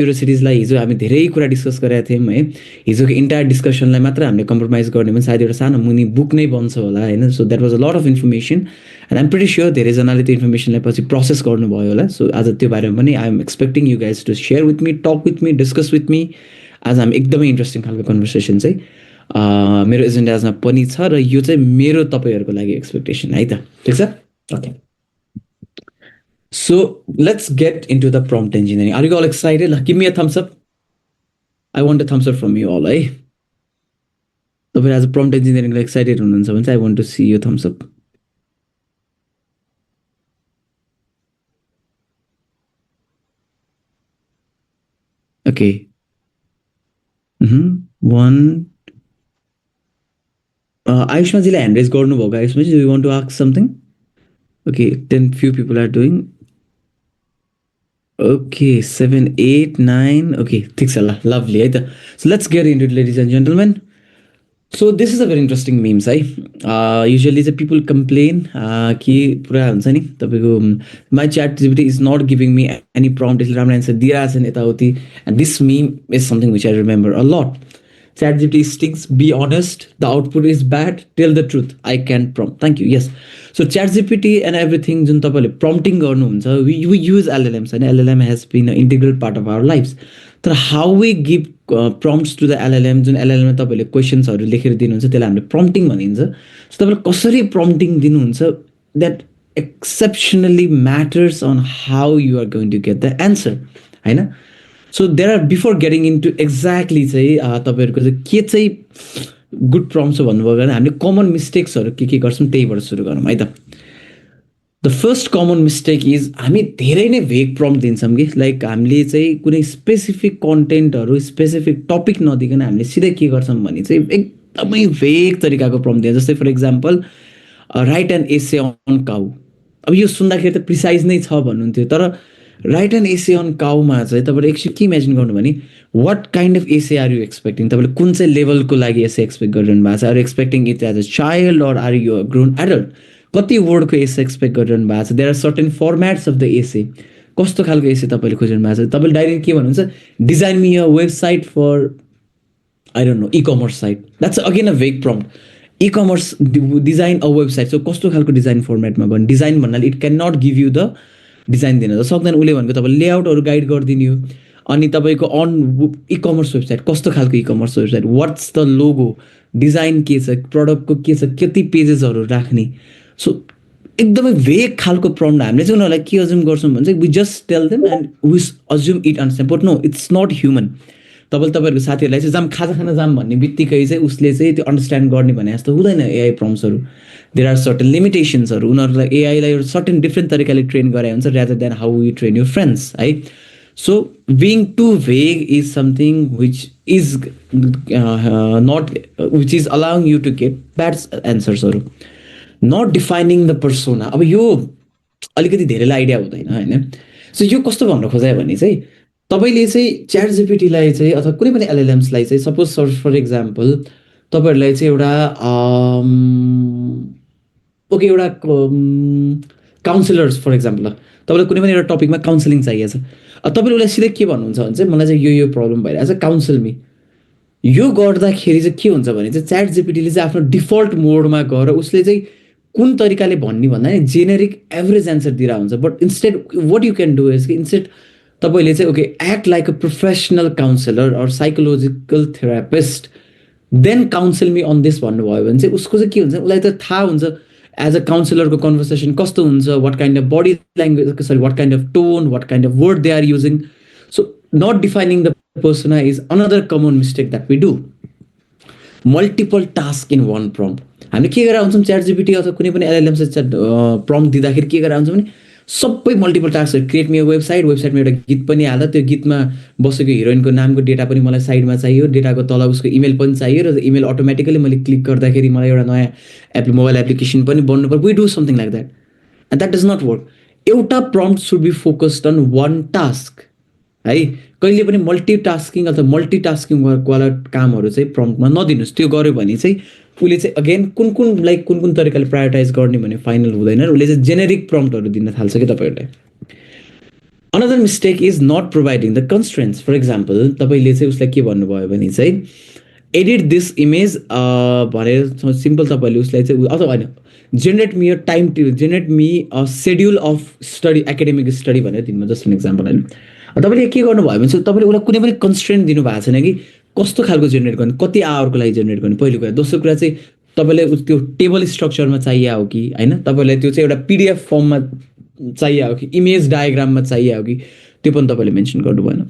क्युरियोसिटिजलाई हिजो हामी धेरै कुरा डिस्कस गरेका थियौँ है, हिजोको इन्टायर डिस्कसनलाई मात्र हामीले कम्प्रोमाइज गर्ने भने सायद एउटा सानो मुनि बुक नै बन्छ होला होइन. So that was a lot of information and I'm pretty sure धेरैजनाले त्यो इन्फर्मेसनलाई पछि प्रोसेस गर्नुभयो होला. सो आज त्यो बारेमा पनि I am expecting you guys to share with me, talk with me, discuss with me. आज हामी एकदमै इन्ट्रेस्टिङ खालको कन्भर्सेसन चाहिँ मेरो एजेन्डाजमा पनि छ र यो चाहिँ मेरो तपाईँहरूको लागि एक्सपेक्टेसन है त. ठिक छ, okay. So let's get into the prompt engineering. Are you all excited? Give me a thumbs up. I want a thumbs up from you all, eh? So as a prompt engineering excited, I want to see your thumbs up. Okay. One. Ayushman ji hand raise garnu bhako. Ayushman ji, do you want to ask something? Okay, 10 few people are doing. Okay, 7, 8, 9. Okay, thik sala, lovely. So let's get into it, ladies and gentlemen. So this is a very interesting memes, है. Usually the people complain कि पुरा हुन्छ नि तपाईको my ChatGPT is not giving me any prompt, यसले राम्रो answer दिइरहेको छैन यताउति. And this meme is something which I remember a lot. ChatGPT stinks, be honest, the output is bad, tell the truth, I can't prompt. Thank you. Yes. So ChatGPT and everything जुन तपाईले prompting गर्नुहुन्छ, we use LLMs and LLM has been an integral part of our lives. तर how we give prompts to the LLM, जुन LLM मा तपाईले क्वेशन्सहरु लेखेर दिनुहुन्छ त्यसलाई हामीले prompting भनिन्छ. So तपाईले कसरी prompting दिनुहुन्छ, that exceptionally matters on how you are going to get the answer, हैन. So there are, before getting into exactly चाहिँ तपाईहरुको चाहिँ के चाहिँ गुड प्रम्प्ट छ भन्नुभयो भने हामीले कमन मिस्टेक्सहरु के गर्छौं त्यहीबाट सुरु गरौँ है त. The first common mistake is हामी धेरै नै भेग प्रम्प्ट दिन्छौँ कि लाइक हामीले चाहिँ कुनै स्पेसिफिक कन्टेन्टहरु स्पेसिफिक टपिक नदिकन हामीले सिधै के गर्छौं भने चाहिँ एकदमै भेग तरिकाको प्रम्प्ट दिन्छ. जस्तै for example write an essay on cow. अब यो सुन्दाखेरि त प्रिसाइज नै छ भन्नुहुन्थ्यो, तर राइट एन एसे अन काउमा चाहिँ तपाईले एकछिन के इमेजिन गर्नु भने what kind of essay are you expecting? तपाईले कुन चाहिँ लेभलको लागि essay एक्सपेक्ट गरिरहनु भएको छ? Are you expecting it as a child or are you a grown adult? कति वर्डको essay एक्सपेक्ट गरिरहनु भएको छ? There are certain formats of the essay. कस्तो खालको essay तपाईले खोजिरहनु भएको छ? तपाईले डाइरेक्ट के भन्नुहुन्छ? Design me a website for I don't know, e-commerce site. That's again a vague prompt. E-commerce design a website. So कस्तो खालको डिजाइन फर्मेटमा गर्नु? डिजाइन भन्नाले it cannot give you the design दिन त सक्दैन. उले भनेको तपाईले लेआउटहरु गाइड गरिदिनु हो. अनि तपाईको अन ई-कमर्स वेबसाइट कस्तो खालको e-commerce website, what's the logo, design के छ, प्रोडक्टको के छ, कति पेजेसहरु राख्ने. सो एकदमै भेग खालको प्रम्प्ट हामीले चाहिँ उनीहरुलाई के अज्युम गर्छौं भने चाहिँ we just tell them and we assume it understand, but no it's not human. तपाईहरुको साथीहरुलाई चाहिँ जाम खाजा खान जाम भन्ने बित्तिकै चाहिँ उसले चाहिँ त्यो अन्डरस्ट्यान्ड गर्ने भने जस्तो हुँदैन एआई प्रम्प्ट्सहरु. देयर आर सर्टेन लिमिटेशन्सहरु. उनीहरुलाई एआई लाई सर्टेन डिफरेन्ट तरिकाले ट्रेन गरे हुन्छ rather than how you train your friends, है. So being too vague is something which is which is allowing you to get bad answers. Not defining the persona. अब यो अलिकति धेरैलाई idea हुँदैन हैन. सो यो कस्तो भन्न खोजे भने चाहिँ तपाईले चाहिँ च्याट जीपीटी लाई चाहिँ अथवा कुनै पनि एलएलएम्स लाई चाहिँ सपोज फर एक्जाम्पल तपाईहरुलाई चाहिँ एउटा ओके एउटा काउन्सिलर्स फर एक्जाम्पल तपाईलाई कुनै पनि एउटा टपिकमा काउन्सिलिङ चाहिएको छ. तपाईले उसलाई सिधै के भन्नुहुन्छ भने चाहिँ मलाई चाहिँ यो प्रब्लम भइरहेछ काउन्सिल मी. यो गर्दाखेरि चाहिँ के हुन्छ भने चाहिँ च्याट जीपीटीले चाहिँ आफ्नो डिफल्ट मोडमा गएर उसले चाहिँ कुन तरिकाले भन्ने भन्दा नि जेनेरिक एभरेज एन्सर दिइरा हुन्छ. But instead what you can do is कि इन्स्टेड तपाईले चाहिँ okay act like a professional counsellor or psychological therapist then counsel me on this भन्नुभयो भने चाहिँ उसको चाहिँ के हुन्छ, उसलाई त थाहा हुन्छ एज अ काउन्सिलरको कन्भर्सेसन कस्तो हुन्छ, what kind of body language, sorry what kind of tone, what kind of word they are using. So not defining the persona is another common mistake that we do. Multiple task in one prompt. हामीले के गरेर हुन्छौँ chat GPT अथवा कुनै पनि LLM prompt दिँदाखेरि के गरेर हुन्छौँ भने सबै मल्टिपल टास्क. क्रिएट मी वेबसाइटमा एउटा गीत पनि हाल, त्यो गीतमा बसेको हिरोइनको नामको डेटा पनि मलाई साइडमा चाहियो, डेटाको तल उसको इमेल पनि चाहियो र इमेल अटोमेटिकली मैले क्लिक गर्दाखेरि मलाई एउटा नयाँ मोबाइल एप्लिकेसन पनि बन्नु पर्छ. We do something like that and that does not work. एउटा prompt should be focused on one task है. कहिले पनि मल्टिटास्किङ अथवा मल्टिटास्किङ वाला कामहरु चाहिँ प्रम्प्टमा नदिनुस्. त्यो गर्यो भने चाहिँ उसले चाहिँ अगेन कुन तरिकाले प्रायोरिटाइज गर्ने भन्ने फाइनल हुँदैन र उसले चाहिँ जेनेरिक प्रम्प्टहरु दिन थाल्छ के तपाईहरुलाई. Another mistake is not providing the constraints. For example तपाईँले चाहिँ उसलाई के भन्नुभयो भने चाहिँ एडिट दिस इमेज भनेर सिम्पल तपाईँले उसलाई चाहिँ अथवा होइन generate me a time generate me a schedule of study academic study भनेर दिनुभयो जस्ट एन इक्जाम्पल होइन. तपाईँले के गर्नुभयो भने चाहिँ तपाईँले उसलाई कुनै पनि कन्स्ट्रेन्ट दिनुभएको छैन कि कस्तो खालको जेनेरेट गर्ने, कति आवरको लागि जेनेरेट गर्ने, पहिलो कुरा. दोस्रो कुरा चाहिँ तपाईँलाई त्यो टेबल स्ट्रक्चरमा चाहिएको हो कि होइन, तपाईँलाई त्यो चाहिँ एउटा पिडिएफ फर्ममा चाहिएको हो कि इमेज डायग्राममा चाहिएको हो कि, त्यो पनि तपाईँले मेन्सन गर्नु भएन.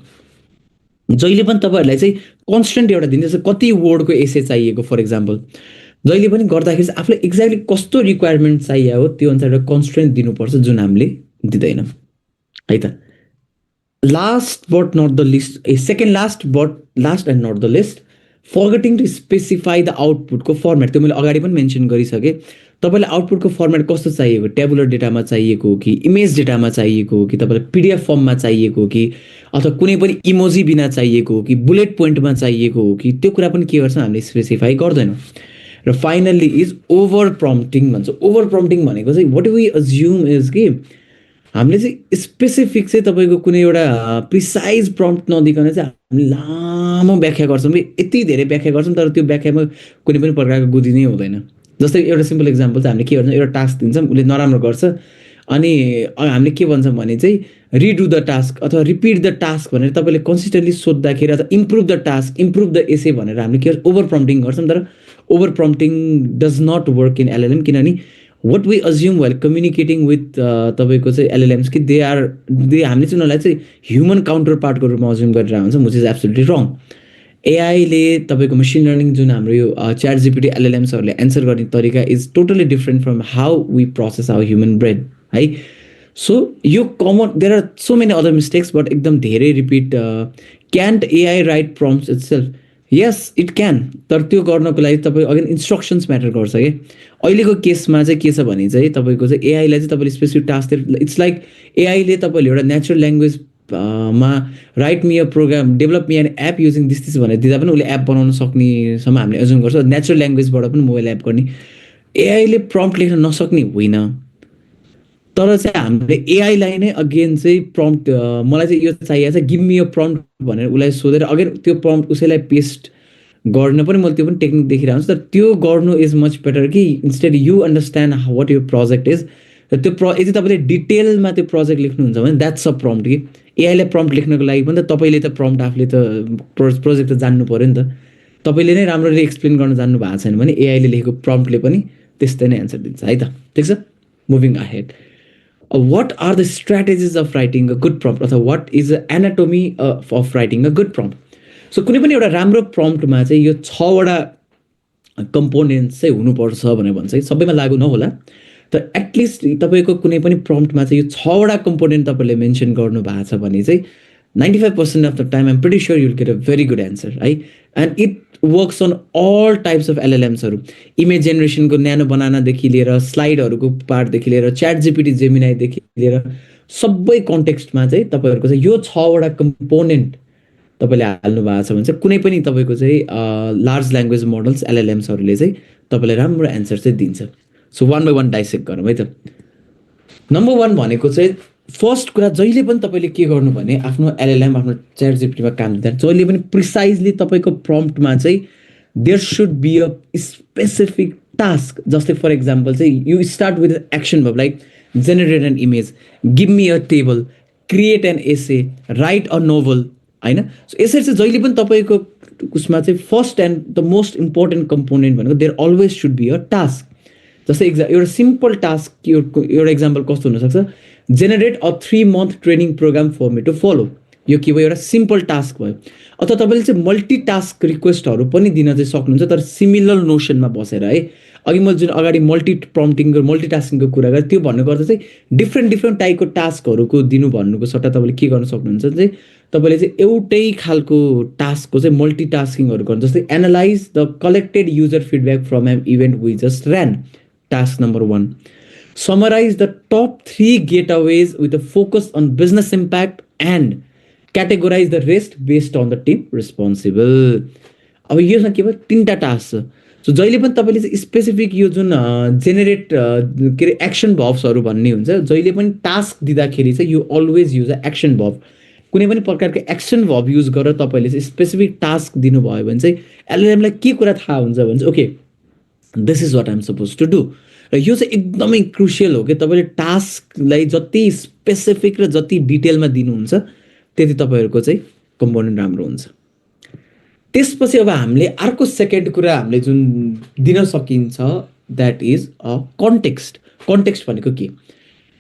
जहिले पनि तपाईँहरूलाई चाहिँ कन्स्टेन्ट एउटा दिन्छ, कति वर्डको एसे चाहिएको फर इक्जाम्पल. जहिले पनि गर्दाखेरि चाहिँ आफूलाई एक्ज्याक्टली कस्तो रिक्वायरमेन्ट चाहिएको हो त्यो अनुसार एउटा कन्स्टेन्ट दिनुपर्छ, जुन हामीले दिँदैनौँ है त. Last but not the least, second last but last and not the least, forgetting to specify the आउटपुटको फर्मेट. त्यो मैले अगाडि पनि मेन्सन गरिसकेँ. तपाईँलाई आउटपुटको फर्मेट कस्तो चाहिएको, टेबुलर डेटामा चाहिएको हो कि इमेज डेटामा चाहिएको हो कि तपाईँलाई पिडिएफ फर्ममा चाहिएको हो कि अथवा कुनै पनि इमोजी बिना चाहिएको हो कि बुलेट पोइन्टमा चाहिएको हो कि, त्यो कुरा पनि के गर्छ हामीले स्पेसिफाई गर्दैनौँ. र फाइनल्ली इज ओभर प्रम्प्टिङ भन्छ. ओभर प्रम्प्टिङ भनेको चाहिँ वाट वी अज्युम इज कि हामीले चाहिँ स्पेसिफिक चाहिँ तपाईँको कुनै एउटा प्रिसाइज प्रम्प्ट नदिकन चाहिँ हामीले लामो व्याख्या गर्छौँ कि यति धेरै व्याख्या गर्छौँ, तर त्यो व्याख्यामा कुनै पनि प्रकारको बुद्धि नै हुँदैन. जस्तै एउटा सिम्पल इक्जाम्पल चाहिँ हामीले के गर्छौँ, एउटा टास्क दिन्छौँ, उसले नराम्रो गर्छ, अनि हामीले के भन्छौँ भने चाहिँ रिडु द टास्क अथवा रिपिट द टास्क भनेर तपाईँले कन्सिस्टेन्टली सोद्धाखेरि अथवा improve the task, improve the essay भनेर हामीले के गर्छौँ, ओभर प्रम्प्टिङ गर्छौँ. तर over prompting does not work in LLM, किनभने what we assume while communicating with तपाईँको चाहिँ एलएलएम्स कि दे हामीले चाहिँ उनीहरूलाई चाहिँ ह्युमन काउन्टर पार्टको रूपमा अज्युम गरेर हुन्छ, विच इज एब्सोल्युटली रङ. एआईले तपाईँको मसिन लर्निङ जुन हाम्रो यो च्याट जिपिटी एलएलएम्सहरूले एन्सर गर्ने तरिका is totally different from how we process our human brain है. सो यो common, there are so many other mistakes, but एकदम धेरै repeat. Can't AI write prompts itself? Yes it can, तर त्यो गर्नको लागि तपाईँ अगेन इन्स्ट्रक्सन्स म्याटर गर्छ कि. अहिलेको केसमा चाहिँ के छ भने चाहिँ तपाईँको चाहिँ एआईलाई चाहिँ तपाईँले स्पेसिफिक टास्क, इट्स लाइक एआईले तपाईँले एउटा नेचुरल ल्याङ्ग्वेज मा write me a program, develop me an app using this भनेर दिँदा पनि उसले एप बनाउन सक्नेसम्म हामीले एज्युम गर्छ. नेचुरल ल्याङ्ग्वेजबाट पनि मोबाइल एप गर्ने. एआईले प्रम्प्ट लेख्न नसक्ने होइन, तर चाहिँ हामीले एआईलाई नै अगेन चाहिँ प्रम्प्ट, मलाई चाहिँ यो चाहिएको छ, गिभ मी अ प्रम्प्ट भनेर उसलाई सोधेर अगेन त्यो प्रम्प्ट उसैलाई पेस्ट गर्न पनि मैले त्यो पनि टेक्निक देखिरहेको हुन्छु. तर त्यो गर्नु इज मच बेटर कि इन्स्टेड यु अन्डरस्ट्यान्ड वाट यो प्रोजेक्ट इज. र त्यो यदि तपाईँले डिटेलमा त्यो प्रोजेक्ट लेख्नुहुन्छ भने द्याट्स अ प्रम्प्ट कि. एआईलाई प्रम्प्ट लेख्नको लागि पनि त तपाईँले त प्रम्प्ट आफूले त प्रोजेक्ट त जान्नु पऱ्यो नि त. तपाईँले नै राम्ररी एक्सप्लेन गर्न जान्नु भएको छैन भने एआईले लेखेको प्रम्प्टले पनि त्यस्तै नै एन्सर दिन्छ है त. ठिक छ, moving ahead. What are the strategies of writing a good prompt, अथवा what is the anatomy of writing a good prompt? So कुनै पनि एउटा राम्रो प्रम्प्टमा चाहिँ यो 6वटा कम्पोनेन्ट्स चाहिँ हुनुपर्छ भनेर भन्छ कि. सबैमा लागु नहोला, तर एटलिस्ट तपाईँको कुनै पनि प्रम्प्टमा चाहिँ यो 6वटा कम्पोनेन्ट तपाईँले मेन्सन गर्नु भएको छ भने चाहिँ 95% of the time I'm pretty sure you'll get a very good answer है. And it works on all types of एलएलएम्सहरू. इमेज जेनेरेसनको न्यानो बनानादेखि लिएर स्लाइडहरूको पार्टदेखि लिएर च्याट जिपिटी जेमिनाईदेखि लिएर सबै कन्टेक्स्टमा चाहिँ तपाईँहरूको चाहिँ यो 6वटा कम्पोनेन्ट तपाईँले हाल्नु भएको छ भने चाहिँ कुनै पनि तपाईँको चाहिँ लार्ज ल्याङ्ग्वेज मोडल्स एलएलएम्सहरूले चाहिँ तपाईँलाई राम्रो एन्सर चाहिँ दिन्छ. So one by one dissect गरौँ है त. नम्बर 1 भनेको चाहिँ फर्स्ट कुरा, जहिले पनि तपाईँले के गर्नु भने आफ्नो एलएलएम, आफ्नो च्याट जिपिटीमा काम दिँदा जहिले पनि प्रिसाइजली तपाईँको प्रम्प्टमा चाहिँ there should be a specific task. जस्तै फर इक्जाम्पल चाहिँ you start with action verb like generate an image, give me a table, create an essay, write a novel होइन. सो यसरी चाहिँ जहिले पनि तपाईँको उसमा चाहिँ first and the most important component भनेको there always should be a task. जस्तै एउटा सिम्पल टास्क, एउटा इक्जाम्पल कस्तो हुनसक्छ, generate a 3 month training program for me to follow. यो के भयो, एउटा सिम्पल टास्क भयो. अथवा तपाईँले चाहिँ मल्टी टास्क रिक्वेस्टहरू पनि दिन चाहिँ सक्नुहुन्छ, तर सिमिलर नोसनमा बसेर है. अघि मैले जुन अगाडि मल्टी प्रम्प्टिङको मल्टिटास्किङको कुरा गरेँ, त्यो भन्नु गर्दा चाहिँ डिफ्रेन्ट टाइपको टास्कहरूको दिनु भन्नुको सट्टा तपाईँले के गर्न सक्नुहुन्छ चाहिँ तपाईँले चाहिँ एउटै खालको टास्कको चाहिँ मल्टिटास्किङहरू गर्नु. जस्तै analyse the collected user feedback from an event we just ran, task number 1. Summarize the top 3 getaways with a focus on business impact and categorize the rest based on the team responsible. अब योसँग के भयो, 3टा task छ. So जहिले पनि तपाईँले चाहिँ specific यो जुन जेनेरेट के अरे एक्सन भब्सहरू भन्ने हुन्छ, जहिले पनि टास्क दिँदाखेरि चाहिँ you always use a action verb. कुनै पनि प्रकारको एक्सन भब युज गरेर तपाईँले चाहिँ स्पेसिफिक टास्क दिनुभयो भने चाहिँ एलएलएमलाई के कुरा थाहा हुन्छ भने चाहिँ okay this is what I'm suppose to do. र यो चाहिँ एकदमै क्रुसियल हो कि तपाईँले टास्कलाई जति स्पेसिफिक र जति डिटेलमा दिनुहुन्छ त्यति तपाईँहरूको चाहिँ कम्पोनेन्ट राम्रो हुन्छ। त्यसपछि अब हामीले अर्को सेकेन्ड कुरा हामीले जुन दिन सकिन्छ that is a context. Context भनेको के,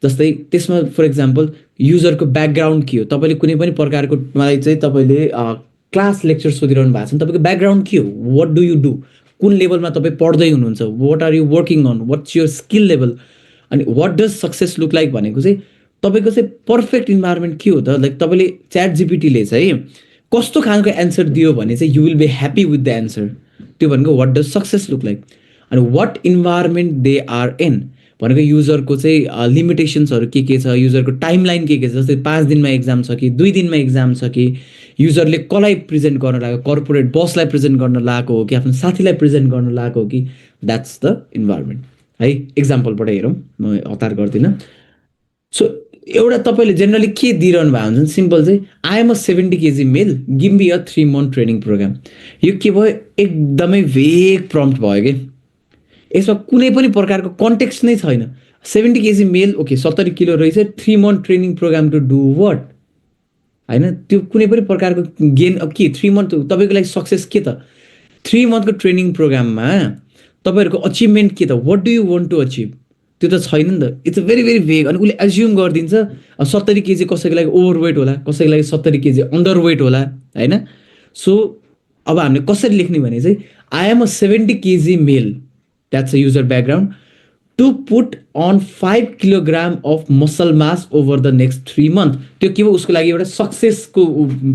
जस्तै त्यसमा फर इक्जाम्पल युजरको ब्याकग्राउन्ड के हो। तपाईँले कुनै पनि प्रकारको मलाई चाहिँ तपाईँले क्लास लेक्चर सोधिरहनु भएको छ भने तपाईँको ब्याकग्राउन्ड के हो, वाट डु यु डु, कुन लेभलमा तपाईँ पढ्दै हुनुहुन्छ, what are you working on, what's your skill level, अनि what does success look like भनेको चाहिँ तपाईँको चाहिँ पर्फेक्ट इन्भाइरोमेन्ट के हो त। लाइक तपाईँले च्याट जिपिटीले चाहिँ कस्तो खालको एन्सर दियो भने चाहिँ you will be happy with the answer, त्यो भनेको what does success look like. अनि what environment they are in भनेको युजरको चाहिँ लिमिटेसन्सहरू के छ, युजरको टाइमलाइन के छ, जस्तै 5 दिनमा एक्जाम छ कि 2 दिनमा एक्जाम छ कि युजरले कसलाई प्रेजेन्ट गर्न लागेको, कर्पोरेट बसलाई प्रेजेन्ट गर्न लागेको हो कि आफ्नो साथीलाई प्रेजेन्ट गर्न लागेको हो कि, द्याट्स द इन्भाइरोमेन्ट है। इक्जाम्पलबाट हेरौँ, म हतार गर्दिनँ। सो एउटा तपाईँले जेनरली के दिइरहनु भएको हुन्छ, सिम्पल चाहिँ I am a 70 KG male, give me a 3 month training program. यो के भयो, एकदमै भेग प्रम्प्ट भयो कि यसमा कुनै पनि प्रकारको कन्टेक्स्ट नै छैन। 70 केजी मेल, ओके 70 किलो रहेछ, 3 month training program to do what, होइन त्यो कुनै पनि प्रकारको गेन के 3 month तपाईँको लागि सक्सेस के त। 3 monthको ट्रेनिङ प्रोग्राममा तपाईँहरूको अचिभमेन्ट के त, what do you want to achieve, त्यो त छैन नि त। It's a very very vague. अनि उसले एज्युम गरिदिन्छ 70 केजी कसैको लागि ओभरवेट होला, कसैको लागि 70 केजी अन्डरवेट होला, होइन। सो अब हामीले कसरी लेख्ने भने चाहिँ I am a 70 KG male, that's a user background, to put on 5 kilogram of muscle mass over the next 3 month। त्यो के भयो, उसको लागि एउटा सक्सेसको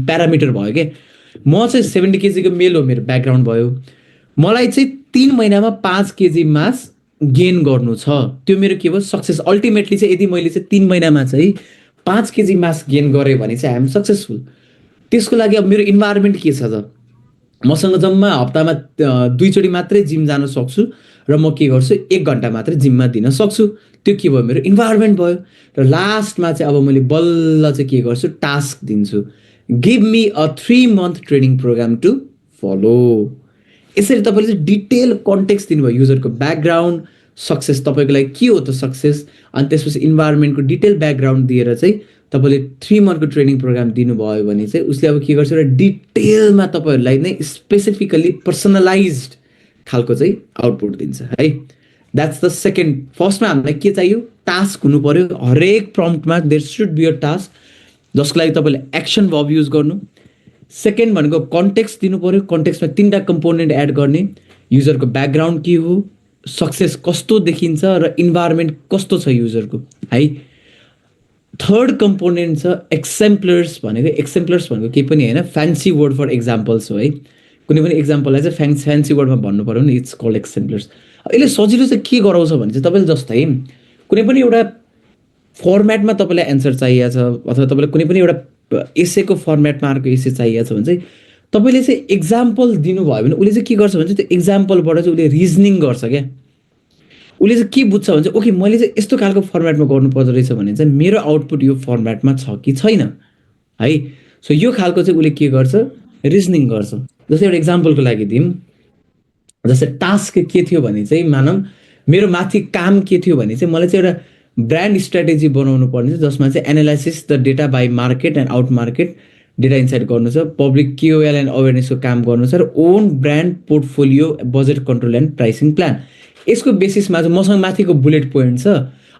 प्यारामिटर भयो कि म चाहिँ 70 केजीको मेल हो, मेरो ब्याकग्राउन्ड भयो, मलाई चाहिँ 3 महिनामा 5 केजी मास गेन गर्नु छ, त्यो मेरो के भयो सक्सेस। अल्टिमेटली चाहिँ यदि मैले चाहिँ 3 महिनामा चाहिँ 5 केजी मास गेन गरेँ भने चाहिँ आइएम सक्सेसफुल। त्यसको लागि अब मेरो इन्भाइरोमेन्ट के छ त, मसँग जम्मा हप्तामा 2 चोटि मात्रै जिम जान सक्छु र म के गर्छु 1 घन्टा मात्रै जिममा दिन सक्छु, त्यो के भयो मेरो इन्भाइरोमेन्ट भयो। र लास्टमा चाहिँ अब मैले बल्ल चाहिँ के गर्छु, टास्क दिन्छु, give me a 3 month training program to follow. यसरी तपाईँले चाहिँ डिटेल कन्टेक्स्ट दिनुभयो, युजरको ब्याकग्राउन्ड, सक्सेस तपाईँको लागि के हो त सक्सेस, अनि त्यसपछि इन्भाइरोमेन्टको डिटेल ब्याकग्राउन्ड दिएर चाहिँ तपाईँले 3 monthको ट्रेनिङ प्रोग्राम दिनुभयो भने चाहिँ उसले अब के गर्छ, एउटा डिटेलमा तपाईँहरूलाई नै स्पेसिफिकली पर्सनलाइज्ड खालको चाहिँ आउटपुट दिन्छ है। That's the second. फर्स्टमा हामीलाई के चाहियो, टास्क हुनु पऱ्यो, हरेक प्रम्प्टमा there should be a task जसको लागि तपाईँले एक्सन भब युज गर्नु। सेकेन्ड भनेको कन्टेक्स्ट दिनु पऱ्यो, कन्टेक्स्टमा 3टा कम्पोनेन्ट एड गर्ने, युजरको ब्याकग्राउन्ड के हो, सक्सेस कस्तो देखिन्छ र इन्भाइरोमेन्ट कस्तो छ युजरको है। थर्ड कम्पोनेन्ट छ एक्सेम्पलर्स भनेको। एक्सेम्पलर्स भनेको केही पनि होइन, फ्यान्सी वर्ड फर एक्जाम्पल्स हो है। कुनै पनि एक्जाम्पललाई चाहिँ फ्यान्सी वर्डमा भन्नु पऱ्यो भने इट्स कल्ड एक्सेम्पलर्स। यसले सजिलो चाहिँ के गराउँछ भने चाहिँ तपाईँले जस्तै कुनै पनि एउटा फर्मेटमा तपाईँलाई एन्सर चाहिएको छ, अथवा तपाईँलाई कुनै पनि एउटा एसेको फर्मेटमा अर्को एसे चाहिएको छ भने चाहिँ तपाईँले चाहिँ एक्जाम्पल दिनुभयो भने उसले चाहिँ के गर्छ भने चाहिँ त्यो एक्जाम्पलबाट चाहिँ उसले रिजनिङ गर्छ क्या। उसले चाहिँ के बुझ्छ भने चाहिँ ओके मैले चाहिँ यस्तो खालको फर्मेटमा गर्नु पर्दो रहेछ भने चाहिँ मेरो आउटपुट यो फर्मेटमा छ कि छैन है। सो यो खालको चाहिँ उसले के गर्छ, रिजनिङ गर्छ। जस्तै एउटा एक्जाम्पलको लागि दिउँ, जस्तै टास्क के थियो भने चाहिँ मानौँ मेरो माथि काम के थियो भने चाहिँ मलाई चाहिँ एउटा ब्रान्ड स्ट्राटेजी बनाउनु पर्ने छ जसमा चाहिँ analysis the data by market and out market data insight गर्नु छ, पब्लिक केओएल एन्ड अवेरनेसको काम गर्नु छ, र own brand portfolio budget control and pricing plan. यसको बेसिसमा चाहिँ मसँग माथिको बुलेट पोइन्ट छ।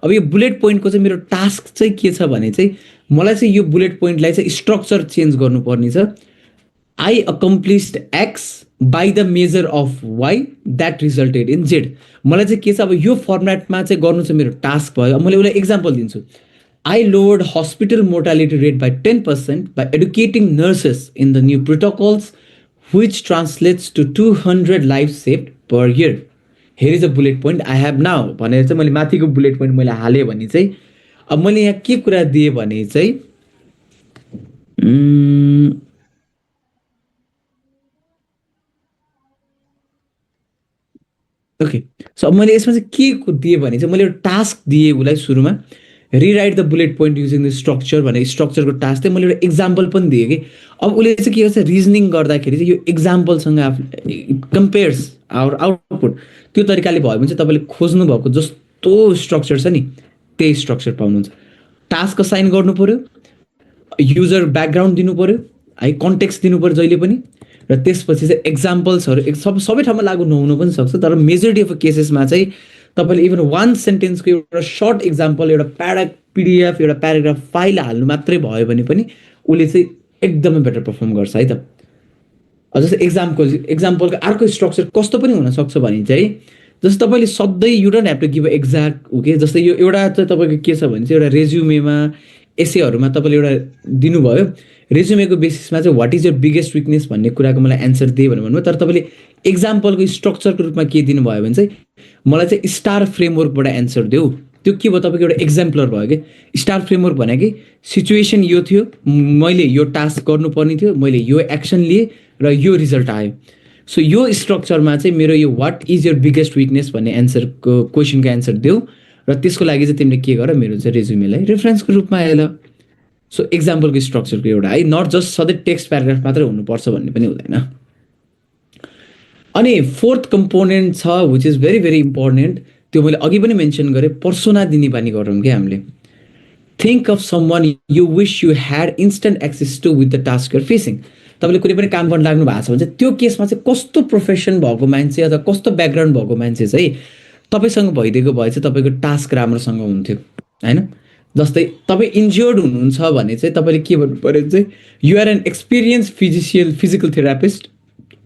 अब यो बुलेट पोइन्टको चाहिँ मेरो टास्क चाहिँ के छ भने चाहिँ मलाई चाहिँ यो बुलेट पोइन्टलाई चाहिँ स्ट्रक्चर चेन्ज गर्नुपर्ने छ। I accomplished X by the measure of Y that resulted in Z। मलाई चाहिँ के छ, अब यो फर्मेटमा चाहिँ गर्नु चाहिँ मेरो टास्क भयो। अब मैले उसलाई एक्जाम्पल दिन्छु, I lowered hospital mortality rate by 10% by educating nurses in the new protocols which translates to 200 lives saved per year। Here is a bullet point I have now भनेर चाहिँ मैले माथिको बुलेट पोइन्ट मैले हालेँ भने चाहिँ अब मैले यहाँ के कुरा दिएँ भने चाहिँ ओके, सो अब मैले यसमा चाहिँ के दिएँ भने चाहिँ मैले एउटा टास्क दिएँ उसलाई सुरुमा, rewrite the bullet point using the structure भने स्ट्रक्चरको टास्क चाहिँ मैले एउटा इक्जाम्पल पनि दिएँ कि अब उसले चाहिँ के गर्छ रिजनिङ गर्दाखेरि चाहिँ यो इक्जाम्पलसँग कम्पेयर्स आवर आउटपुट त्यो तरिकाले भयो भने चाहिँ तपाईँले खोज्नु भएको जस्तो स्ट्रक्चर छ नि त्यही स्ट्रक्चर पाउनुहुन्छ। टास्क असाइन गर्नु पऱ्यो, युजर ब्याकग्राउन्ड दिनु पऱ्यो है, कन्टेक्स्ट दिनु पऱ्यो जहिले पनि, र त्यसपछि चाहिँ एक्जाम्पल्सहरू सबै ठाउँमा लागु नहुनु पनि सक्छ, तर मेजोरिटी अफ केसेसमा चाहिँ तपाईँले इभन वान सेन्टेन्सको एउटा सर्ट इक्जाम्पल एउटा पिडिएफ एउटा प्याराग्राफ फाइल हाल्नु मात्रै भयो भने पनि उसले चाहिँ एकदमै बेटर पर्फर्म गर्छ है त। जस्तै एक्जाम्पलको अर्को स्ट्रक्चर कस्तो पनि हुनसक्छ भने चाहिँ जस्तै तपाईँले सधैँ you don't have to give exact हो कि जस्तै यो एउटा चाहिँ तपाईँको के छ भने चाहिँ एउटा रेज्युमेमा एसेहरूमा तपाईँले एउटा दिनुभयो, रेज्युमेको बेसिसमा चाहिँ what is your biggest weakness भन्ने कुराको मलाई एन्सर दिए भनेर भन्नुभयो, तर तपाईँले एक्जाम्पलको स्ट्रक्चरको रूपमा के दिनुभयो भने चाहिँ मलाई चाहिँ स्टार फ्रेमवर्कबाट एन्सर देऊ, त्यो के भयो तपाईँको एउटा एक्जाम्पलर भयो कि स्टार फ्रेमवर्क भने कि सिचुएसन यो थियो, मैले यो टास्क गर्नुपर्ने थियो, मैले यो एक्सन लिएँ र यो रिजल्ट आयो। सो यो स्ट्रक्चरमा चाहिँ मेरो यो what is your biggest weakness भन्ने एन्सरको क्वेसनको एन्सर देऊ र त्यसको लागि चाहिँ तिमीले के गर मेरो चाहिँ रेज्युमेलाई रेफरेन्सको रूपमा हेर। सो एक्जाम्पलको स्ट्रक्चरको एउटा है, नट जस्ट सधैँ टेक्स्ट प्याराग्राफ मात्रै हुनुपर्छ भन्ने पनि हुँदैन। अनि फोर्थ कम्पोनेन्ट छ which is very very important, त्यो मैले अघि पनि मेन्सन गरेँ, पर्सोना दिने बानी गरौँ क्या हामीले। Think of someone you wish you had instant access to with the task you're facing. तपाईँले कुनै पनि काम गर्न लाग्नु भएको छ भने चाहिँ त्यो केसमा चाहिँ कस्तो प्रोफेसन भएको मान्छे अथवा कस्तो ब्याकग्राउन्ड भएको मान्छे चाहिँ तपाईँसँग भइदिएको भए चाहिँ तपाईँको टास्क राम्रोसँग हुन्थ्यो होइन। जस्तै तपाईँ इन्जियोर्ड हुनुहुन्छ भने चाहिँ तपाईँले के भन्नु पऱ्यो चाहिँ you are an experienced physical therapist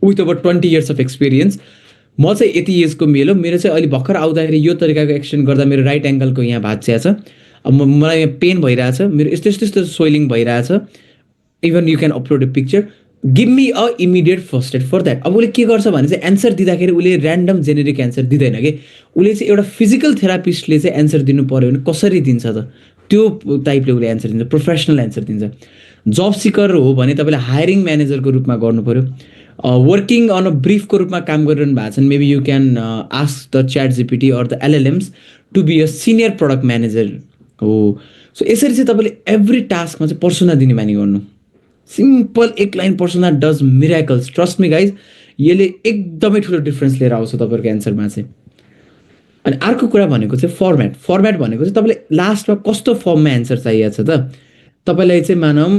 with over 20 years of experience. म चाहिँ यति एजको मेलो, मेरो चाहिँ अहिले भर्खर आउँदाखेरि यो तरिकाको एक्सन गर्दा मेरो राइट एङ्कलको यहाँ भाँचिया छ, अब मलाई यहाँ पेन भइरहेछ, मेरो यस्तो यस्तो यस्तो सोइलिङ भइरहेछ, even you can upload a picture, give me a immediate first aid for that. अब उसले के गर्छ भने चाहिँ एन्सर दिँदाखेरि उसले ऱ्यान्डम जेनेरिक एन्सर दिँदैन कि, उसले चाहिँ एउटा फिजिकल थेरापिस्टले चाहिँ एन्सर दिनु पऱ्यो भने कसरी दिन्छ त त्यो टाइपले उसले एन्सर दिन्छ, प्रोफेसनल एन्सर दिन्छ। जब सिकर हो भने तपाईँले हायरिङ म्यानेजरको रूपमा गर्नु पऱ्यो, वर्किङ अन अ ब्रिफको रूपमा काम गरिरहनु भएको छ maybe you can ask the ChatGPT or the LLMs to be a senior product manager हो। सो यसरी चाहिँ तपाईँले एभ्री टास्कमा चाहिँ पर्सोना दिने बानी गर्नु, सिम्पल एक line persona does miracles, trust me guys, यसले एकदमै ठुलो डिफ्रेन्स लिएर आउँछ तपाईँको एन्सरमा चाहिँ। अनि अर्को कुरा भनेको चाहिँ फर्मेट भनेको चाहिँ तपाईँले लास्टमा कस्तो फर्ममा एन्सर चाहिएको छ त। तपाईँलाई चाहिँ मानौँ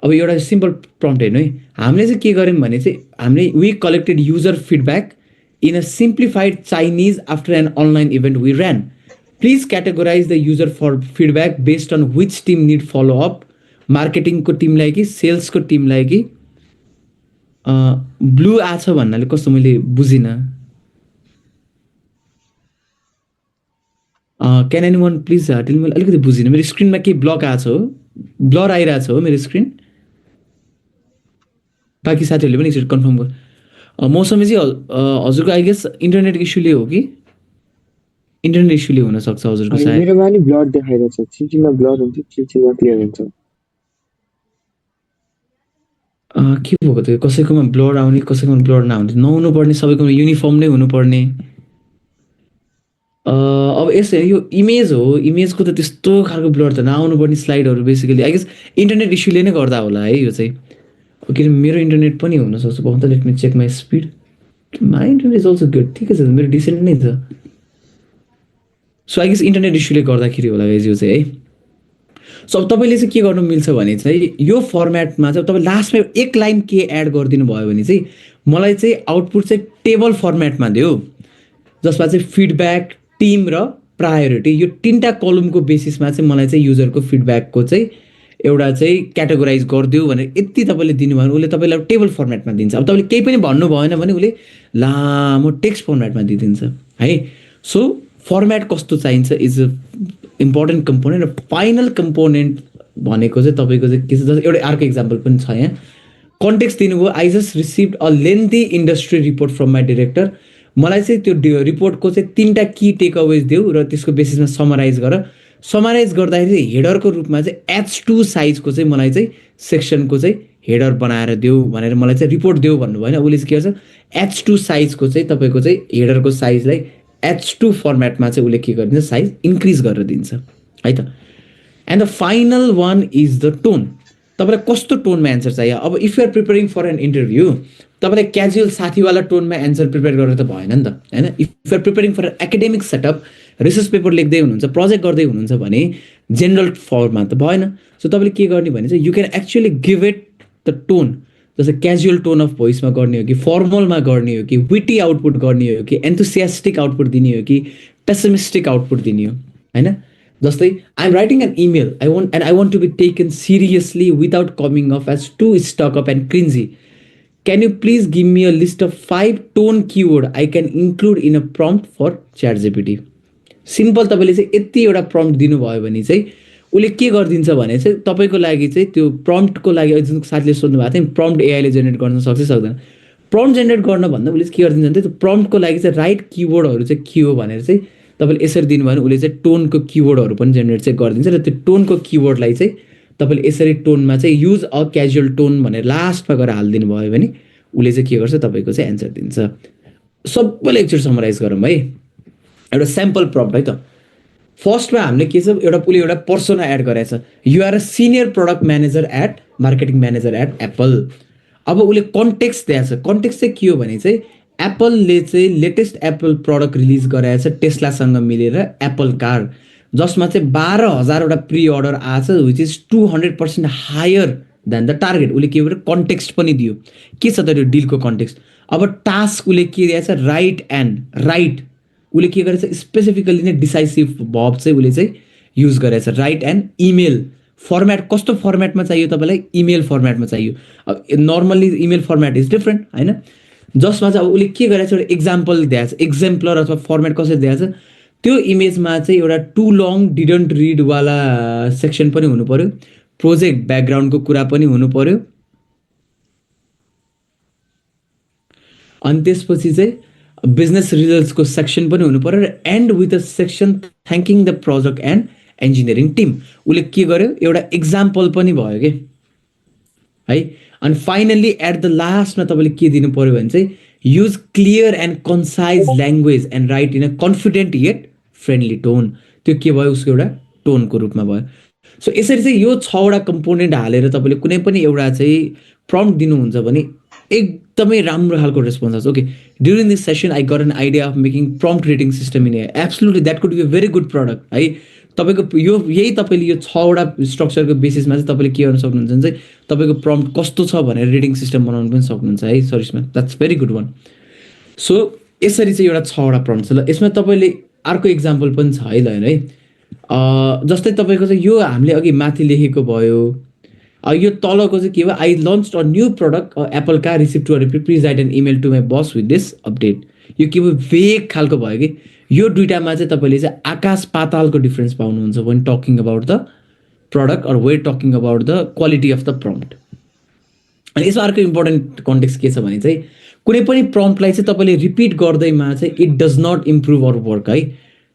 अब एउटा सिम्पल प्रम्प्ट हेर्नु है, हामीले चाहिँ के गर्यौँ भने चाहिँ हामीले we collected user feedback in a simplified Chinese after an online event we ran, please categorise the user for feedback based on which team need follow up, मार्केटिङको टिमलाई कि सेल्सको टिमलाई कि ब्लू आछ भन्नाले कस्तो मैले बुझिनँ। Can anyone please tell मैले अलिकति बुझिनँ, मेरो स्क्रिनमा के ब्लक आएको छ हो, ब्लर आइरहेको छ हो मेरो स्क्रिन। बाँकी साथीहरूले पनि एकचोटि कन्फर्म गर। मौसमी चाहिँ हजुरको आई गेस इन्टरनेट इस्युले हो कि, इन्टरनेट इस्युले हुनसक्छ हजुरको सायद। मेरोमा नि ब्लर देखाइरहेछ, चिचिमा ब्लर हुन्छ, चिचिमा क्लियर हुन्छ। के भएको थियो, कसैकोमा ब्लर आउने कसैकोमा ब्लर नआउने, नहुनु पर्ने, सबैकोमा युनिफर्म नै हुनुपर्ने। अब यसो यो इमेज हो, इमेजको त त्यस्तो खालको ब्लर त नआउनु पर्ने स्लाइडहरू बेसिकली आई गेस इन्टरनेट इस्युले नै गर्दा होला है यो चाहिँ। किन मेरो इन्टरनेट पनि हुनसक्छ, बहुत let me check my speed, my internet is also good, ठिकै छ मेरो डिसेन्ट नै छ। सो आई गेस इन्टरनेट इस्युले गर्दाखेरि होला गाइज यो चाहिँ है। सो अब तपाईँले चाहिँ के गर्नु मिल्छ भने चाहिँ यो फर्मेटमा चाहिँ तपाईँ लास्टमा एक लाइन के एड गरिदिनु भयो भने चाहिँ मलाई चाहिँ आउटपुट चाहिँ टेबल फर्मेटमा दियो, जसमा चाहिँ फिडब्याक, टिम र प्रायोरिटी यो तिनवटा कलमको बेसिसमा चाहिँ मलाई चाहिँ युजरको फिडब्याकको चाहिँ एउटा चाहिँ क्याटेगोराइज गरिदियो भनेर यति तपाईँले दिनुभयो भने उसले तपाईँलाई टेबल फर्मेटमा दिन्छ। अब तपाईँले केही पनि भन्नु भएन भने उसले लामो टेक्स्ट फर्मेटमा दिइदिन्छ है। सो फर्मेट कस्तो चाहिन्छ इज अ इम्पोर्टेन्ट कम्पोनेन्ट। र फाइनल कम्पोनेन्ट भनेको चाहिँ तपाईँको चाहिँ के छ, जस्तो एउटा अर्को इक्जाम्पल पनि छ यहाँ, कन्टेक्स्ट दिनुभयो, I just received a lengthy industry report from my director, मलाई चाहिँ त्यो रिपोर्टको चाहिँ तिनवटा की टेक अवेज देऊ र त्यसको बेसिसमा समराइज गर। समराइज गर्दाखेरि हेडरको रूपमा चाहिँ H2 साइजको चाहिँ मलाई चाहिँ सेक्सनको चाहिँ हेडर बनाएर देऊ भनेर मलाई चाहिँ रिपोर्ट देऊ भन्नुभयो होइन। उसले चाहिँ के गर्छ H2 साइजको चाहिँ तपाईँको चाहिँ हेडरको साइजलाई H2 फर्मेटमा चाहिँ उसले के गरिदिन्छ साइज इन्क्रिज गरेर दिन्छ है त। And the final one is the tone. तपाईँलाई कस्तो टोनमा एन्सर चाहियो। अब if you're preparing for an interview तपाईँलाई क्याजुअल साथीवाला टोनमा एन्सर प्रिपेयर गरेर त भएन नि त होइन। If you're preparing for academic setup research paper लेख्दै हुनुहुन्छ प्रोजेक्ट गर्दै हुनुहुन्छ भने जेनरल फर्ममा त भएन। सो तपाईँले के गर्ने भने चाहिँ you can actually give it the tone, जस्तै क्याजुअल टोन अफ भोइसमा गर्ने हो कि फर्मलमा गर्ने हो कि विटी आउटपुट गर्ने हो कि एन्थुसियास्टिक आउटपुट दिने हो कि पेसिमिस्टिक आउटपुट दिने हो होइन। जस्तै I am writing an email I want to be taken seriously without coming off as too stuck up and cringy. Can you please give me a list of 5 tone keyword I can include in a prompt for ChatGPT? Simple तपाईँले चाहिँ यति एउटा prompt दिनुभयो भने चाहिँ उसले के गरिदिन्छ भने चाहिँ तपाईँको लागि चाहिँ त्यो प्रम्प्टको लागि जुन साथीले सोध्नु भएको थियो प्रम्प्ट एआईले जेनेरेट गर्न सक्छ सक्दैन। प्रम्प्ट जेनेरेट गर्न भन्दा उसले के गरिदिन्छ भने त्यो प्रम्प्टको लागि चाहिँ राइट किवर्डहरू चाहिँ के हो भनेर चाहिँ तपाईँले यसरी दिनुभयो भने उसले चाहिँ टोनको किवर्डहरू पनि जेनेरेट चाहिँ गरिदिन्छ र त्यो टोनको किवर्डलाई चाहिँ तपाईँले यसरी टोनमा चाहिँ युज अ क्याजुअल टोन भनेर लास्टमा गएर हालिदिनु भयो भने उसले चाहिँ के गर्छ तपाईँको चाहिँ एन्सर दिन्छ। सबैले एकचोटि समराइज गरौँ है। एउटा स्याम्पल प्रम्प्ट है त। फर्स्टमा हामीले के छ उसले एउटा पर्सोना एड गरेछ, you are a senior product manager at marketing manager at Apple. अब उसले कन्टेक्स्ट दिएको छ। कन्टेक्स्ट चाहिँ के हो भने चाहिँ एप्पलले चाहिँ लेटेस्ट एप्पल प्रडक्ट रिलिज गराएको छ टेस्लासँग मिलेर एप्पल कार, जसमा चाहिँ 12,000वटा प्री अर्डर आएछ which is 200% higher than the target. उसले के गर्यो कन्टेक्स्ट पनि दियो। के छ त त्यो डिलको कन्टेक्स्ट। अब टास्क उसले के दिएछ राइट एन्ड राइट उसले के गरेछ स्पेसिफिकली नै डिसाइसिभ भर्ब चाहिँ उसले चाहिँ युज गरेछ। राइट एन्ड इमेल फर्मेट कस्तो फर्मेटमा चाहियो तपाईँलाई इमेल फर्मेटमा चाहियो। अब normally email format is different होइन, जसमा चाहिँ अब उसले के गरेछ एउटा एक्जाम्पल दिएछ एक्जाम्पलर अथवा फर्मेट कसरी दिएछ त्यो इमेजमा चाहिँ एउटा टु लङ डिडन्ट रिडवाला सेक्सन पनि हुनु पर्यो, प्रोजेक्ट ब्याकग्राउन्डको कुरा पनि हुनु पर्यो, अनि त्यसपछि चाहिँ बिजनेस रिजल्ट्सको सेक्सन पनि हुनु पर्यो र end with a section thanking the project and engineering team. उसले के गर्यो एउटा एक्जाम्पल पनि भयो कि है। अनि फाइनल्ली एट द लास्टमा तपाईँले के दिनु पर्यो भने चाहिँ use clear and concise language and right in a confident yet friendly tone. त्यो के भयो उसको एउटा टोनको रूपमा भयो। सो यसरी चाहिँ यो 6वटा कम्पोनेन्ट हालेर तपाईँले कुनै पनि एउटा चाहिँ प्रम्प्ट दिनुहुन्छ भने एकदमै राम्रो खालको रेस्पोन्स आउँछ। Okay during this session I got an idea of making prompt rating system in AI. Absolutely that could be a very good product है। तपाईँको यो यही तपाईँले यो 6वटा स्ट्रक्चरको बेसिसमा चाहिँ तपाईँले के गर्न सक्नुहुन्छ भने चाहिँ तपाईँको प्रम्प्ट कस्तो छ भनेर रेटिङ सिस्टम बनाउनु पनि सक्नुहुन्छ है सरिसमा। That's very good one. So यसरी चाहिँ एउटा 6वटा प्रम्प्ट छ। ल यसमा तपाईँले अर्को इक्जाम्पल पनि छ है ल है। जस्तै तपाईँको चाहिँ यो हामीले अघि माथि लेखेको भयो, यो तलको चाहिँ के भयो I launch a new product Apple car receive to please write an email to my boss with this update. यो के भयो भेग खालको भयो कि यो दुइटामा चाहिँ तपाईँले चाहिँ आकाश पातालको डिफ्रेन्स पाउनुहुन्छ when talking about the product or when talking about the quality of the prompt. अनि यसमा अर्को इम्पोर्टेन्ट कन्टेक्स्ट के छ भने चाहिँ कुनै पनि प्रम्प्टलाई चाहिँ तपाईँले रिपिट गर्दैमा चाहिँ it does not improve our work है।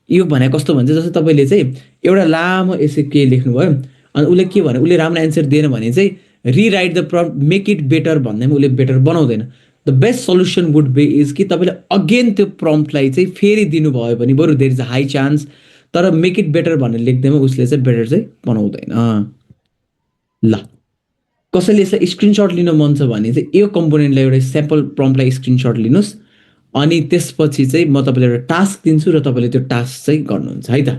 यो भने कस्तो भन्छ जस्तै तपाईँले चाहिँ एउटा लामो एसे के लेख्नुभयो अनि उसले के भन्यो उसले राम्रो एन्सर दिएन भने चाहिँ rewrite the prompt make it better भन्दैमा उसले बेटर बनाउँदैन। The best solution would be is कि तपाईँले अगेन त्यो प्रम्प्टलाई चाहिँ फेरि दिनुभयो भने बरु there is a high chance, तर मेक इट बेटर भनेर लेख्दैमा उसले चाहिँ बेटर चाहिँ बनाउँदैन। ल कसैले यसलाई स्क्रिनसट लिन मन छ भने चाहिँ यो कम्पोनेन्टलाई एउटा स्याम्पल प्रम्प्टलाई स्क्रिनसट लिनुहोस् अनि त्यसपछि चाहिँ म तपाईँलाई एउटा टास्क दिन्छु र तपाईँले त्यो टास्क चाहिँ गर्नुहुन्छ है त।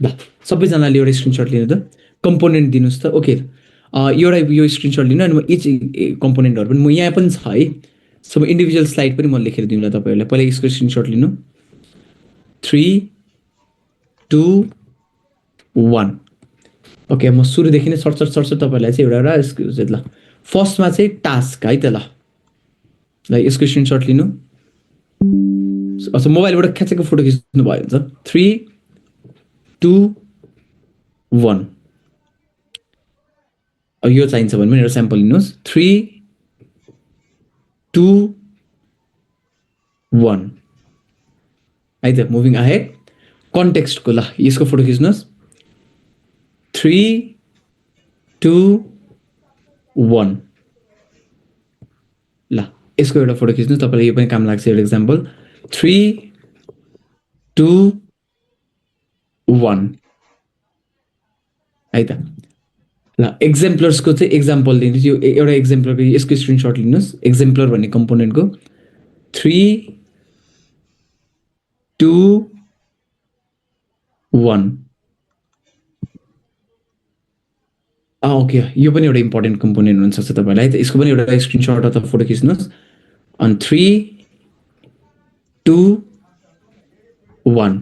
ल सबैजनाले एउटा स्क्रिनसट लिनु त, कम्पोनेन्ट दिनुहोस् त। ओके एउटा यो स्क्रिनसट लिनु अनि म इच कम्पोनेन्टहरू पनि म यहाँ पनि छ है। सो म इन्डिभिजुअल स्लाइड पनि म लेखेर दिउँला तपाईँहरूलाई। पहिला यसको स्क्रिनसट लिनु 3 2 1। ओके म सुरुदेखि नै सर्ट तपाईँहरूलाई चाहिँ एउटा एउटा ल फर्स्टमा चाहिँ टास्क है त। ल यसको स्क्रिनसट लिनु। अच्छा मोबाइलबाट ख्याचेको फोटो खिच्नु भयो हुन्छ। 3 2 1 यो चाहिन्छ भने पनि एउटा स्याम्पल लिनुहोस्। 3 2 1 है त। मुभिङ अहेड कन्टेक्स्टको ल यसको फोटो खिच्नुहोस्। 3 2 1 यसको एउटा फोटो खिच्नु, तपाईँलाई यो पनि काम लाग्छ एउटा इक्जाम्पल। 3 2 1 है त। ल एक्जाम्पलर्सको चाहिँ एक्जाम्पल दिन्छु, यो एउटा एक्जाम्पलरको यसको स्क्रिनसट लिनुहोस्, एक्जाम्पलर भन्ने कम्पोनेन्टको। 3 2 1 ओके, यो पनि एउटा इम्पोर्टेन्ट कम्पोनेन्ट हुनसक्छ तपाईँलाई, त यसको पनि एउटा स्क्रिनसट अथवा फोटो खिच्नुहोस्। अनि 3 2 1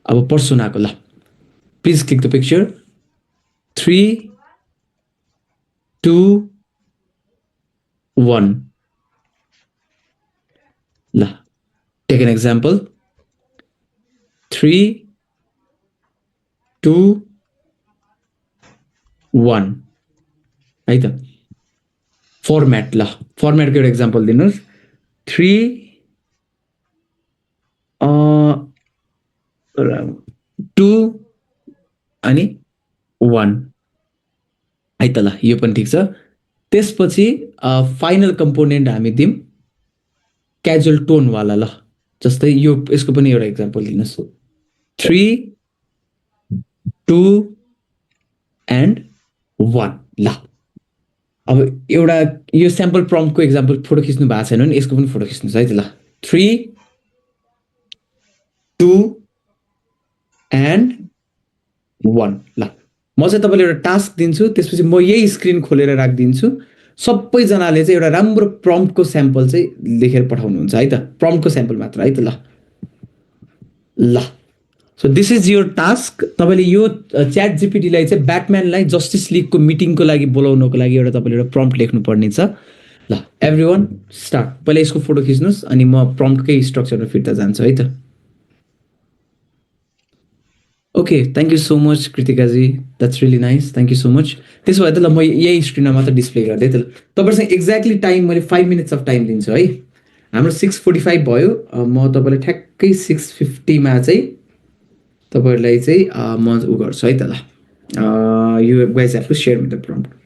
अब पर्सोनाको, ल प्लिज क्लिक द पिक्चर। 3 2 1 ल टेक एन एक्जाम्पल। 3 2 1 है त। फर्मेट, ल फर्मेटको एउटा एक्जाम्पल दिनुहोस्। 3 2 अनि 1 है त। ल यो पनि ठिक छ। त्यसपछि फाइनल कम्पोनेन्ट हामी दिउँ क्याजुअल टोनवाला, ल जस्तै यो यसको पनि एउटा एक्जाम्पल दिनुहोस्। 3 2 एन्ड 1 ल। अब एउटा यो स्याम्पल प्रम्प्टको एक्जाम्पल फोटो खिच्नु भएको छैन भने यसको पनि फोटो खिच्नुहोस् है त। ल 3 2 एन्ड 1 ल। म चाहिँ तपाईँले एउटा टास्क दिन्छु, त्यसपछि म यही स्क्रिन खोलेर राखिदिन्छु। सबैजनाले चाहिँ एउटा राम्रो प्रम्प्टको स्याम्पल चाहिँ लेखेर पठाउनुहुन्छ है त, प्रम्प्टको स्याम्पल मात्र है त। ल ल so this is your task. तपाईँले यो च्याट जिपिटीलाई चाहिँ ब्याटम्यानलाई जस्टिस लिगको मिटिङको लागि बोलाउनको लागि एउटा तपाईँले एउटा प्रम्प्ट लेख्नुपर्ने छ। ल एभ्री वान स्टार्ट। पहिला यसको फोटो खिच्नुहोस् अनि म प्रम्प्टकै स्ट्रक्चरमा फिर्ता जान्छु है त। Okay, thank you so much कृतिकाजी, that's really nice, thank you so much. त्यसो भए त ल म यही स्क्रिनमा मात्र डिस्प्ले गर्दै त। तपाईँसँग एक्ज्याक्टली टाइम मैले 5 मिनट्स अफ टाइम दिन्छु है। हाम्रो 6:45 भयो, म तपाईँलाई ठ्याक्कै 6:50मा चाहिँ तपाईँहरूलाई चाहिँ म उ गर्छु है त। ल you guys have to share with the prompt.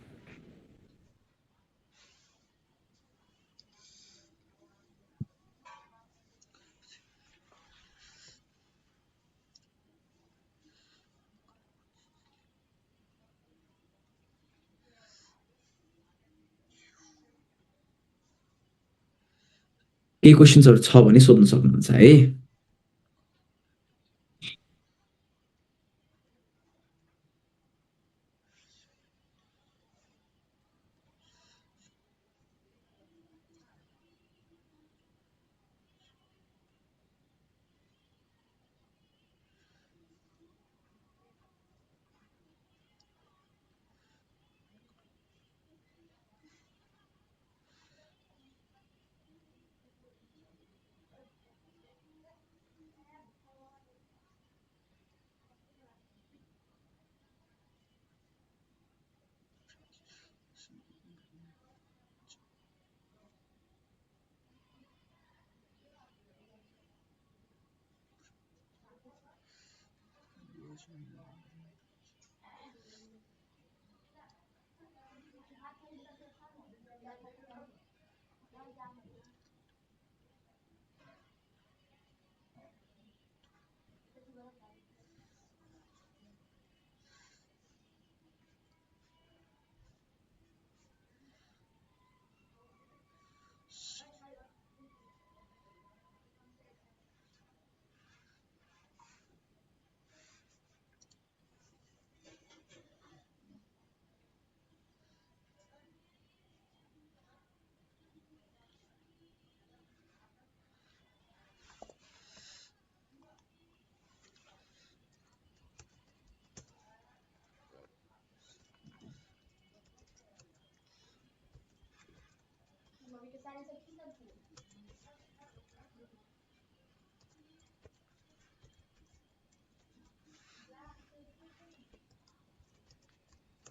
केही क्वेसन्सहरू छ भने सोध्न सक्नुहुन्छ है।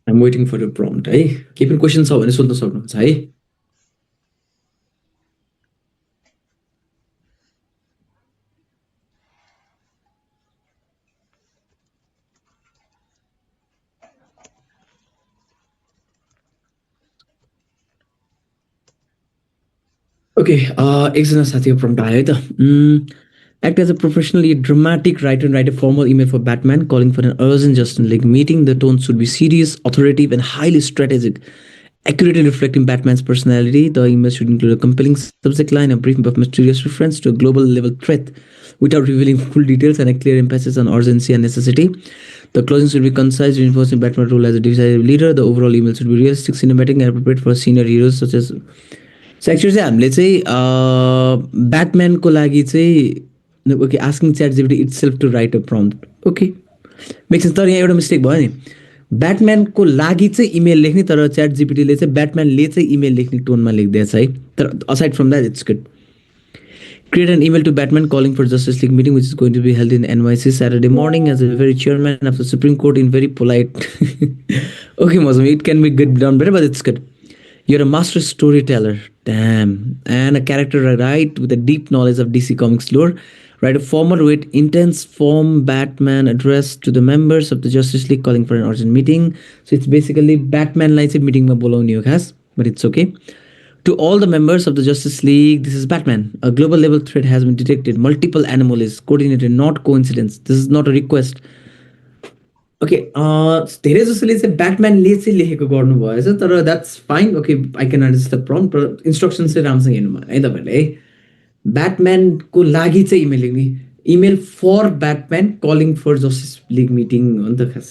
I'm waiting for your prompt है। केही पनि क्वेसन छ भने सोध्न सक्नुहुन्छ है। ओके एकजना साथीको प्रम्प्ट आयो है त act as a professionally dramatic writer and write a formal email for Batman calling for an urgent Justice League meeting. The tone should be serious, authoritative, and highly strategic, accurately reflecting Batman's personality. The email should include a compelling subject line, a brief but mysterious reference to a global level threat without revealing full details, and a clear emphasis on urgency and necessity. The closing should be concise, reinforcing Batman's role as a decisive leader. The overall email should be realistic, cinematic, and appropriate for senior heroes such as so actually चाहिँ हामीले चाहिँ ब्याटम्यानको लागि चाहिँ okay asking ChatGPT itself to write a prompt okay make sense तर यहाँ एउटा mistake भयो नि ब्याटम्यानको लागि चाहिँ इमेल लेख्ने तर च्याट जिपिटीले चाहिँ ब्याटम्यानले चाहिँ इमेल लेख्ने टोनमा लेखिदिएछ है तर aside from that it's good create an email to Batman calling for Justice League meeting, which is going to be held in NYC Saturday morning as a very chairman of the Supreme Court in very polite. Okay, Muslim, it can be good done better, but it's good. You're a master storyteller, damn, and a character right with a deep knowledge of DC Comics lore. Write a formal, with intense form Batman address to the members of the Justice League calling for an urgent meeting. So it's basically Batman like meeting ma bolaउने हो खास, but it's okay. To all the members of the Justice League, this is Batman. A global level threat has been detected. Multiple anomalies, coordinated, not coincidence. This is not a request. Okay, धेरै जसोले चाहिँ ब्याटम्यानले चाहिँ लेखेको गर्नुभएछ तर that's fine okay I can understand the prompt instruction चाहिँ राम्रोसँग हेर्नु भयो है तपाईँहरूले है ब्याटम्यानको लागि चाहिँ इमेल लेख्ने email for Batman calling for Justice League meeting हो नि त खास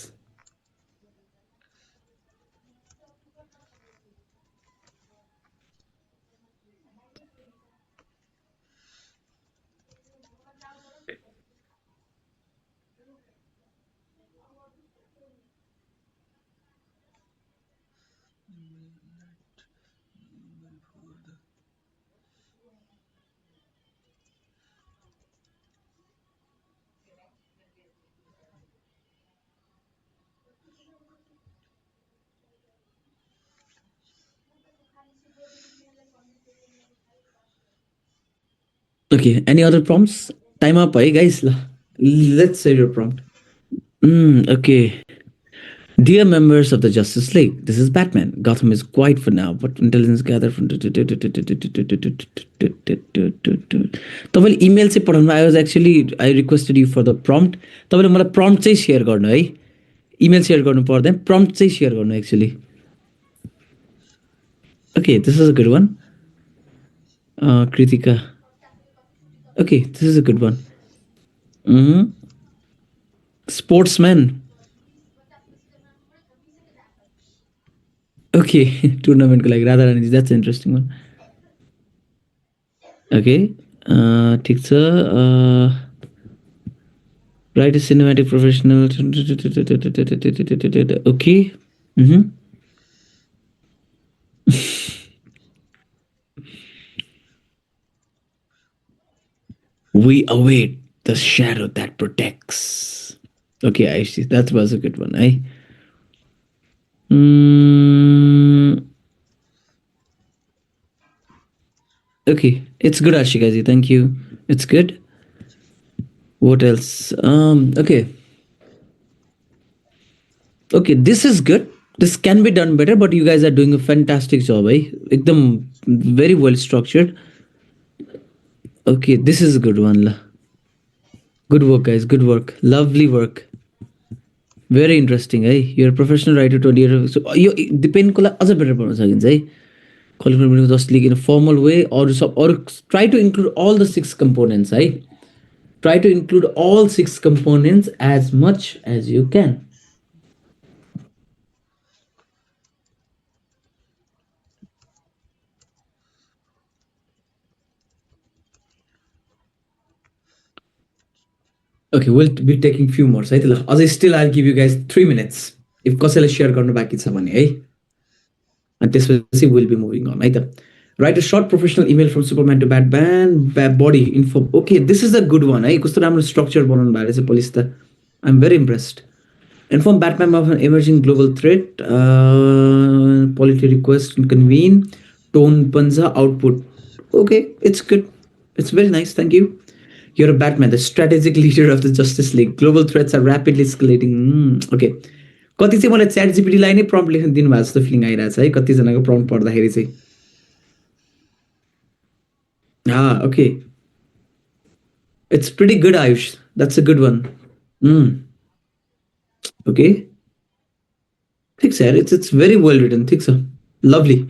Okay, any other prompts? Time up, hey guys. Let's say your prompt. Okay. Dear members of the Justice League, this is Batman. Gotham is quiet for now, but intelligence gathered from. तपाईँले email चाहिँ पठाउनु I was actually I requested you for the prompt तपाईँले मलाई prompt चाहिँ share गर्नु है email share गर्नु पर्दैन प्रम्प्ट चाहिँ सेयर गर्नु actually okay this is a good one Kritika okay this is a good one sportsman okay टुर्नामेन्टको लागि Radha Rani that's interesting one okay ठिक छ right a cinematic professional okay We await the shadow that protects. Okay, I see. That was a good one, eh? Okay, it's good, Ashikaji. Thank you. It's good. What else? Okay. Okay, this is good. This can be done better, but you guys are doing a fantastic job, eh? Ekdam very well structured. Okay, this is a good one. Good work, guys. Good work. Lovely work. Very interesting, eh? You're a professional writer, 20 years. So you depend kola aza better pannun sakincha है calling for meeting just league in a formal way or try to include all the 6 components, right? Try to include all 6 components as much as you can. Okay, we'll be taking few more. है त ल अझै still I'll give you guys 3 minutes. If कसैलाई share गर्नु बाँकी छ भने है and त्यसपछि we'll be moving on है त Write a short professional email from Superman to Batman body info. Okay, this is a good one है कस्तो राम्रो structure बनाउनु भएको रहेछ पुलिस त I'm very impressed. Inform Batman of an emerging global threat. Polity request and convene. Tone panza output. Okay, it's good. It's very nice. Thank you. You're a Batman, the strategic leader of the Justice League. Global threats are rapidly escalating. Okay. कति चाहिँ मलाई chat जिपिटीलाई नै prompt लेख्न दिनुभएको जस्तो feeling आइरहेको छ है कतिजनाको प्रम्प्ट पढ्दाखेरि चाहिँ Okay. It's pretty good, Ayush. That's a good one. Mm. Okay. Think sir. It's very well written. Think so. Lovely.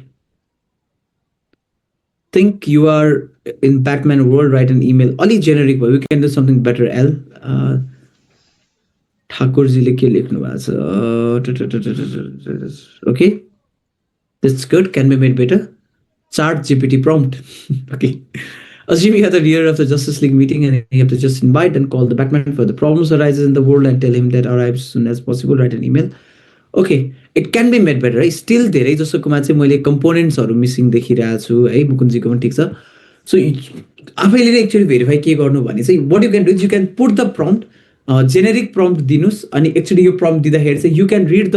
Think you are in Batman world. Write an email. Only generic. But we can do something better. L. ठाकुरजीले के लेख्नु भएको छ okay that's good can be made better chat gpt prompt okay assume you have the leader of the Justice League meeting and you have to just invite and call the Batman for the problems arises in the world and tell him that arrives as soon as possible write an email okay it can be made better है still धेरै जसोकोमा चाहिँ मैले कम्पोनेन्ट्सहरु missing देखिरहेको छु है मुकुन्दजीको पनि ठीक छ सो आफैले नै एक्चुअली भेरिफाई के गर्नु भने चाहिँ what you can do is you can put the prompt generic prompt दिनुस् अनि एक्चुअली यो प्रम्प्ट दिँदाखेरि चाहिँ यु क्यान रिड द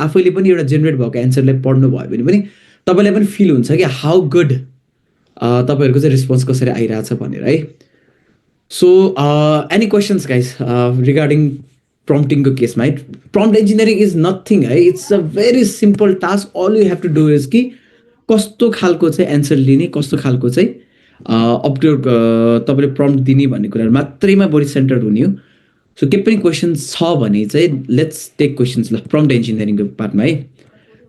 आफैले पनि एउटा जेनेरेट भएको एन्सरलाई पढ्नु भयो भने पनि तपाईँलाई पनि फिल हुन्छ कि हाउ गुड तपाईँहरूको चाहिँ रेस्पोन्स कसरी आइरहेछ भनेर है so any questions guys regarding प्रम्प्टिङको केसमा है प्रम्प्ट इन्जिनियरिङ इज नथिङ है it's a very simple task all you have to do is कि कस्तो खालको चाहिँ एन्सर लिने कस्तो खालको चाहिँ अप टु तपाईँले प्रम्प्ट दिने भन्ने कुराहरू मात्रैमा बढी सेन्टर्ड हुने हो सो के पनि क्वेसन्स छ भने चाहिँ लेट्स टेक क्वेसन्स ल प्रम्प्ट इन्जिनियरिङको पार्टमा है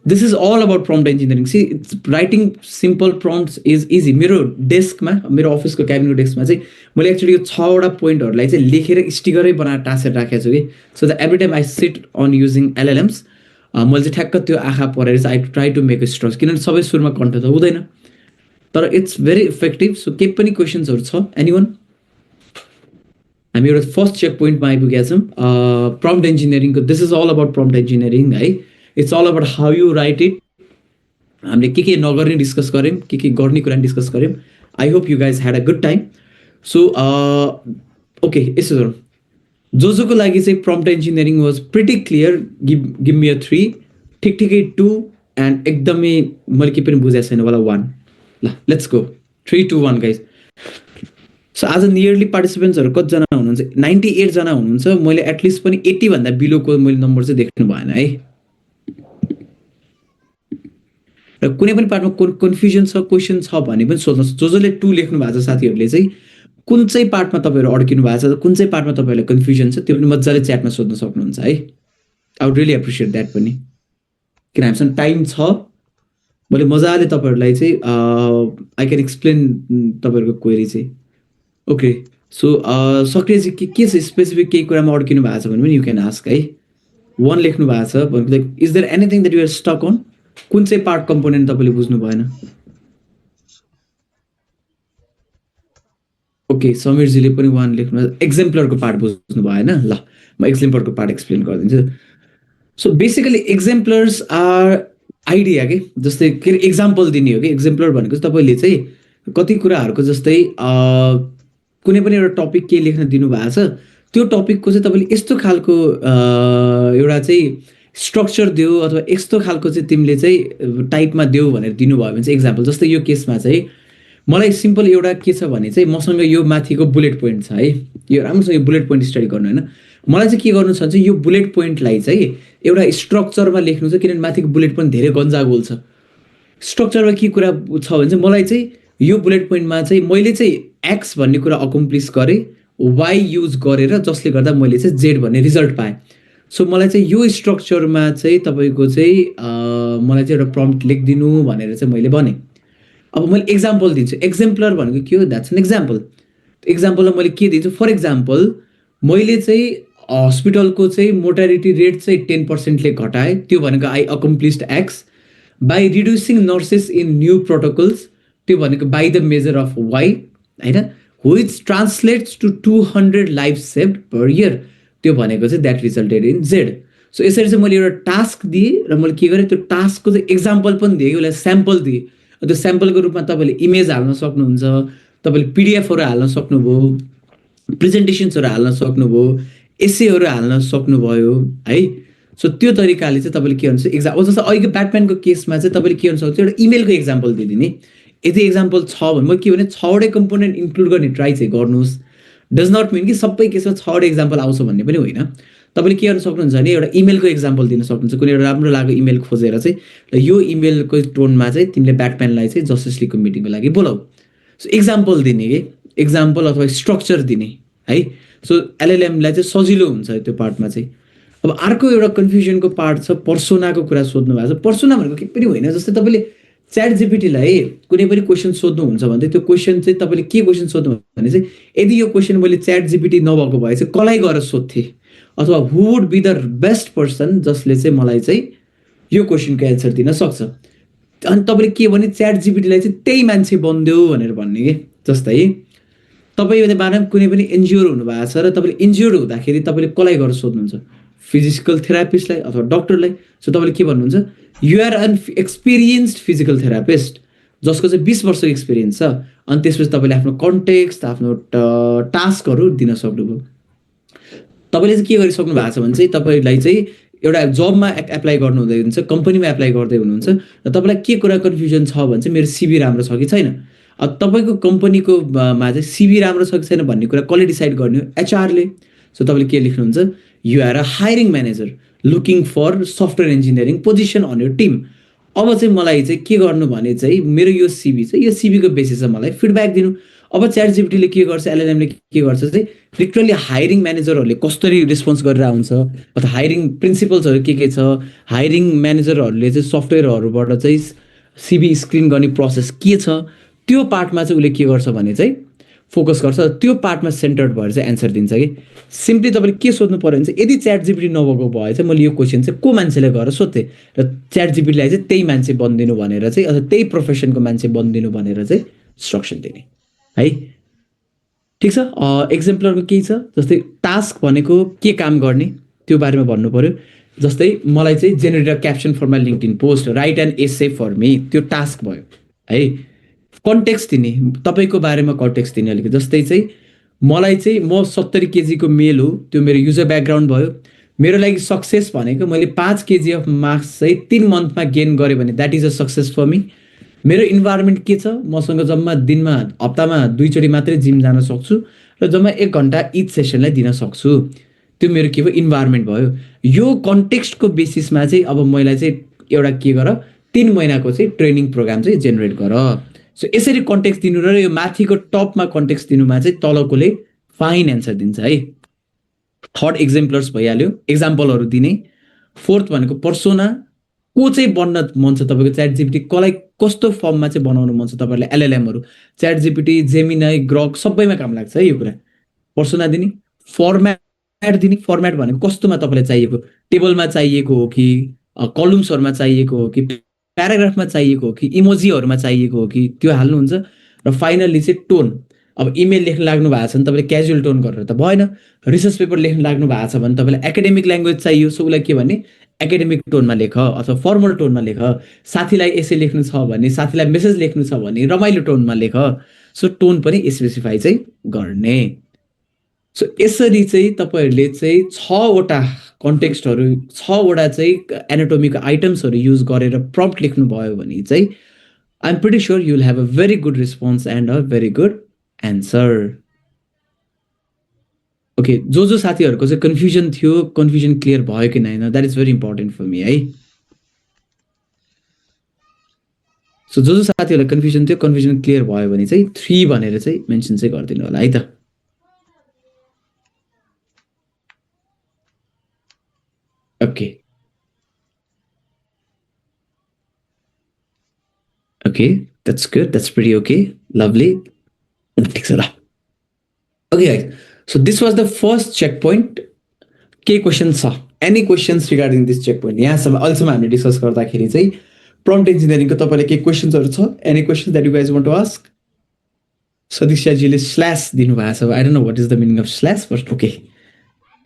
this is all about prompt engineering see it's writing simple prompts is easy मेरो डेस्कमा मेरो अफिसको क्याबिनको डेस्कमा चाहिँ मैले एक्चुअली यो 6वटा पोइन्टहरूलाई चाहिँ लेखेर स्टिकरै बनाएर टाँसेर राखेको छु कि so the every time I sit on using LLMs मैले चाहिँ ठ्याक्क त्यो आँखा परेर चाहिँ I try to make a structs किनभने सबै सुरुमा कन्ठ त हुँदैन तर इट्स भेरी इफेक्टिभ सो के पनि क्वेसन्सहरू छ एनीवन हामी एउटा फर्स्ट चेक पोइन्टमा आइपुगेका छौँ प्रम्प्ट इन्जिनियरिङको this is all about prompt engineering है it's all about how you write it हामीले के नगर्ने डिस्कस गऱ्यौँ के गर्ने कुरा डिस्कस गऱ्यौँ I hope you guys had a good time so okay यसो गरौँ जोको लागि चाहिँ prompt engineering was pretty clear give me a 3 ठिकै 2 एन्ड एकदमै मैले के पनि बुझाएको छैन वाला 1 ल लेट्स गो 3 2 1 गाइज सो आज नियरली पार्टिसिपेन्ट्सहरू कतिजना हुनुहुन्छ 98 जना हुनुहुन्छ मैले एटलिस्ट पनि 80 भन्दा बिलोको मैले नम्बर चाहिँ देख्नु भएन है र कुनै पनि पार्टमा कन्फ्युजन छ क्वेसन छ भने पनि सोध्नुहोस् जसले 2 लेख्नु भएको छ साथीहरूले चाहिँ कुन चाहिँ पार्टमा तपाईँहरू अड्किनु भएको छ कुन चाहिँ पार्टमा तपाईँहरूलाई कन्फ्युजन छ त्यो पनि मजाले च्याटमा सोध्न सक्नुहुन्छ है I would really appreciate that पनि किन हामीसँग टाइम छ मैले मजाले तपाईँहरूलाई चाहिँ आई क्यान एक्सप्लेन तपाईँहरूको क्वेरी चाहिँ ओके सो सक्रिय चाहिँ के छ स्पेसिफिक केही कुरामा अड्किनु भएको छ भने पनि यु क्यान आस्क है 1 लेख्नु भएको छ भने like is there anything that you are stuck on कुन चाहिँ पार्ट कम्पोनेन्ट तपाईँले बुझ्नु भएन ओके समीरजीले पनि 1 लेख्नु एक्जाम्पलरको पार्ट बुझ्नु भएन ल म एक्जाम्पलरको पार्ट एक्सप्लेन गरिदिन्छु सो बेसिकली एक्जाम्पलर्स आर आइडिया के जस्तै के एक्जाम्पल दिने हो कि एक्जाम्पलर भनेको तपाईँले चाहिँ कति कुराहरूको जस्तै कुनै पनि एउटा टपिक के लेख्न दिनु भएको छ त्यो टपिकको चाहिँ तपाईँले यस्तो खालको एउटा चाहिँ स्ट्रक्चर दियो अथवा यस्तो खालको चाहिँ तिमीले चाहिँ टाइपमा देऊ भनेर दिनुभयो भने चाहिँ एक्जाम्पल जस्तै यो केसमा चाहिँ मलाई सिम्पल एउटा के छ भने चाहिँ मसँग यो माथिको बुलेट पोइन्ट छ है यो राम्रोसँग यो बुलेट पोइन्ट स्टडी गर्नु होइन मलाई चाहिँ के गर्नु छ चाहिँ यो बुलेट पोइन्टलाई चाहिँ एउटा स्ट्रक्चरमा लेख्नु छ किनभने माथिको बुलेट पोइन्ट धेरै गन्जागोल छ स्ट्रक्चरमा के कुरा छ भने चाहिँ मलाई चाहिँ यो बुलेट पोइन्टमा चाहिँ मैले चाहिँ एक्स भन्ने कुरा अकम्प्लिस गरेँ वाइ युज गरेर जसले गर्दा मैले चाहिँ जेड भन्ने रिजल्ट पाएँ सो मलाई चाहिँ यो स्ट्रक्चरमा चाहिँ तपाईँको चाहिँ मलाई चाहिँ एउटा प्रम्प्ट लेखिदिनु भनेर चाहिँ मैले भनेँ अब मैले एक्जाम्पल दिन्छु एक्जाम्पलर भनेको के हो द्याट्स एन एक्जाम्पल एक्जाम्पलमा मैले के दिन्छु फर एक्जाम्पल मैले चाहिँ हस्पिटलको चाहिँ मोर्टालिटी रेट चाहिँ 10%ले घटाएँ त्यो भनेको I accomplished X by reducing nurses in new protocols त्यो भनेको by the measure of Y होइन which translates to 200 life saved per year त्यो भनेको चाहिँ that resulted in Z so यसरी चाहिँ मैले एउटा टास्क दिएँ र मैले के गरेँ त्यो टास्कको चाहिँ एक्जाम्पल पनि दिएँ उसलाई स्याम्पल दिएँ त्यो स्याम्पलको रूपमा तपाईँले इमेज हाल्न सक्नुहुन्छ तपाईँले पिडिएफहरू हाल्न सक्नुभयो प्रेजेन्टेसन्सहरू हाल्न सक्नुभयो एसेहरू हाल्न सक्नुभयो है सो त्यो तरिकाले चाहिँ तपाईँले के हुन्छ एक्जाम्पल जस्तो अहिले ब्याटम्यानको केसमा चाहिँ तपाईँले के हुन्छ एउटा इमेलको एक्जाम्पल दिदिने यदि एक्जाम्पल छ भने म के भने 6वटै कम्पोनेन्ट इन्क्लुड गर्ने ट्राई चाहिँ गर्नुहोस् डज नट मिन कि सबै केसमा 6वटै एक्जाम्पल आउँछ भन्ने पनि होइन तपाईँले के गर्न सक्नुहुन्छ भने एउटा इमेलको एक्जाम्पल दिन सक्नुहुन्छ कुनै एउटा राम्रो लागेको इमेल खोजेर चाहिँ र यो इमेलको टोनमा चाहिँ तिमीले ब्याटम्यानलाई चाहिँ जस्टिस लिगको मिटिङको लागि बोलाऊ सो इक्जाम्पल दिने कि इक्जाम्पल अथवा स्ट्रक्चर दिने है। सो एलएलएमलाई चाहिँ सजिलो हुन्छ त्यो पार्टमा चाहिँ। अब अर्को एउटा कन्फ्युजनको पार्ट छ पर्सोनाको कुरा सोध्नु भएको छ। पर्सोना भनेको के पनि होइन, जस्तै तपाईँले च्याट जिपिटीलाई कुनै पनि क्वेसन सोध्नुहुन्छ भने त्यो क्वेसन चाहिँ तपाईँले के क्वेसन सोध्नु भने चाहिँ यदि यो क्वेसन मैले च्याट जिपिटी नभएको भए चाहिँ कसलाई गएर सोध्थेँ, अथवा who would be the best person जसले चाहिँ मलाई चाहिँ यो क्वेसनको एन्सर दिन सक्छ। अनि तपाईँले के भने च्याट जिपिटीलाई चाहिँ त्यही मान्छे बनिदेऊ भनेर भन्ने कि। जस्तै तपाईँ मानव कुनै पनि इन्ज्योर हुनुभएको छ र तपाईँले इन्ज्योर्ड हुँदाखेरि तपाईँले कसलाई गएर सोध्नुहुन्छ, फिजिकल थेरापिस्टलाई अथवा डक्टरलाई। सो तपाईँले के भन्नुहुन्छ, you're an experienced physical therapist जसको चाहिँ 20 वर्षको एक्सपिरियन्स छ। अनि त्यसपछि तपाईँले आफ्नो कन्टेक्स्ट आफ्नो टास्कहरू दिन सक्नुभयो। तपाईँले चाहिँ के गरिसक्नु भएको छ भने चाहिँ तपाईँलाई चाहिँ एउटा जबमा एप्लाई गर्नु हुँदै हुन्छ, कम्पनीमा एप्लाई गर्दै हुनुहुन्छ र तपाईँलाई के कुरा कन्फ्युजन छ भने चाहिँ मेरो सिभी राम्रो छ कि छैन। अब तपाईँको कम्पनीको मा चाहिँ सिभी राम्रो छ कि छैन भन्ने कुरा कसले डिसाइड गर्ने हो, एचआरले। सो तपाईँले के लेख्नुहुन्छ, you are a hiring manager looking for software engineering position on your team. अब चाहिँ मलाई चाहिँ के गर्नु भने चाहिँ मेरो यो सिभी छ, यो सिभीको बेसिसमा मलाई फिडब्याक दिनु। अब च्याट जिपिटीले के गर्छ, एलएलएमले के गर्छ चाहिँ लिटरली हायरिङ म्यानेजरहरूले कसरी रेस्पोन्स गरेर आउँछ अथवा हायरिङ प्रिन्सिपल्सहरू के छ, हायरिङ म्यानेजरहरूले चाहिँ सफ्टवेयरहरूबाट चाहिँ सिभी स्क्रिन गर्ने प्रोसेस के छ, त्यो पार्टमा चाहिँ उसले के गर्छ भने चाहिँ फोकस गर्छ। त्यो पार्टमा सेन्टर्ड भएर चाहिँ एन्सर दिन्छ कि। सिम्पली तपाईँले के सोध्नु पऱ्यो भने चाहिँ यदि च्याट जिपिटी नभएको भए चाहिँ मैले यो क्वेसन चाहिँ को मान्छेलाई गएर सोध्थेँ र च्याट जिपिटीलाई चाहिँ त्यही मान्छे बनिदिनु भनेर चाहिँ अथवा त्यही प्रोफेसनको मान्छे बनिदिनु भनेर चाहिँ इन्स्ट्रक्सन दिने है। ठिक छ। एक्जाम्पलहरू केही छ, जस्तै टास्क भनेको के काम गर्ने त्यो बारेमा भन्नु पऱ्यो। जस्तै मलाई चाहिँ generate caption for my LinkedIn post, write and essay for me, त्यो टास्क भयो है। कन्टेक्स्ट दिने, तपाईँको बारेमा कन्टेक्स्ट दिने अलिकति। जस्तै चाहिँ मलाई चाहिँ म 70 केजीको मेल हो, त्यो मेरो युजर ब्याकग्राउन्ड भयो। मेरो लागि सक्सेस भनेको मैले 5 केजी अफ मार्क्स चाहिँ 3 मन्थमा गेन गरेँ भने that is a success for me. मेरो इन्भाइरोमेन्ट के छ, मसँग जम्मा दिनमा हप्तामा 2 चोटि मात्रै जिम जान सक्छु र जम्मा 1 घन्टा इच सेसनलाई दिन सक्छु, त्यो मेरो के भयो, इन्भाइरोमेन्ट भयो। यो कन्टेक्स्टको बेसिसमा चाहिँ अब मैले चाहिँ एउटा के गर 3 महिनाको चाहिँ ट्रेनिङ प्रोग्राम चाहिँ जेनेरेट गर। सो यसरी कन्टेक्स्ट दिनु र यो माथिको टपमा कन्टेक्स्ट दिनुमा चाहिँ तलकोले फाइन एन्सर दिन्छ है। थर्ड एक्जाम्पलर्स भइहाल्यो, एक्जाम्पलहरू दिने। फोर्थ भनेको पर्सोना, को चाहिँ बन्न मन छ तपाईँको च्याट जिपिटी, कसलाई कस्तो फर्ममा चाहिँ बनाउनु मन छ तपाईँहरूलाई। एलएलएमहरू च्याट जिपिटी, जेमिनाई, ग्रक सबैमा काम लाग्छ है यो कुरा। पर्सोना दिने, फर्मेट दिने। फर्मेट भनेको कस्तोमा तपाईँलाई चाहिएको, टेबलमा चाहिएको हो कि कलम्सहरूमा चाहिएको हो कि प्याराग्राफमा चाहिएको हो कि इमोजीहरूमा चाहिएको हो कि त्यो हाल्नुहुन्छ। र फाइनल्ली चाहिँ टोन, अब इमेल लेख्न लाग्नु भएको छ भने तपाईँले क्याजुअल टोन गरेर त भएन। रिसर्च पेपर लेख्न लाग्नु भएको छ भने तपाईँलाई एकाडेमिक ल्याङ्ग्वेज चाहियो, सो उसलाई के भने एकाडेमिक टोनमा लेख अथवा फर्मल टोनमा लेख। साथीलाई एसे लेख्नु छ भने, साथीलाई मेसेज लेख्नु छ भने रमाइलो टोनमा लेख। सो टोन पनि स्पेसिफाई चाहिँ गर्ने। सो यसरी चाहिँ तपाईँहरूले चाहिँ 6वटा कन्टेक्स्टहरू, 6वटा चाहिँ एनाटोमीको आइटम्सहरू युज गरेर प्रम्प्ट लेख्नुभयो भने चाहिँ I am pretty sure you will have a very good response and a very good answer. Okay, जो साथीहरूको चाहिँ कन्फ्युजन थियो, कन्फ्युजन क्लियर भयो कि छैन, that is very important for me है। सो जो साथीहरूलाई कन्फ्युजन थियो, कन्फ्युजन क्लियर भयो भने चाहिँ 3 भनेर चाहिँ मेन्सन चाहिँ गरिदिनु होला है त। Okay okay, that's good, that's pretty okay, lovely, ठिक छ ल। Okay guys, so this was the first checkpoint. के क्वेसन छ, any questions regarding this checkpoint? यहाँसम्म अहिलेसम्म हामीले डिस्कस गर्दाखेरि चाहिँ प्रम्प्ट इन्जिनियरिङको तपाईँलाई के क्वेसन्सहरू छ, any questions that you guys want to ask? सदीक्षाजीले स्ल्यास दिनुभएको छ, I don't know what is the meaning of slash, but okay,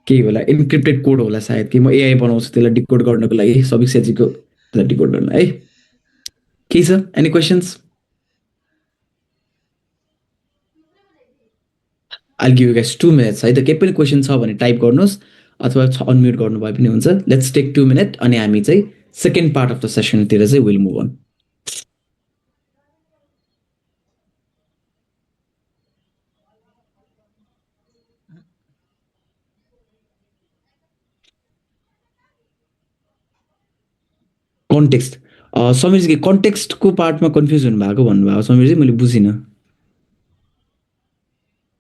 केही होला, इन्क्रिप्टेड कोड होला सायद, कि म एआई बनाउँछु त्यसलाई डिकोड गर्नको लागि, समीक्षाजीको त्यसलाई डिकोड गर्न है। केही छ, any questions? I'll give you guys 2 minutes है त। केही पनि क्वेसन छ भने टाइप गर्नुहोस् अथवा अनम्युट गर्नुभयो पनि हुन्छ। लेट्स टेक 2 मिनट अनि हामी चाहिँ सेकेन्ड पार्ट अफ द सेसनतिर चाहिँ विल मुभ अन। कन्टेक्स्ट, समीरजी कन्टेक्स्टको पार्टमा कन्फ्युज हुनुभएको भन्नुभएको समीरजी, मैले बुझिनँ।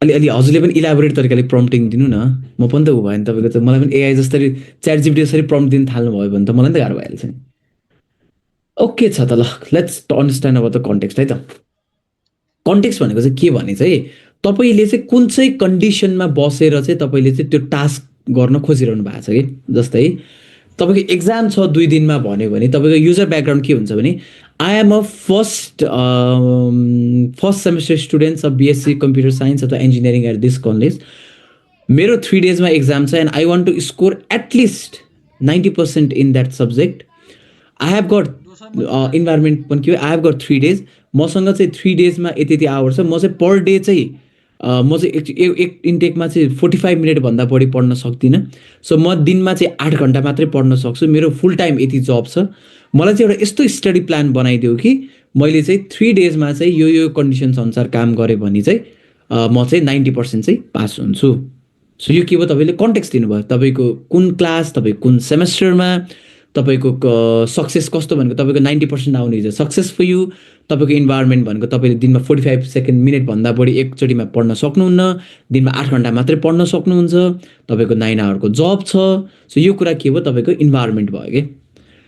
अलि हजुरले पनि इलाबोरेट तरिकाले प्रम्प्टिङ दिनु न, म पनि त उ भयो नि तपाईँको त, मलाई पनि एआई जस्तै च्याट जिपिटी जसरी प्रम्प्ट दिन थाल्नु भयो भने त मलाई नि त गाह्रो भइहाल्छ नि। ओके छ त, ल लेट्स अन्डरस्ट्यान्ड अब द कन्टेक्स्ट है त। कन्टेक्स्ट भनेको चाहिँ के भने चाहिँ तपाईँले चाहिँ कुन चाहिँ कन्डिसनमा बसेर चाहिँ तपाईँले चाहिँ त्यो टास्क गर्न खोजिरहनु भएको छ कि। जस्तै तपाईँको एक्जाम छ 2 दिनमा भन्यो भने तपाईँको युजर ब्याकग्राउन्ड के हुन्छ भने I am a first semester students of BSc computer science अथवा इन्जिनियरिङ एट दिस कलेज। मेरो 3 डेजमा एक्जाम छ and I want to score at least 90% in that subject. I have got environment पनि के हो, आई हेभ गट 3 डेज, मसँग चाहिँ 3 डेजमा यति यति आवर छ, म चाहिँ पर डे चाहिँ म चाहिँ एक इन्टेकमा चाहिँ 45 मिनटभन्दा बढी पढ्न सक्दिनँ। सो म दिनमा चाहिँ 8 घन्टा मात्रै पढ्न सक्छु, मेरो फुल टाइम यति जब छ। मलाई चाहिँ एउटा यस्तो स्टडी प्लान बनाइदियो कि मैले चाहिँ 3 डेजमा चाहिँ यो कन्डिसन्स अनुसार काम गरेँ भने चाहिँ म चाहिँ 90% चाहिँ पास हुन्छु। सो यो के भयो, तपाईँले कन्टेक्स्ट दिनुभयो, तपाईँको कुन क्लास, तपाईँ कुन सेमेस्टरमा, तपाईँको सक्सेस कस्तो भनेको तपाईँको 90% आउने इज सक्सेस फर यु। तपाईँको इन्भाइरोमेन्ट भनेको तपाईँले दिनमा 45 मिनटभन्दा बढी एकचोटिमा पढ्न सक्नुहुन्न, दिनमा 8 घन्टा मात्रै पढ्न सक्नुहुन्छ, तपाईँको 9 आवरको जब छ। सो यो कुरा के भयो, तपाईँको इन्भाइरोमेन्ट भयो कि।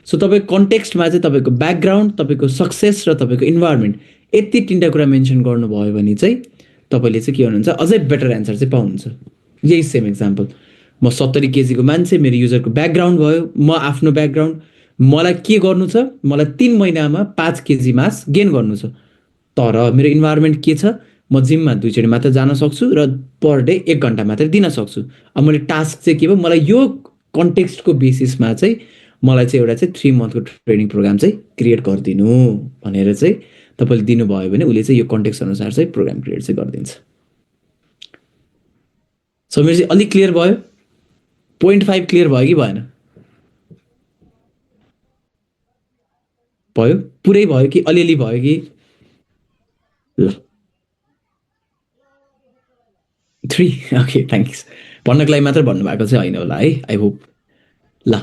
सो तपाईँको कन्टेक्स्टमा चाहिँ तपाईँको ब्याकग्राउन्ड, तपाईँको सक्सेस र तपाईँको इन्भाइरोमेन्ट यति 3टा कुरा मेन्सन गर्नुभयो भने चाहिँ तपाईँले चाहिँ के गर्नुहुन्छ, अझै बेटर एन्सर चाहिँ पाउनुहुन्छ। यही सेम एक्जाम्पल, म 70 केजीको मान्छे, मेरो युजरको ब्याकग्राउन्ड भयो, म आफ्नो ब्याकग्राउन्ड, मलाई के गर्नु छ, मलाई 3 महिनामा 5 केजी मास गेन गर्नु छ, तर मेरो इन्भाइरोमेन्ट के छ, म जिममा 2 चोटि मात्र जान सक्छु र पर डे 1 घन्टा मात्रै दिन सक्छु। अब मैले टास्क चाहिँ के भयो, मलाई यो कन्टेक्स्टको बेसिसमा चाहिँ मलाई चाहिँ एउटा चाहिँ 3 मन्थको ट्रेनिङ प्रोग्राम चाहिँ क्रिएट गरिदिनु भनेर चाहिँ तपाईँले दिनुभयो भने उसले चाहिँ यो कन्टेक्स्ट अनुसार चाहिँ प्रोग्राम क्रिएट चाहिँ गरिदिन्छ। सो मेरो चाहिँ अलिक क्लियर भयो, 0.5 क्लियर भयो कि भएन? भयो, पुरै भयो कि अलिअलि भयो कि? ल 3 ओके थ्याङ्क्स, भन्नको लागि मात्र भन्नुभएको चाहिँ होइन होला है, आई होप। ल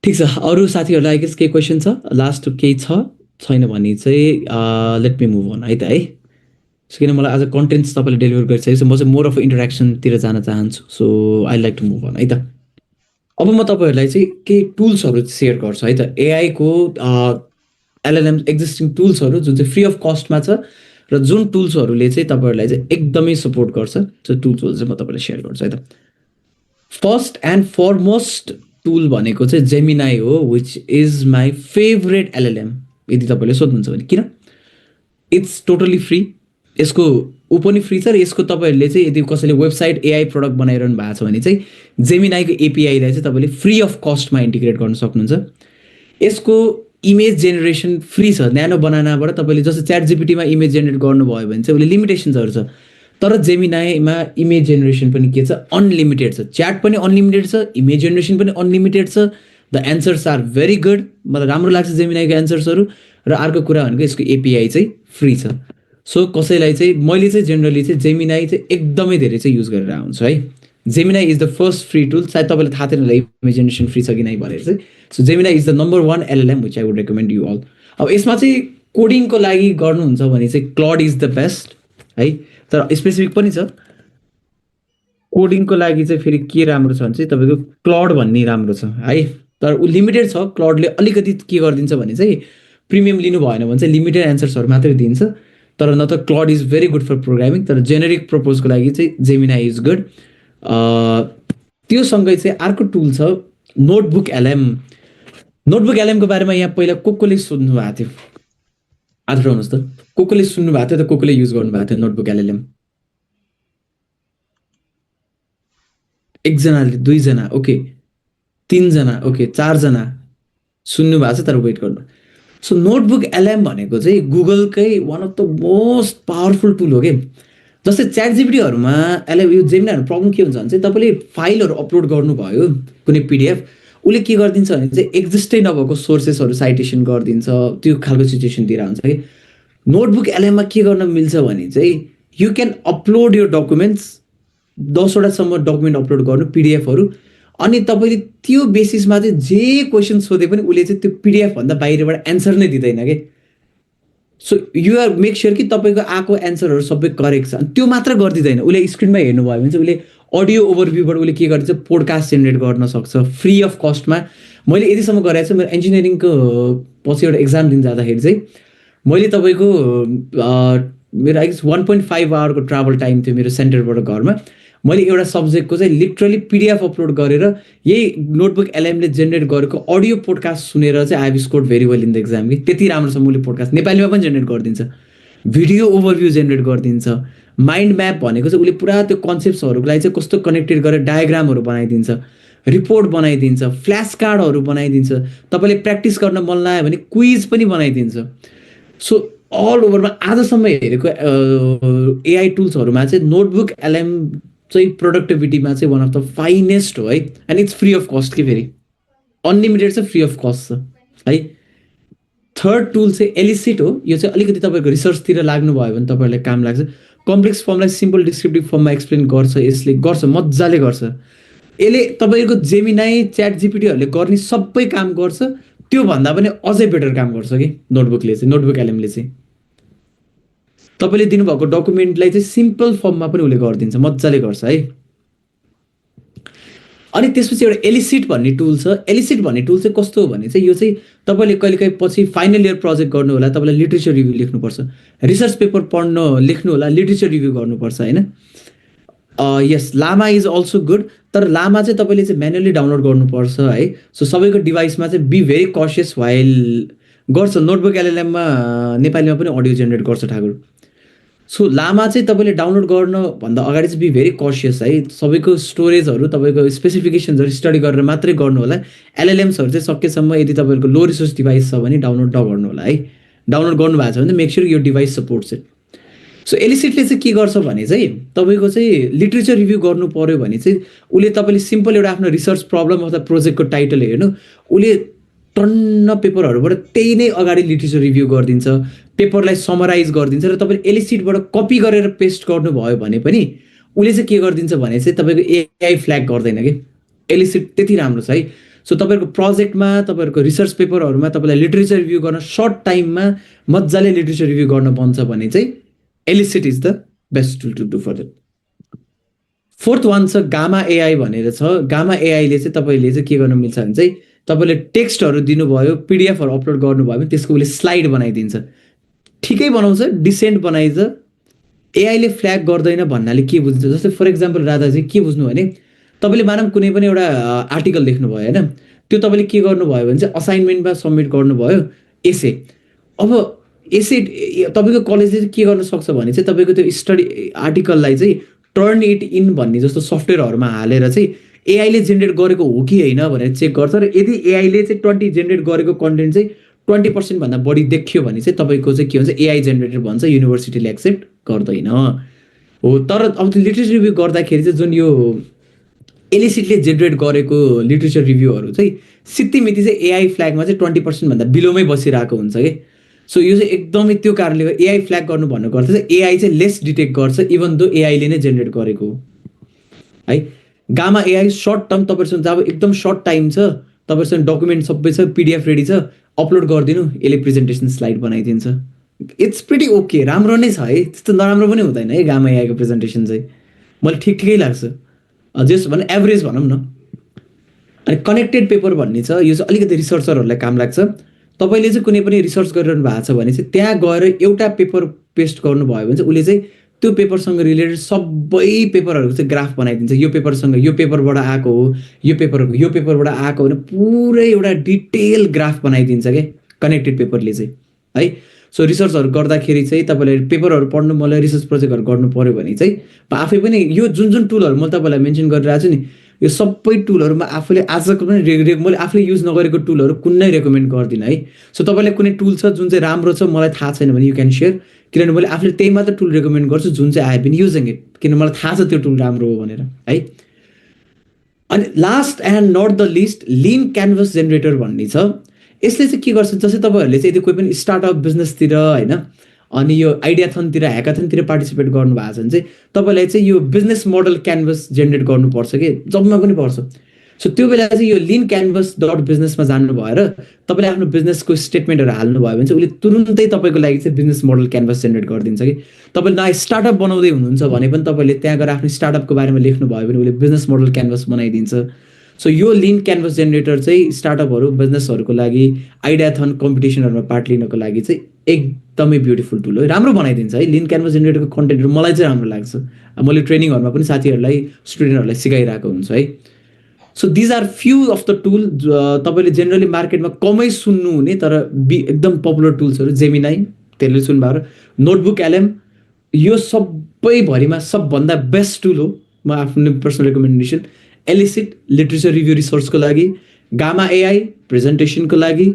ठिक छ, अरू साथीहरूलाई आई गेस केही क्वेसन छ, लास्ट केही छैन भने चाहिँ लेट मी मुभ अन है त है। सो किन मलाई आज कन्टेन्ट्स तपाईँले डेलिभर गरिसकेको छ, म चाहिँ मोर अफ इन्टरेक्सनतिर जान चाहन्छु। So I like to move on है त। अब म तपाईँहरूलाई चाहिँ केही टुल्सहरू सेयर गर्छु है त, एआईको एलएलएम एक्जिस्टिङ टुल्सहरू जुन चाहिँ फ्री अफ कस्टमा छ र जुन टुल्सहरूले चाहिँ तपाईँहरूलाई चाहिँ एकदमै सपोर्ट गर्छ, त्यो टुल्सहरू चाहिँ म तपाईँलाई सेयर गर्छु है त। फर्स्ट एन्ड फरमोस्ट टुल भनेको चाहिँ जेमिनाई हो, which is my favourite LLM. यदि तपाईँले सोध्नुहुन्छ भने किन, इट्स टोटली फ्री, यसको ऊ पनि फ्री छ र यसको तपाईँहरूले चाहिँ यदि कसैले वेबसाइट एआई प्रडक्ट बनाइरहनु भएको छ भने चाहिँ जेमिनाईको एपिआईलाई चाहिँ तपाईँले फ्री अफ कस्टमा इन्टिग्रेट गर्न सक्नुहुन्छ। यसको इमेज जेनेरेसन फ्री छ, न्यानो बनानाबाट तपाईँले जस्तो च्याट जिपिटीमा इमेज जेनेरेट गर्नुभयो भने चाहिँ उसले लिमिटेसन्सहरू छ, तर जेमिनाईमा इमेज जेनेरेसन पनि के छ, अनलिमिटेड छ, च्याट पनि अनलिमिटेड छ, इमेज जेनेरेसन पनि अनलिमिटेड छ। The answers are very good, मलाई राम्रो लाग्छ जेमिनाईको एन्सर्सहरू। र अर्को कुरा भनेको यसको एपिआई चाहिँ फ्री छ। सो कसैलाई चाहिँ मैले चाहिँ जेनरली चाहिँ जेमिनाई चाहिँ एकदमै धेरै चाहिँ युज गरेर आउँछु है। Gemini is the first free tool, सायद तपाईँलाई थाहा थिएन होला इमेज जेनेरेसन फ्री छ कि नै भनेर चाहिँ। So Gemini is the number 1 LLM which I would recommend you all. अब यसमा चाहिँ कोडिङको लागि गर्नुहुन्छ भने चाहिँ क्लड इज द बेस्ट है, तर स्पेसिफिक पनि छ। कोडिङको लागि चाहिँ फेरि के राम्रो छ भने चाहिँ तपाईँको क्लड भन्ने राम्रो छ है, तर ऊ लिमिटेड छ। क्लडले अलिकति के गरिदिन्छ भने चाहिँ प्रिमियम लिनु भएन भने चाहिँ लिमिटेड एन्सर्सहरू मात्रै दिन्छ, तर न त Claude is very good for programming, तर जेनेरिक पर्पजको लागि चाहिँ जेमिनाई इज गुड। त्यो सँगै चाहिँ अर्को टुल छ नोटबुक एलएम। नोटबुक एलएमको बारेमा यहाँ पहिला कोले सोध्नु भएको थियो, आठ रहनुहोस् त, कोले सुन्नु भएको थियो त, कोले युज गर्नुभएको थियो नोटबुक एलएलएम? एकजनाले, 2 जना, ओके 3 जना, ओके 4 जना सुन्नु भएको छ, तर वेट गर्नु। सो नोटबुक एलएम भनेको चाहिँ गुगलकै one of the most powerful tool हो कि। जस्तै च्याट जिपिटीहरूमा एलएम यो जेमिनाईहरू प्रब्लम के हुन्छ भने चाहिँ तपाईँले फाइलहरू अपलोड गर्नुभयो कुनै पिडिएफ, उसले के गरिदिन्छ भने चाहिँ एक्जिस्टै नभएको सोर्सेसहरू साइटेसन गरिदिन्छ, त्यो खालको सिचुएसनतिर हुन्छ कि। नोटबुक एलएममा के गर्न मिल्छ भने चाहिँ यु क्यान अपलोड यो डकुमेन्ट्स, 10वटासम्म डकुमेन्ट अपलोड गर्नु पिडिएफहरू, अनि तपाईँले त्यो बेसिसमा चाहिँ जे क्वेसन सोधे पनि उसले चाहिँ त्यो पिडिएफ भन्दा बाहिरबाट एन्सर नै दिँदैन कि। So you are make sure कि तपाईँको आएको एन्सरहरू सबै करेक्ट छ। अनि त्यो मात्र गरिदिँदैन, उसले स्क्रिनमा हेर्नुभयो भने चाहिँ उसले अडियो ओभरभ्यूबाट उसले के गरिदिन्छ, पोडकास्ट जेनेरेट गर्न सक्छ फ्री अफ कस्टमा। मैले यतिसम्म गरेको छु, मेरो इन्जिनियरिङको पछि एउटा एक्जाम दिन जाँदाखेरि चाहिँ मैले तपाईँको मेरो आई गेस 1.5 आवरको ट्राभल टाइम थियो मेरो सेन्टरबाट घरमा। मैले एउटा सब्जेक्टको चाहिँ लिटरली पिडिएफ अपलोड गरेर यही नोटबुक एलएमले जेनेरेट गरेको अडियो पोडकास्ट सुनेर चाहिँ I have scored very well in the exam कि त्यति राम्रोसँग उसले पोडकास्ट नेपालीमा पनि जेनेरेट गरिदिन्छ, भिडियो ओभरभ्यू जेनेरेट गरिदिन्छ, माइन्ड म्याप भनेको चाहिँ उसले पुरा त्यो कन्सेप्ट्सहरूलाई चाहिँ कस्तो कनेक्टेड गरेर डायग्रामहरू बनाइदिन्छ, रिपोर्ट बनाइदिन्छ, फ्ल्यास कार्डहरू बनाइदिन्छ, तपाईँले प्र्याक्टिस गर्न मन लाग्यो भने क्विज पनि बनाइदिन्छ। सो अल ओभरमा आजसम्म हेरेको एआई टुल्सहरूमा चाहिँ नोटबुक एलएम चाहिँ प्रोडक्टिभिटीमा चाहिँ वान अफ द फाइनेस्ट हो है। And it's free of cost कि फेरि अनलिमिटेड चाहिँ फ्री अफ कस्ट छ है। थर्ड टुल चाहिँ एलिसिट हो। यो चाहिँ अलिकति तपाईँको रिसर्चतिर लाग्नुभयो भने तपाईँहरूलाई काम लाग्छ। कम्प्लेक्स फर्मलाई सिम्पल डिस्क्रिप्टिभ फर्ममा एक्सप्लेन गर्छ, यसले गर्छ, मजाले गर्छ। यसले तपाईँको जेमिनाई च्याट जिपिटीहरूले गर्ने सबै काम गर्छ, त्योभन्दा पनि अझै बेटर काम गर्छ कि नोटबुकले चाहिँ, नोटबुक एलएमले चाहिँ तपाईँले दिनुभएको डकुमेन्टलाई चाहिँ सिम्पल फर्ममा पनि उसले गरिदिन्छ, मजाले गर्छ है। अनि त्यसपछि एउटा एलिसिट भन्ने टुल छ। एलिसिट भन्ने टुल चाहिँ कस्तो हो भने चाहिँ यो चाहिँ तपाईँले कहिलेकाहीँ पछि फाइनल इयर प्रोजेक्ट गर्नु होला, तपाईँलाई लिटरेचर रिभ्यू लेख्नुपर्छ, रिसर्च पेपर पढ्न लेख्नु होला, लिटरेचर रिभ्यू गर्नुपर्छ होइन। यस, लामा इज अल्सो गुड, तर लामा चाहिँ तपाईँले चाहिँ म्यानुअली डाउनलोड गर्नुपर्छ है। सो सबैको डिभाइसमा चाहिँ बी भेरी कसियस वाइल गर्छ। नोटबुक एलएलएममा नेपालीमा पनि अडियो जेनेरेट गर्छ ठाकुर। सो लामा चाहिँ तपाईँले डाउनलोड गर्नुभन्दा अगाडि चाहिँ बी भेरी कसियस है। सबैको स्टोरेजहरू तपाईँको स्पेसिफिकेसन्सहरू स्टडी गरेर मात्रै गर्नु होला। एलएलएम्सहरू चाहिँ सकेसम्म यदि तपाईँको लो रिसोर्स डिभाइस छ भने डाउनलोड नगर्नु होला है। डाउनलोड गर्नुभएको छ भने मेक स्योर यो डिभाइस सपोर्ट्स इट। सो एलिसिटले चाहिँ के गर्छ भने चाहिँ तपाईँको चाहिँ लिटरेचर रिभ्यू गर्नु पऱ्यो भने चाहिँ उसले तपाईँले सिम्पल एउटा आफ्नो रिसर्च प्रब्लम अथवा प्रोजेक्टको टाइटल हेर्नु, उसले टन्न पेपरहरूबाट त्यही नै अगाडि लिटरेचर रिभ्यू गरिदिन्छ, पेपरलाई समराइज गरिदिन्छ। र तपाईँले एलिसिटबाट कपी गरेर पेस्ट गर्नुभयो भने पनि उसले चाहिँ के गरिदिन्छ भने चाहिँ तपाईँको एआई फ्ल्याग गर्दैन कि। एलिसिट त्यति राम्रो छ है। सो तपाईँको प्रोजेक्टमा, तपाईँहरूको रिसर्च पेपरहरूमा तपाईँलाई लिटरेचर रिभ्यू गर्न सर्ट टाइममा मजाले लिटरेचर रिभ्यू गर्न बन्छ भने चाहिँ Elicit is the best tool to do for that. Fourth one छ गामा एआई भनेर छ। गामा एआईले चाहिँ तपाईँले चाहिँ के गर्न मिल्छ भने चाहिँ तपाईँले टेक्स्टहरू दिनुभयो, पिडिएफहरू अपलोड गर्नुभयो भने त्यसको उसले स्लाइड बनाइदिन्छ, ठिकै बनाउँछ, डिसेन्ट बनाइन्छ। एआईले फ्ल्याग गर्दैन भन्नाले के बुझ्छ, जस्तै फर इक्जाम्पल राधाजी के बुझ्नु भने तपाईँले मानव कुनै पनि एउटा आर्टिकल लेख्नुभयो होइन, त्यो तपाईँले के गर्नुभयो भने चाहिँ असाइनमेन्टमा सबमिट गर्नुभयो एसे। अब एसे तपाईँको कलेजले चाहिँ के गर्न सक्छ भने चाहिँ तपाईँको त्यो स्टडी आर्टिकललाई चाहिँ टर्न इट इन भन्ने जस्तो सफ्टवेयरहरूमा हालेर चाहिँ एआईले जेनेरेट गरेको हो कि होइन भनेर चेक गर्छ। र यदि एआईले चाहिँ 20 जेनेरेट गरेको कन्टेन्ट चाहिँ 20% भन्दा बढी देखियो भने चाहिँ तपाईँको चाहिँ के भन्छ, एआई जेनेरेटेड भन्छ, युनिभर्सिटीले एक्सेप्ट गर्दैन हो। तर अब त्यो लिटरेचर रिभ्यू गर्दाखेरि चाहिँ जुन यो एलिसिटले जेनेरेट गरेको लिटरेचर रिभ्यूहरू चाहिँ सित्तिमिति चाहिँ एआई फ्ल्यागमा चाहिँ 20% भन्दा बिलोमै बसिरहेको हुन्छ कि। सो यो चाहिँ एकदमै त्यो कारणले एआई फ्ल्याग गर्नु भन्नुको अर्थ चाहिँ एआई चाहिँ लेस डिटेक्ट गर्छ इभन दो एआईले नै जेनेरेट गरेको हो है। गामा एआई सर्ट टर्म, तपाईँसँग जब एकदम सर्ट टाइम छ, तपाईँसँग डकुमेन्ट सबै छ, पिडिएफ रेडी छ, अपलोड गरिदिनु, यसले प्रेजेन्टेसन स्लाइड बनाइदिन्छ। इट्स प्रिटी ओके, राम्रो नै छ है, त्यस्तो नराम्रो पनि हुँदैन है गामा एआईको प्रेजेन्टेसन चाहिँ। मलाई ठिकै लाग्छ, जस भने एभरेज भनौँ न। अनि कनेक्टेड पेपर भन्ने छ, यो चाहिँ अलिकति रिसर्चरहरूलाई काम लाग्छ। तपाईँले चाहिँ कुनै पनि रिसर्च गरिरहनु भएको छ भने चाहिँ त्यहाँ गएर एउटा पेपर पेस्ट गर्नुभयो भने चाहिँ उसले चाहिँ त्यो पेपरसँग रिलेटेड सबै पेपरहरूको चाहिँ ग्राफ बनाइदिन्छ। यो पेपरसँग यो पेपरबाट आएको हो, यो पेपरबाट आएको हो भने पुरै एउटा डिटेल ग्राफ बनाइदिन्छ क्या कनेक्टेड पेपरले चाहिँ है। सो रिसर्चहरू गर्दाखेरि चाहिँ तपाईँले पेपरहरू पढ्नु, मलाई रिसर्च प्रोजेक्टहरू गर्नु पऱ्यो भने चाहिँ आफै पनि यो जुन जुन टुलहरू मैले तपाईँलाई मेन्सन गरिरहेको छु नि, यो सबै टुलहरूमा आफूले आजको पनि मैले आफूले युज नगरेको टुलहरू कुनै रेकमेन्ड गर्दिनँ है। सो तपाईँलाई कुनै टुल छ जुन चाहिँ राम्रो छ, मलाई थाहा छैन भने यु क्यान सेयर, किनभने मैले आफूले त्यही मात्र टुल रेकमेन्ड गर्छु जुन चाहिँ I have been using it, किनभने मलाई थाहा छ त्यो टुल राम्रो हो भनेर है। अनि last and not the least Lean Canvas generator भन्ने छ। यसले चाहिँ के गर्छ, जस्तै तपाईँहरूले चाहिँ यदि कोही पनि स्टार्टअप बिजनेसतिर होइन, अनि यो आइडियाथनतिर, ह्याकाथनतिर पार्टिसिपेट गर्नुभएको छ भने चाहिँ तपाईँलाई चाहिँ यो बिजनेस मोडल क्यानभस जेनेरेट गर्नुपर्छ कि, जबमा पनि पर्छ। सो त्यो बेला चाहिँ यो लिन क्यानभस डट बिजनेसमा जानु भएर तपाईँले आफ्नो बिजनेसको स्टेटमेन्टहरू हाल्नुभयो भने चाहिँ उसले तुरुन्तै तपाईँको लागि चाहिँ बिजनेस मोडल क्यानभस जेनेरेट गरिदिन्छ कि तपाईँले नयाँ स्टार्टअप बनाउँदै हुनुहुन्छ भने पनि तपाईँले त्यहाँ गएर आफ्नो स्टार्टअपको बारेमा लेख्नुभयो भने उसले बिजनेस मोडल क्यानभस बनाइदिन्छ। सो यो लिन क्यानभस जेनेरेटर चाहिँ स्टार्टअपहरू बिजनेसहरूको लागि आइडियाथन कम्पिटिसनहरूमा पार्ट लिनको लागि चाहिँ एकदमै ब्युटिफुल टुल हो, राम्रो बनाइदिन्छ है। लिन क्यानभस जेनेरेटरको कन्टेन्टहरू मलाई चाहिँ राम्रो लाग्छ। मैले ट्रेनिङहरूमा पनि साथीहरूलाई स्टुडेन्टहरूलाई सिकाइरहेको हुन्छु है। So these are few of the tool तपाईँले जेनरली मार्केटमा कमै सुन्नुहुने तर एकदम पपुलर टुल्सहरू जेमिनाई, त्यसले सुन्नुभयो, नोटबुक एलएम, यो सबैभरिमा सबभन्दा बेस्ट टुल हो म आफ्नो personal recommendation. Elicit literature review रिसोर्सको लागि, गामा एआई प्रेजेन्टेसनको लागि,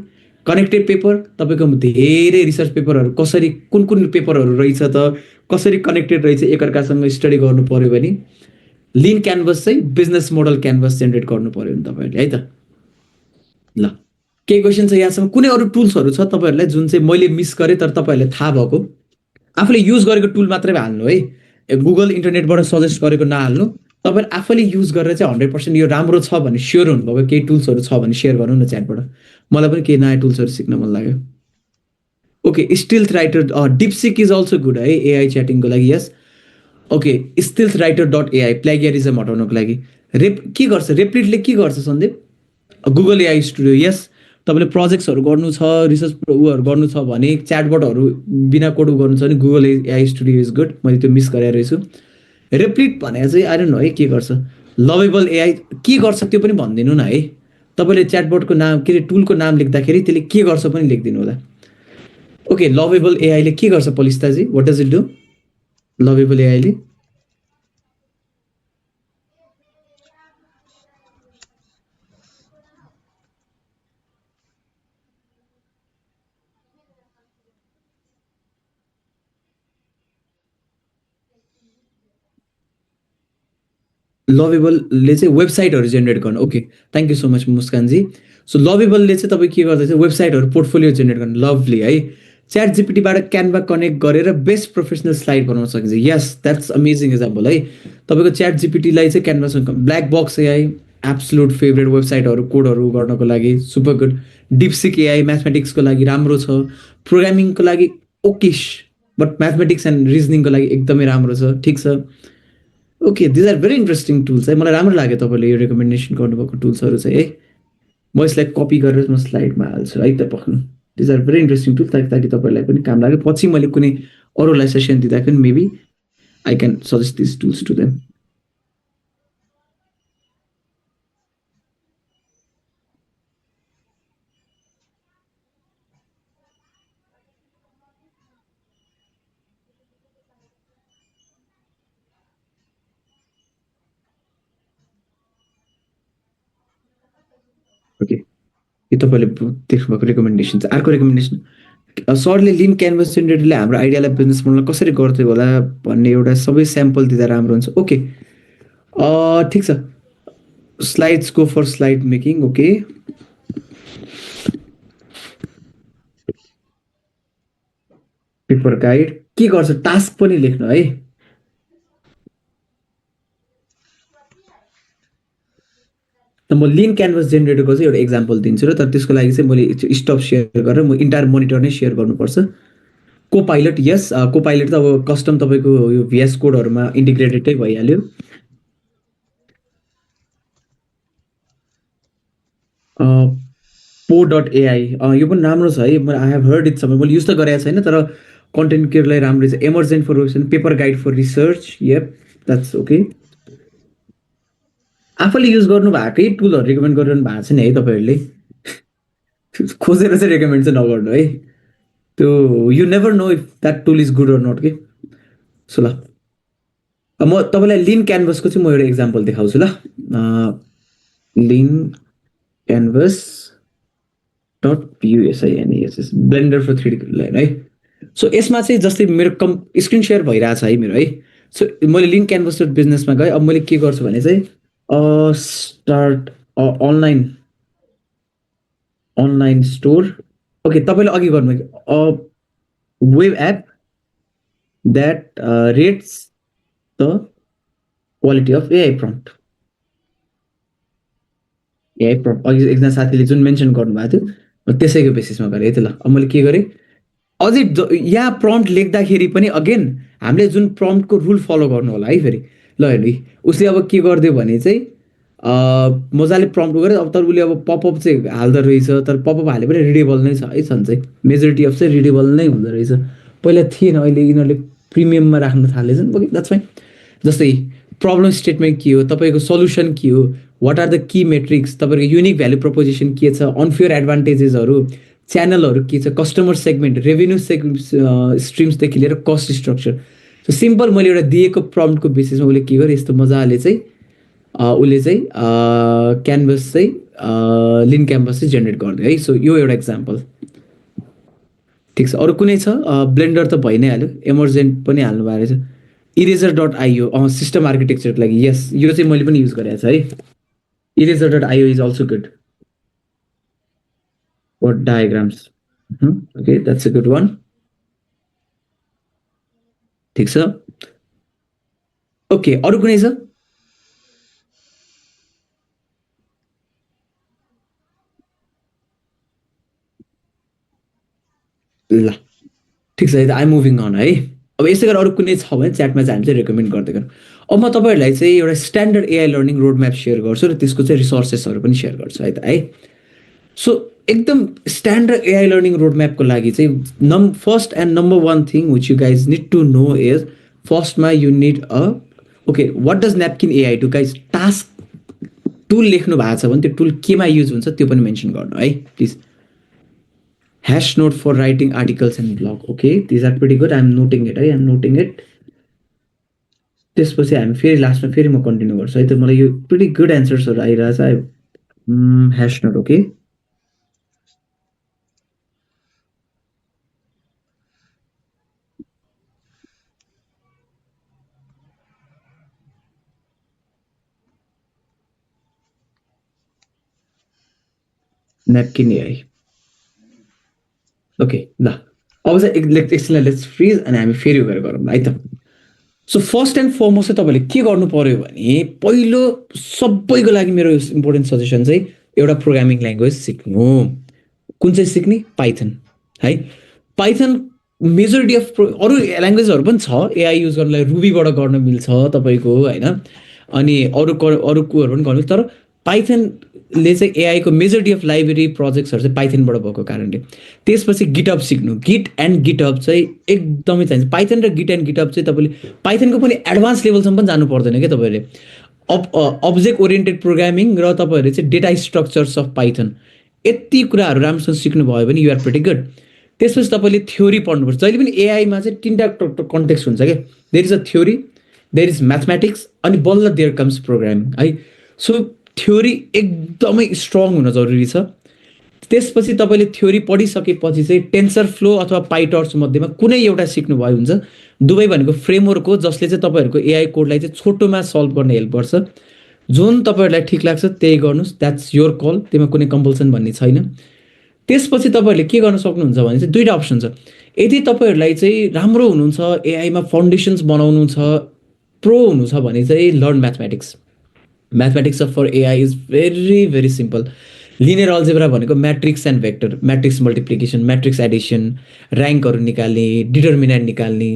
कनेक्टेड पेपर तपाईँको धेरै रिसर्च पेपरहरू कसरी कुन कुन पेपरहरू रहेछ त कसरी कनेक्टेड रहेछ एकअर्कासँग स्टडी गर्नु पऱ्यो भने लिन क्यानभस चाहिँ बिजनेस मोडल क्यानभस जेनेरेट गर्नु पऱ्यो नि तपाईँहरूले है त। ल केही क्वेसन छ यहाँसम्म? कुनै अरू टुल्सहरू छ तपाईँहरूलाई जुन चाहिँ मैले मिस गरेँ तर तपाईँहरूलाई थाहा भएको? आफूले युज गरेको टुल मात्रै हाल्नु है, गुगल इन्टरनेटबाट सजेस्ट गरेको नहाल्नु। तपाईँले आफैले युज गरेर चाहिँ 100% यो राम्रो छ भने स्योर हुनुभएको केही टुल्सहरू छ भने सेयर गर्नु न च्याटबाट, मलाई पनि केही नयाँ टुल्सहरू सिक्न मन लाग्यो। Okay, Stealth Writer DeepSeek is also good है एआई च्याटिङको लागि। Yes, okay, Stealth Writer dot AI plagiarism हटाउनको लागि। के गर्छ रेप्लिटले, के गर्छ Sandeep? Google AI Studio. Yes, तपाईँले प्रोजेक्ट्सहरू गर्नु छ, रिसर्च उहरू गर्नु छ भने, च्याटबटहरू बिना कोड गर्नु छ भने Google AI studio is good. मैले त्यो मिस गरेर रहेछु। रेप्लिट भनेर चाहिँ आई डोन्ट नो है के गर्छ। लभेबल एआई के गर्छ त्यो पनि भनिदिनु न है। तपाईँले च्याटबटको नाम के अरे टुलको नाम लेख्दाखेरि त्यसले के गर्छ पनि लेखिदिनु होला। ओके, लभेबल एआईले के गर्छ पलिस्ताजी? What does it do Lovable एआईले? लभेबलले चाहिँ वेबसाइटहरू जेनेरेट गर्नु। Okay, thank you so much मुस्कानजी। सो लभेबलले चाहिँ तपाईँ के गर्दैछ, वेबसाइटहरू पोर्टफोलियो जेनेरेट गर्नु। लभली है। च्याट जिपिटीबाट क्यानभा कनेक्ट गरेर बेस्ट प्रोफेसनल स्लाइड बनाउन सकिन्छ। यस, द्याट्स अमेजिङ इक्जाम्पल है। तपाईँको च्याट जिपिटीलाई चाहिँ क्यानभासँग Blackbox AI absolute favourite वेबसाइटहरू कोडहरू गर्नको लागि सुपर गुड। डिपसिक एआई म्याथमेटिक्सको लागि राम्रो छ, प्रोग्रामिङको लागि ओकेस, बट म्याथमेटिक्स एन्ड रिजनिङको लागि एकदमै राम्रो छ। ठिक छ। Okay, these are very interesting tools है। मलाई राम्रो लाग्यो तपाईँले यो रेकमेन्डेसन गर्नुभएको टुल्सहरू चाहिँ है। म यसलाई कपी गरेर म स्लाइडमा हाल्छु है त पक्नु। These are very interesting tool, ताकि तपाईँलाई पनि काम लाग्यो। पछि मैले कुनै अरूलाई सेसन दिँदा पनि maybe I can suggest this tools to them. Okay, यो तपाईँले देख्नुभएको रेकमेन्डेसन चाहिँ। अर्को रेकमेन्डेसन, सरले लिन क्यानभस जेनेरेटरले हाम्रो आइडियालाई बिजनेस मोडललाई कसरी गर्थ्यो होला भन्ने एउटा सबै स्याम्पल दिँदा राम्रो हुन्छ। ओके, ठिक छ। Slides go for slide making. Okay, paper guide के गर्छ, टास्क पनि लेख्नु है। त म लिन क्यानभस जेनेरेटरको चाहिँ एउटा इक्जाम्पल दिन्छु र तर त्यसको लागि चाहिँ मैले स्टप सेयर गरेर म इन्टायर मोनिटर नै सेयर गर्नुपर्छ। को पाइलट, यस, को पाइलट त अब कस्टम तपाईँको यो भिएस कोडहरूमा इन्टिग्रेटेडै भइहाल्यो। पो डट एआई यो पनि राम्रो छ है। मैले आई हेभ हर्ड इट समय, मैले युज त गरेको छैन तर कन्टेन्ट क्रिएटरलाई राम्रो छ। Emergent for paper guide for research. Yup, that's okay. आफैले युज गर्नु भएकै टुलहरू रिकमेन्ड गरिरहनु भएको छ नि है तपाईँहरूले। खोजेर चाहिँ रेकमेन्ड चाहिँ नगर्नु है। त्यो you never know if that tool is good or not के। सो ल, म तपाईँलाई लिन क्यानभसको चाहिँ म एउटा इक्जाम्पल देखाउँछु ल। लिन क्यानभस डट पियुएसआइएनएसएस ब्लेन्डर फर 3D लाइन है। सो यसमा चाहिँ जस्तै मेरो स्क्रिन सेयर भइरहेछ है मेरो है। सो मैले लिन क्यानभस डट बिजनेसमा गएँ। अब मैले के गर्छु भने चाहिँ स्टार्ट अनलाइन स्टोर। ओके, तपाईँले अघि गर्नु web app that rates the quality of AI prompt. AI prompt अघि एकजना साथीले जुन मेन्सन गर्नुभएको थियो म त्यसैको बेसिसमा गरेँ है त ल। अब मैले के गरेँ अझै यहाँ प्रम्प्ट लेख्दाखेरि पनि अगेन हामीले जुन प्रम्प्टको रुल फलो गर्नु होला है फेरि। ल हेर्नु है उसले अब के गरिदियो भने चाहिँ मजाले प्रम्प्ट गरेर अब तर उसले अब पपअप चाहिँ हाल्दो रहेछ, तर पपअप हाले पनि रिडेबल नै छ है छन् चाहिँ मेजोरिटी अफ चाहिँ रिडेबल नै हुँदो रहेछ। पहिला थिएन, अहिले यिनीहरूले प्रिमियममा राख्न थालेछन्। Okay that's fine. जस्तै प्रब्लम स्टेटमेन्ट के हो, तपाईँको सल्युसन के हो, what are the key metrics, तपाईँको युनिक भ्यालु प्रोपोजिसन के छ, अनफेयर एडभान्टेजेसहरू, च्यानलहरू के छ, कस्टमर सेगमेन्ट, रेभेन्यू स्ट्रिम्सदेखि लिएर कस्ट स्ट्रक्चर। सो सिम्पल मैले एउटा दिएको प्रम्प्टको बेसिसमा उसले के गर्यो यस्तो मजाले चाहिँ उसले चाहिँ क्यानभस चाहिँ लिन क्यानभस चाहिँ जेनेरेट गरिदियो है। सो यो एउटा एक्जाम्पल ठिक छ। अरू कुनै छ? ब्लेन्डर त भइ नै हाल्यो, एमर्जेन्ट पनि हाल्नु भएको रहेछ। इरेजर डट आइओ सिस्टम आर्किटेक्चरको लागि, यस यो चाहिँ मैले पनि युज गरेको छ है। Eraser dot io is also good for diagrams. Okay that's a good one. ठिक छ। ओके अरू कुनै छ? ल ठिक छ, आइ मुभिङ अन है। अब यसै गरेर अरू कुनै छ भने च्याटमा चाहिँ हामी चाहिँ रेकमेन्ड गर्दै गरौँ। अब म तपाईँहरूलाई चाहिँ एउटा standard AI learning road map share गर्छु र त्यसको चाहिँ रिसोर्सेसहरू पनि सेयर गर्छु है त है। सो एकदम स्ट्यान्डर्ड एआई लर्निङ रोड म्यापको लागि चाहिँ first and number one thing which you guys need to know is फर्स्टमा you need a okay what does Napkin AI to guys task tool लेख्नु भएको छ भने त्यो टुल केमा युज हुन्छ त्यो पनि मेन्सन गर्नु है please. Hash note for writing articles and blog. Okay, these are pretty good. I'm noting it. I'm noting it. त्यसपछि हामी फेरि लास्टमा फेरि म कन्टिन्यू गर्छु है त। मलाई यो प्रिटी गुड एन्सर्सहरू आइरहेछ है। Hash note okay. Napkin AI okay ल अब चाहिँ एकछिनलाई लेट्स फ्रिज अनि हामी फेरि गएर गरौँ है त। सो फर्स्ट एन्ड फरमोस्ट चाहिँ तपाईँले के गर्नु पर्यो भने पहिलो सबैको लागि मेरो इम्पोर्टेन्ट सजेसन चाहिँ एउटा प्रोग्रामिङ ल्याङ्ग्वेज सिक्नु। कुन चाहिँ सिक्ने? पाइथन है। पाइथन मेजोरिटी अफ अरू ल्याङ्ग्वेजहरू पनि छ एआई युज गर्नलाई, रुबीबाट गर्न मिल्छ तपाईँको होइन, अनि अरू कुरोहरू पनि गर्नु, तर पाइथनले चाहिँ एआईको मेजोरिटी अफ लाइब्रेरी प्रोजेक्ट्सहरू चाहिँ पाइथनबाट भएको कारणले। त्यसपछि गिटअप सिक्नु, गिट एन्ड गिटअप चाहिँ एकदमै चाहिन्छ। पाइथन र गिट एन्ड गिटअप चाहिँ तपाईँले पाइथनको पनि एडभान्स लेभलसम्म पनि जानु पर्दैन क्या तपाईँहरूले। अब्जेक्ट ओरिएन्टेड प्रोग्रामिङ र तपाईँहरूले चाहिँ डेटा स्ट्रक्चर्स अफ पाइथन यति कुराहरू राम्रोसँग सिक्नुभयो भने युआर प्रिटी गुड। त्यसपछि तपाईँले थ्योरी पढ्नुपर्छ। जहिले पनि एआईमा चाहिँ तिनवटा कन्टेक्स्ट हुन्छ क्या, there is a theory, there is mathematics अनि बल्ल देयर कम्स प्रोग्रामिङ है। सो थ्योरी एकदमै स्ट्रङ हुन जरुरी छ। त्यसपछि तपाईँले थ्योरी पढिसकेपछि चाहिँ टेन्सर फ्लो अथवा पाइटर्च मध्येमा कुनै एउटा सिक्नुभयो हुन्छ। दुवै भनेको फ्रेमवर्क हो जसले चाहिँ तपाईँहरूको एआई कोडलाई चाहिँ छोटोमा सल्भ गर्ने हेल्प गर्छ। जुन तपाईँहरूलाई ठिक लाग्छ त्यही गर्नुहोस्, द्याट्स योर कल, त्यसमा कुनै कम्पल्सन भन्ने छैन। त्यसपछि तपाईँहरूले के गर्न सक्नुहुन्छ भने चाहिँ दुईवटा अप्सन छ। यदि तपाईँहरूलाई चाहिँ राम्रो हुनुहुन्छ, एआईमा फाउन्डेसन्स बनाउनु छ, प्रो हुनु छ भने चाहिँ learn mathematics. Mathematics for AI is very very simple. Linear algebra भनेको matrix and vector, matrix multiplication, matrix addition, ऱ्याङ्कहरू निकाल्ने, डिटर्मिनेन्ट निकाल्ने,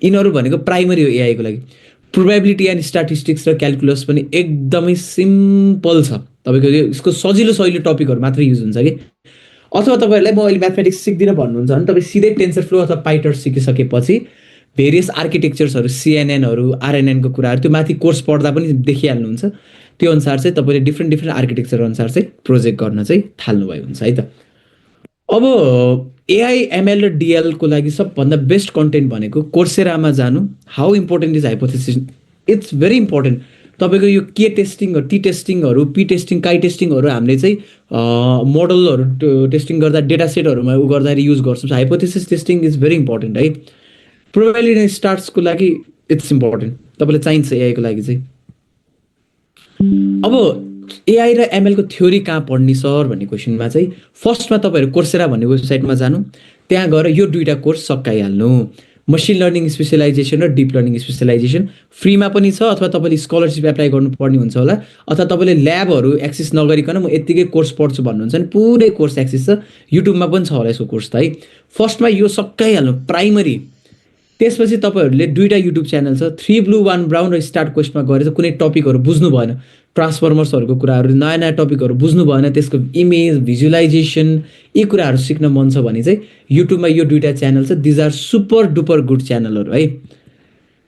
यिनीहरू भनेको प्राइमरी हो एआईको लागि। प्रोबेबिलिटी एन्ड स्ट्याटिस्टिक्स र क्यालकुलस पनि एकदमै सिम्पल छ। तपाईँको यसको सजिलो टपिकहरू मात्रै युज हुन्छ कि। अथवा तपाईँहरूलाई म अहिले म्याथमेटिक्स सिक्दिनँ भन्नुहुन्छ भने तपाईँ सिधै टेन्सर फ्लो अथवा पाइटर्स सिकिसकेपछि भेरियस आर्किटेक्चर्सहरू, सिएनएनहरू, आरएनएनको कुराहरू त्यो माथि कोर्स पढ्दा पनि देखिहाल्नुहुन्छ। त्यो अनुसार चाहिँ तपाईँले डिफ्रेन्ट आर्किटेक्चर अनुसार चाहिँ प्रोजेक्ट गर्न चाहिँ थाल्नुभयो हुन्छ है त। अब एआई एमएल र डिएलको लागि सबभन्दा बेस्ट कन्टेन्ट भनेको कोर्सेरामा जानु। How important is hypothesis, it's very important. तपाईँको यो के टेस्टिङहरू, टी टेस्टिङहरू, पी टेस्टिङ, काई टेस्टिङहरू हामीले चाहिँ मोडलहरू टेस्टिङ गर्दा डेटा सेटहरूमा गर्दाखेरि युज गर्छौँ। Hypothesis testing is very important है। प्रोबेबिलिटी स्टार्ट्सको लागि इट्स इम्पोर्टेन्ट, तपाईँलाई चाहिन्छ एआईको लागि चाहिँ। अब एआई र एमएलको थ्योरी कहाँ पढ्ने सर भन्ने क्वेसनमा चाहिँ फर्स्टमा तपाईँहरू कोर्सेरा भन्ने वेबसाइटमा जानु, त्यहाँ गएर यो दुईवटा कोर्स सकाइहाल्नु। मसिन लर्निङ स्पेसलाइजेसन र डिप लर्निङ स्पेसलाइजेसन फ्रीमा पनि छ, अथवा तपाईँले स्कलरसिप एप्लाई गर्नुपर्ने हुन्छ होला, अथवा तपाईँले ल्याबहरू एक्सेस नगरिकन म यत्तिकै कोर्स पढ्छु भन्नुहुन्छ भने पुरै कोर्स एक्सेस छ। युट्युबमा पनि छ होला यसको कोर्स त है। फर्स्टमा यो सकाइहाल्नु प्राइमरी, त्यसपछि तपाईँहरूले दुईवटा युट्युब च्यानल छ, 3 ब्लू 1 ब्राउन र स्टार्ट क्वेस्टमा गएर कुनै टपिकहरू बुझ्नु भएन, ट्रान्सफर्मर्सहरूको कुराहरू, नयाँ नयाँ टपिकहरू बुझ्नु भएन, त्यसको इमेज भिजुलाइजेसन यी कुराहरू सिक्न मन छ भने चाहिँ युट्युबमा यो दुईवटा च्यानल छ। These are super duper good च्यानलहरू है।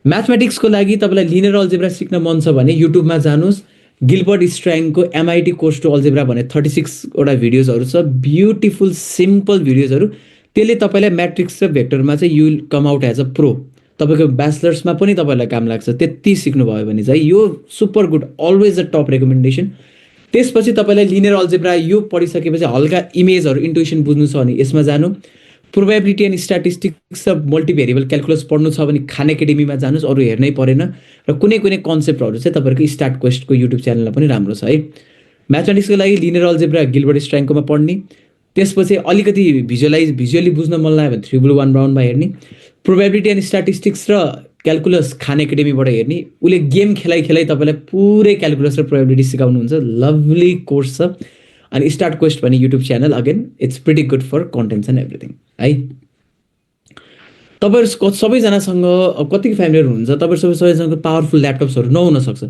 म्याथमेटिक्सको लागि तपाईँलाई लिनियर अल्जेब्रा सिक्न मन छ भने युट्युबमा जानुहोस्, गिल्बर्ट स्ट्र्याङको MIT कोर्स टु अल्जेब्रा भने 36वटा भिडियोजहरू छ, ब्युटिफुल सिम्पल भिडियोजहरू। त्यसले तपाईँलाई म्याट्रिक्स र भेक्टरमा चाहिँ you will come out as a pro. तपाईँको ब्याचलर्समा पनि तपाईँलाई काम लाग्छ त्यति सिक्नुभयो भने चाहिँ यो super good, always a top recommendation. त्यसपछि तपाईँलाई लिनियर अल्जेब्रा यो पढिसकेपछि हल्का इमेजहरू इन्टुइसन बुझ्नु छ भने यसमा जानु। प्रोबेबिलिटी एन्ड स्ट्याटिस्टिक्स र मल्टिभेरिएबल क्यालकुलस पढ्नु छ भने खान एकाडेमीमा जानुहोस्, अरू हेर्नै परेन। र कुनै कुनै कन्सेप्टहरू चाहिँ तपाईँहरूको स्टार्ट क्वेस्टको युट्युब च्यानलमा पनि राम्रो छ है। म्याथमेटिक्सको लागि लिनियर अल्जेब्रा गिल्बर्ट स्ट्र्याङकोमा पढ्ने, त्यसपछि अलिकति भिजुअली बुझ्न मन लाग्यो भने 3 ब्लू 1 ब्राउनमा हेर्ने, प्रोबेबिलिटी एन्ड स्ट्याटिस्टिक्स र क्यालकुलस खान एकाडेमीबाट हेर्ने। उसले गेम खेलाइ तपाईँलाई पुरै क्यालकुलस र प्रोबेबिलिटी सिकाउनुहुन्छ, लभली कोर्स छ। अनि स्टार्ट क्वेस्ट भन्ने YouTube channel again it's pretty good for contents and everything है। तपाईँहरू सबैजनासँग कतिको फ्यामिलियर हुनुहुन्छ, तपाईँहरू सबैसँग पावरफुल ल्यापटप्सहरू नहुनसक्छ,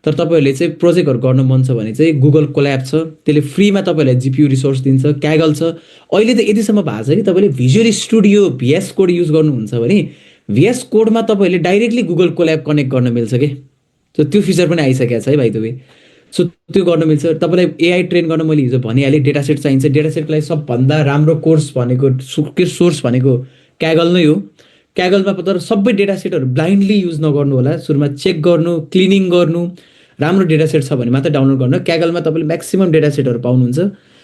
तर तपाईँहरूले चाहिँ प्रोजेक्टहरू गर्न मन छ भने चाहिँ गुगल कोल्याब छ, त्यसले फ्रीमा तपाईँहरूलाई GPU रिसोर्स दिन्छ। क्यागल छ, अहिले त यतिसम्म भएको छ कि तपाईँले visual studio VS code use गर्नुहुन्छ भने VS कोडमा तपाईँहरूले डाइरेक्टली गुगल कोल्याब कनेक्ट गर्न मिल्छ कि। सो त्यो फिचर पनि आइसकेको छ है भाइ तपाईँ। सो त्यो गर्न मिल्छ। तपाईँलाई AI ट्रेन गर्न मैले हिजो भनिहालेँ, डेटा सेट चाहिन्छ। डेटा सेटको लागि सबभन्दा राम्रो कोर्स भनेको सोर्स भनेको क्यागल नै हो। क्यागलमा तर सबै डेटा सेटहरू ब्लाइन्डली युज नगर्नु होला, सुरुमा चेक गर्नु, क्लिनिङ गर्नु, राम्रो डेटा सेट छ भने मात्रै डाउनलोड गर्नु। क्यागलमा तपाईँले म्याक्सिमम डेटा सेटहरू पाउनुहुन्छ।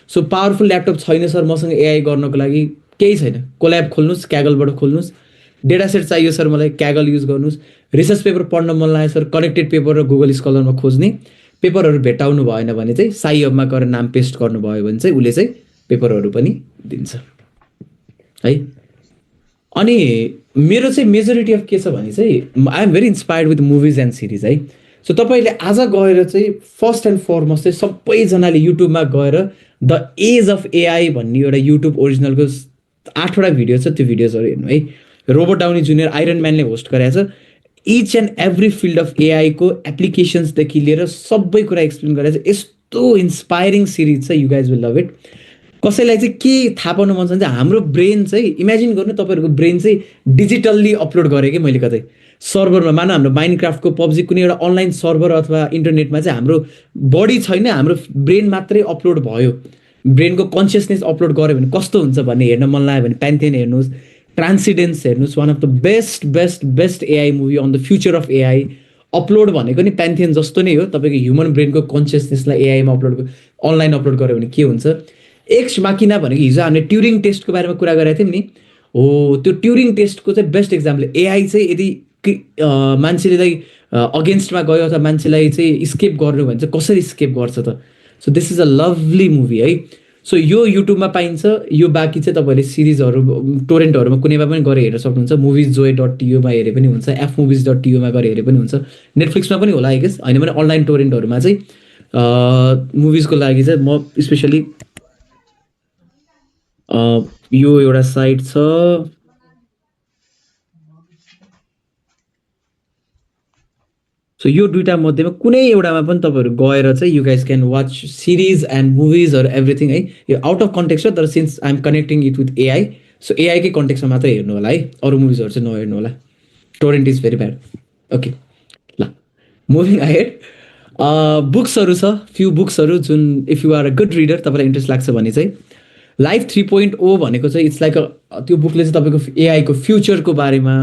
सो पावरफुल ल्यापटप छैन सर मसँग AI गर्नको लागि, केही छैन, कोल्याब खोल्नुहोस्, क्यागलबाट खोल्नुहोस्। डेटा सेट चाहियो सर मलाई, क्यागल युज गर्नुहोस्। रिसर्च पेपर पढ्न मन लाग्यो सर, कनेक्टेड पेपर र गुगल स्कलरमा खोज्ने। पेपरहरू भेटाउनु भएन भने चाहिँ साई हबमा गएर नाम पेस्ट गर्नुभयो भने चाहिँ उसले चाहिँ पेपरहरू पनि दिन्छ है। अनि मेरो चाहिँ मेजोरिटी अफ के छ भने चाहिँ I am very inspired with movies and series है। सो तपाईँले आज गएर चाहिँ फर्स्ट एन्ड फरमोस्ट चाहिँ सबैजनाले युट्युबमा गएर द एज अफ AI भन्ने एउटा युट्युब ओरिजिनलको 8वटा भिडियो छ, त्यो भिडियोजहरू हेर्नु है। रोबर्ट डाउनी जुनियर आइरन म्यानले होस्ट गरेको छ। Each and every field of AI को एप्लिकेसन्सदेखि लिएर सबै कुरा एक्सप्लेन गरेर चाहिँ यस्तो इन्सपायरिङ सिरिज छ, you guys will love it. कसैलाई चाहिँ के थाहा पाउनु मन छ भने हाम्रो ब्रेन चाहिँ इमेजिन गर्नु, तपाईँहरूको ब्रेन चाहिँ डिजिटल्ली अपलोड गरेँ कि मैले कतै सर्भरमा, मानव हाम्रो माइनक्राफ्टको PUBG कुनै एउटा अनलाइन सर्भर अथवा इन्टरनेटमा चाहिँ हाम्रो बडी छैन, हाम्रो ब्रेन मात्रै अपलोड भयो। ब्रेनको कन्सियसनेस अपलोड गऱ्यो भने कस्तो हुन्छ भन्ने हेर्न मन लाग्यो भने प्यान्थियन हेर्नुहोस्, ट्रान्सिडेन्स हेर्नुहोस्, one of the best AI movie on the future of AI। Upload भनेको नि प्यान्थियन जस्तो नै हो, तपाईँको ह्युमन ब्रेनको कन्सियसनेसलाई AI मा अनलाइन अपलोड गऱ्यो भने के हुन्छ। एक्स माकिना भनेको हिजो हामीले ट्युरिङ टेस्टको बारेमा कुरा गरेको थियौँ नि, हो त्यो ट्युरिङ टेस्टको चाहिँ बेस्ट इक्जाम्पल। AI चाहिँ यदि मान्छेलाई अगेन्स्टमा गयो अथवा मान्छेलाई चाहिँ स्केप गर्नु भने चाहिँ कसरी स्केप गर्छ त। So this is a lovely movie है। सो यो युट्युबमा पाइन्छ। यो बाँकी चाहिँ तपाईँहरूले सिरिजहरू टोरेन्टहरूमा कुनैमा पनि गएर हेर्न सक्नुहुन्छ। moviesjoy.to मा हेरे पनि हुन्छ, fmovies.to मा गएर हेरे पनि हुन्छ, नेटफ्लिक्समा पनि होला आई गेस, होइन भने अनलाइन टोरेन्टहरूमा चाहिँ मुभिजको लागि चाहिँ म स्पेसली यो एउटा साइट छ, सो यो दुईटा मध्येमा कुनै एउटामा पनि तपाईँहरू गएर चाहिँ you guys can watch series and मुभिजहरू एभ्रिथिङ है। यो आउट अफ कन्टेक्स्ट हो, तर since I am connecting it with AI, so AI कै कन्टेक्स्टमा मात्रै हेर्नु होला है, अरू मुभिजहरू चाहिँ नहेर्नु होला। Torrent is very bad. Okay ल, मुभिङ अहेड। बुक्सहरू छ, फ्यु बुक्सहरू जुन if you are a good reader, तपाईँलाई इन्ट्रेस्ट लाग्छ भने चाहिँ लाइफ 3.0 भनेको चाहिँ इट्स लाइक त्यो बुकले चाहिँ तपाईँको AI को फ्युचरको बारेमा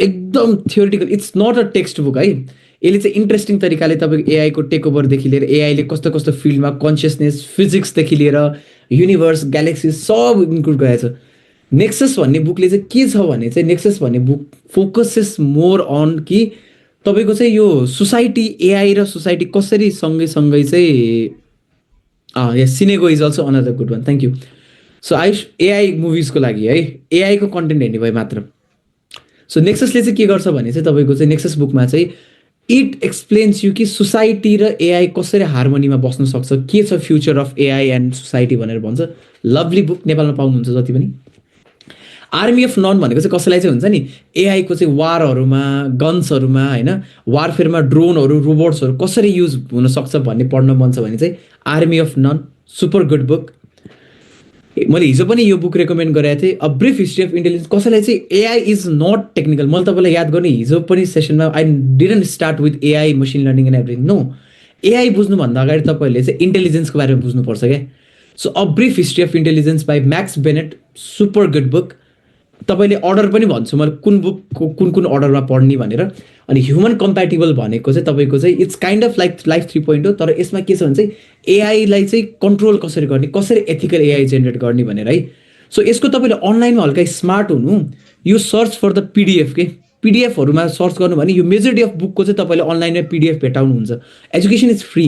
एकदम theoretical, it's not a textbook है। यसले चाहिँ इन्ट्रेस्टिङ तरिकाले तपाईँको AI को टेक ओभरदेखि लिएर AI ले कस्तो कस्तो फिल्डमा कन्सियसनेस, फिजिक्सदेखि लिएर युनिभर्स, ग्यालेक्सी सब इन्क्लुड गरेको छ। नेक्सस भन्ने बुकले चाहिँ के छ भने चाहिँ नेक्सस भन्ने बुक फोकसेस मोर अन कि तपाईँको चाहिँ यो सोसाइटी, AI र सोसाइटी कसरी सँगै चाहिँ यस सिनेगो is also another good one, thank you. So AI मुभिजको लागि है, AI को कन्टेन्ट हेर्ने भए मात्र। सो नेक्ससले चाहिँ के गर्छ भने चाहिँ तपाईँको चाहिँ नेक्सस बुकमा चाहिँ इट एक्सप्लेन्स यु कि सोसाइटी र एआई कसरी हार्मोनीमा बस्न सक्छ, के छ future of AI and society भनेर भन्छ। लभली बुक, नेपालमा पाउनुहुन्छ जति पनि। आर्मी अफ नन भनेको चाहिँ कसैलाई चाहिँ हुन्छ नि एआईको चाहिँ वारहरूमा, गन्सहरूमा होइन, वारफेयरमा ड्रोनहरू, रोबोट्सहरू कसरी युज हुनसक्छ भन्ने पढ्न मन छ भने चाहिँ Army of None super good book. मैले हिजो पनि यो बुक रेकमेन्ड गरेको थिएँ, A brief history of Intelligence. कसैलाई चाहिँ एआई इज नट टेक्निकल, मैले तपाईँलाई याद गर्ने हिजो पनि सेसनमा I didn't start with AI, machine learning and everything. No, AI बुझ्नुभन्दा अगाडि तपाईँहरूले चाहिँ इन्टेलिजेन्सको बारेमा बुझ्नुपर्छ क्या। So a brief history of intelligence by Max Bennett, super good book. तपाईँले अर्डर पनि भन्छु मैले कुन बुकको कुन कुन अर्डरमा पढ्ने भनेर। अनि ह्युमन कम्प्याटिबल भनेको चाहिँ तपाईँको चाहिँ it's kind of like life 3.0, तर यसमा के छ भने चाहिँ एआईलाई चाहिँ कन्ट्रोल कसरी गर्ने, कसरी एथिकल एआई जेनेरेट गर्ने भनेर है। सो यसको तपाईँले अनलाइनमा हल्का स्मार्ट हुनु, यो सर्च फर द पिडिएफ के, पिडिएफहरूमा सर्च गर्नु भने यो मेजोरिटी अफ बुकको चाहिँ तपाईँले अनलाइनमा पिडिएफ भेटाउनुहुन्छ। एजुकेसन इज फ्री,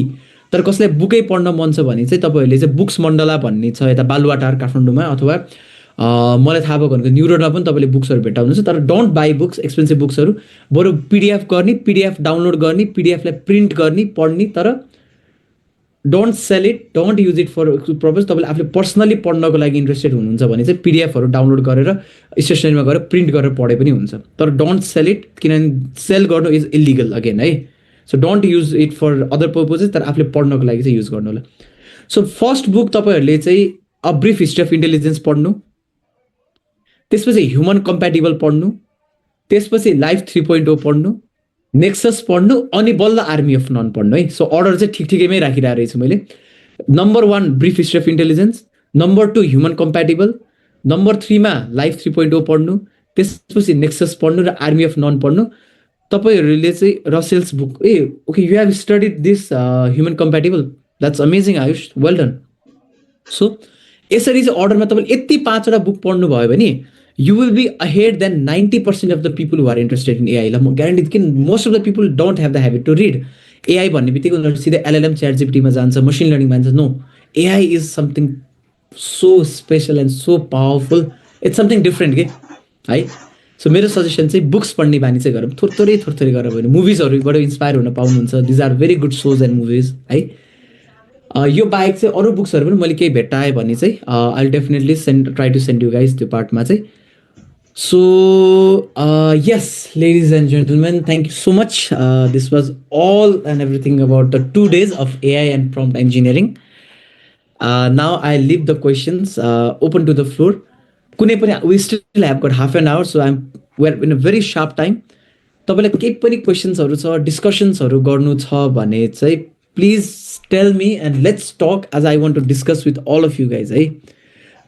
तर कसैलाई बुकै पढ्न मन छ भने चाहिँ तपाईँहरूले चाहिँ बुक्स मण्डला भन्ने छ यता बालुवाटार काठमाडौँमा, अथवा मलाई थाहा भएको भनेको न्युरोडमा पनि तपाईँले बुक्सहरू भेटाउनुहुन्छ। तर डोन्ट बाई बुक्स, एक्सपेन्सिभ बुक्सहरू, बरु पिडिएफ गर्ने, पिडिएफ डाउनलोड गर्ने, पिडिएफलाई प्रिन्ट गर्ने, पढ्ने, तर don't sell it, don't use it for purpose. तपाईँले आफूले पर्सनली पढ्नको लागि इन्ट्रेस्टेड हुनुहुन्छ भने चाहिँ पिडिएफहरू डाउनलोड गरेर स्टेसनरीमा गएर प्रिन्ट गरेर पढे पनि हुन्छ, तर डोन्ट सेल इट, किनभने सेल गर्नु इज इलिगल अगेन है। So don't use it for other purposes, तर आफूले पढ्नको लागि चाहिँ युज गर्नु होला। सो फर्स्ट बुक तपाईँहरूले चाहिँ a brief history of intelligence पढ्नु, त्यसपछि ह्युमन कम्प्याटिबल पढ्नु, त्यसपछि लाइफ 3.0 पढ्नु, नेक्सस पढ्नु, अनि बल्ल आर्मी अफ नन पढ्नु है। सो अर्डर चाहिँ ठिकठिकैमै राखिरहेको रहेछु मैले। Number 1 brief history of intelligence, number 2 human compatible, number 3 मा लाइफ 3.0 पढ्नु, त्यसपछि नेक्सस पढ्नु र आर्मी अफ नन पढ्नु। तपाईँहरूले चाहिँ Russell's book, okay you have studied this human compatible, that's amazing Ayush, well done. So यसरी चाहिँ अर्डरमा तपाईँले यति 5वटा बुक पढ्नुभयो भने you will be ahead than 90% of the people who are interested in AI. म ग्यारेन्टी, किन most of the people don't have the habit to read. AI भन्ने बित्तिकै उनीहरू सिधै एलएलएम च्याट जिपिटीमा जान्छ, मसिन लर्निङमा जान्छ। No, AI is something so special and so powerful, it's something different के है। सो मेरो सजेसन चाहिँ बुक्स पढ्ने बानी चाहिँ गरौँ, थोरै थोरै गरेर भयो। मुभिजहरूबाट इन्सपायर हुन पाउनुहुन्छ, these are very good shows and movies है। यो बाहेक चाहिँ अरू बुक्सहरू पनि मैले केही भेट्टाएँ भने चाहिँ I definitely try to send you guys त्यो पार्टमा चाहिँ। So, yes, ladies and gentlemen, thank you so much. This was all and everything about the 2 days of AI and prompt engineering. Now I leave the questions open to the floor. We still have got half an hour, so we're in a very sharp time. तपाईँलाई केही पनि क्वेसन्सहरू छ, डिस्कसन्सहरू गर्नु छ भने चाहिँ please tell me and let's talk, as I want to discuss with all of you guys है।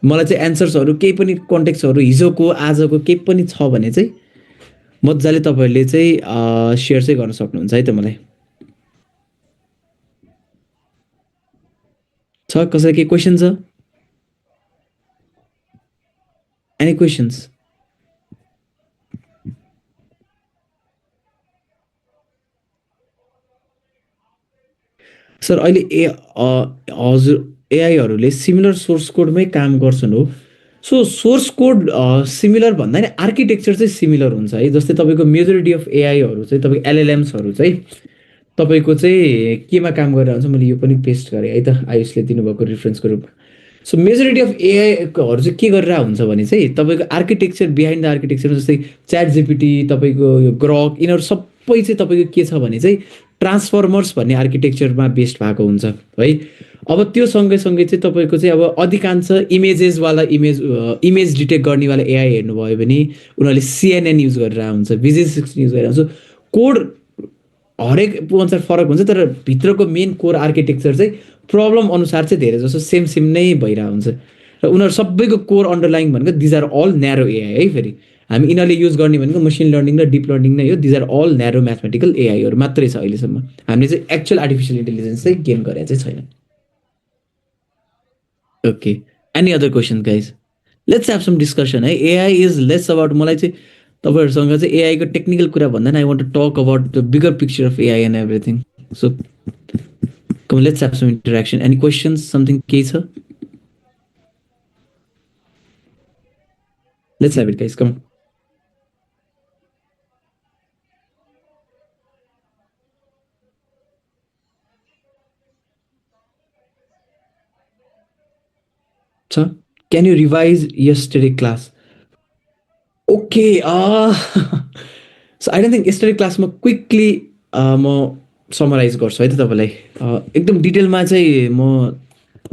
मलाई चाहिँ एन्सर्सहरू केही पनि कन्टेक्स्टहरू हिजोको आजको केही पनि छ भने चाहिँ मजाले तपाईँहरूले चाहिँ सेयर चाहिँ गर्न सक्नुहुन्छ है त। मलाई छ कसैलाई केही क्वेसन छ? Any questions? सर अहिले हजुर एआईहरूले सिमिलर सोर्स कोडमै काम गर्छन् हो। सो सोर्स कोड सिमिलर भन्दा नि आर्किटेक्चर चाहिँ सिमिलर हुन्छ है। जस्तै तपाईँको मेजोरिटी अफ एआईहरू चाहिँ तपाईँको एलएलएम्सहरू चाहिँ तपाईँको चाहिँ केमा काम गरेर हुन्छ, मैले यो पनि पेस्ट गरेँ है त आयुषले दिनुभएको रिफरेन्सको रूपमा। सो मेजोरिटी अफ एआईहरू चाहिँ के गरेर हुन्छ भने चाहिँ तपाईँको आर्किटेक्चर, बिहाइन्ड द आर्किटेक्चर जस्तै च्याट जिपिटी, तपाईँको यो ग्रक, यिनीहरू सबै चाहिँ तपाईँको के छ भने चाहिँ ट्रान्सफर्मर्स भन्ने आर्किटेक्चरमा बेस्ड भएको हुन्छ है। अब त्यो सँगै चाहिँ तपाईँको चाहिँ अब अधिकांश इमेजेसवाला इमेज डिटेक्ट गर्नेवाला एआई हेर्नुभयो भने उनीहरूले सिएनएन युज गरेर हुन्छ, VG60 युज गरेर हुन्छ। कोड हरेक अनुसार फरक हुन्छ, तर भित्रको मेन कोर आर्किटेक्चर चाहिँ प्रब्लम अनुसार चाहिँ धेरै जसो सेम नै भइरहेको हुन्छ। र उनीहरू सबैको कोर अन्डरलाइन भनेको these are all narrow AI है। फेरि हामी यिनीहरूले युज गर्ने भनेको मसिन लर्निङ र डिप लर्निङ नै हो। These are all narrow mathematical एआईहरू मात्रै छ अहिलेसम्म। हामीले चाहिँ एक्चुअल आर्टिफिसियल इन्टेलिजेन्स चाहिँ गेन गरेको चाहिँ छैन। Okay, any other question guys? Let's have some discussion है। एआई इज लेस अबाउट, मलाई चाहिँ तपाईँहरूसँग चाहिँ एआईको टेक्निकल कुरा भन्दा I want to talk about the bigger picture of AI and everything. So come let's have some interaction. Any questions, something केही छ? Let's have it guys, come. छ can you revise yesterday class okay so I don't think yesterday क्लासमा quickly म summarize गर्छु है त तपाईँलाई एकदम डिटेलमा चाहिँ म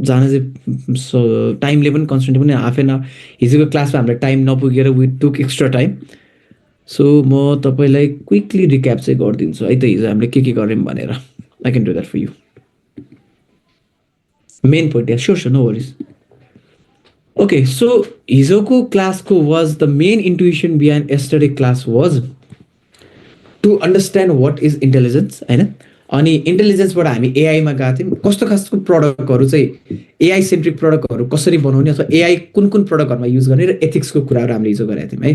जान चाहिँ टाइमले पनि कन्सटेन्ट पनि हाफ एन आवर हिजोको क्लासमा हामीलाई टाइम नपुगेर we took extra time so म तपाईँलाई क्विकली रिक्याप चाहिँ गरिदिन्छु है त हिजो हामीले के गऱ्यौँ भनेर I can do that for you main point yeah sure no worries okay so हिजोको क्लासको was the main intuition behind yesterday class was to understand what is intelligence होइन अनि इन्टेलिजेन्सबाट हामी एआईमा गएको थियौँ कस्तो खालको प्रडक्टहरू चाहिँ एआई सेन्ट्रिक प्रडक्टहरू कसरी बनाउने अथवा एआई कुन कुन प्रडक्टहरूमा युज गर्ने र एथिक्सको कुराहरू हामीले हिजो गरेका थियौँ है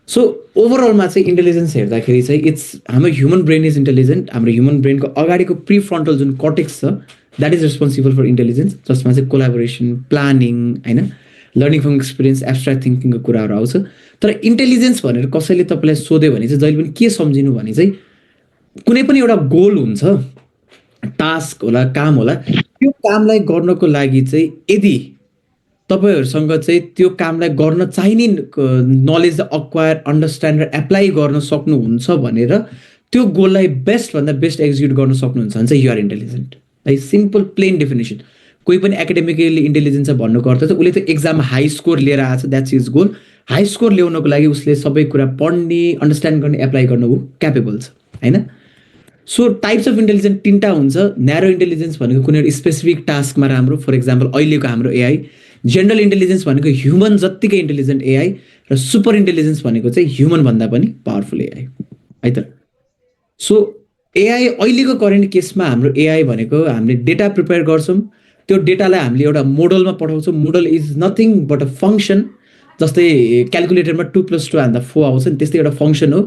सो ओभरअलमा चाहिँ इन्टेलिजेन्स हेर्दाखेरि चाहिँ इट्स हाम्रो ह्युमन ब्रेन इज इन्टेलिजेन्ट हाम्रो ह्युमन ब्रेनको अगाडिको प्री फ्रन्टल जुन कर्टेक्स छ that is responsible for intelligence जसमा चाहिँ कोलाबोरेसन प्लानिङ होइन लर्निङ फ्रम एक्सपिरियन्स एब्स्ट्राक्ट थिङ्किङको कुराहरू आउँछ तर इन्टेलिजेन्स भनेर कसैले तपाईँलाई सोध्यो भने चाहिँ जहिले पनि के सम्झिनु भने चाहिँ कुनै पनि एउटा गोल हुन्छ टास्क होला काम होला त्यो कामलाई गर्नको लागि चाहिँ यदि तपाईँहरूसँग चाहिँ त्यो कामलाई गर्न चाहिने नलेज अक्वायर अन्डरस्ट्यान्ड र एप्लाई गर्न सक्नुहुन्छ भनेर त्यो गोललाई बेस्टभन्दा बेस्ट एक्जिक्युट गर्न सक्नुहुन्छ भने चाहिँ युआर इन्टेलिजेन्ट है सिम्पल प्लेन डेफिनेसन कोही पनि एकाडेमिकली इन्टेलिजेन्स भन्नुको अर्थ चाहिँ उसले त एक्जाममा हाई स्कोर लिएर आएको छ that's is goal high score ल्याउनको लागि उसले सबै कुरा पढ्ने अन्डरस्ट्यान्ड गर्ने एप्लाई गर्न ऊ क्यापेबल छ होइन सो टाइप्स अफ इन्टेलिजेन्स तिनवटा हुन्छ न्यारो इन्टेलिजेन्स भनेको कुनै एउटा स्पेसिफिक टास्कमा राम्रो फर इक्जाम्पल अहिलेको हाम्रो एआई जेनरल इन्टेलिजेन्स भनेको ह्युमन जत्तिकै इन्टेलिजेन्ट एआई र सुपर इन्टेलिजेन्स भनेको चाहिँ ह्युमन भन्दा पनि पावरफुल एआई है त सो एआई अहिलेको करेन्ट केसमा हाम्रो एआई भनेको हामीले डेटा प्रिपेयर गर्छौँ त्यो डेटालाई हामीले एउटा मोडलमा पठाउँछौँ model is nothing but a function जस्तै क्यालकुलेटरमा 2+2 हान्दा 4 आउँछ नि त्यस्तै एउटा फङ्सन हो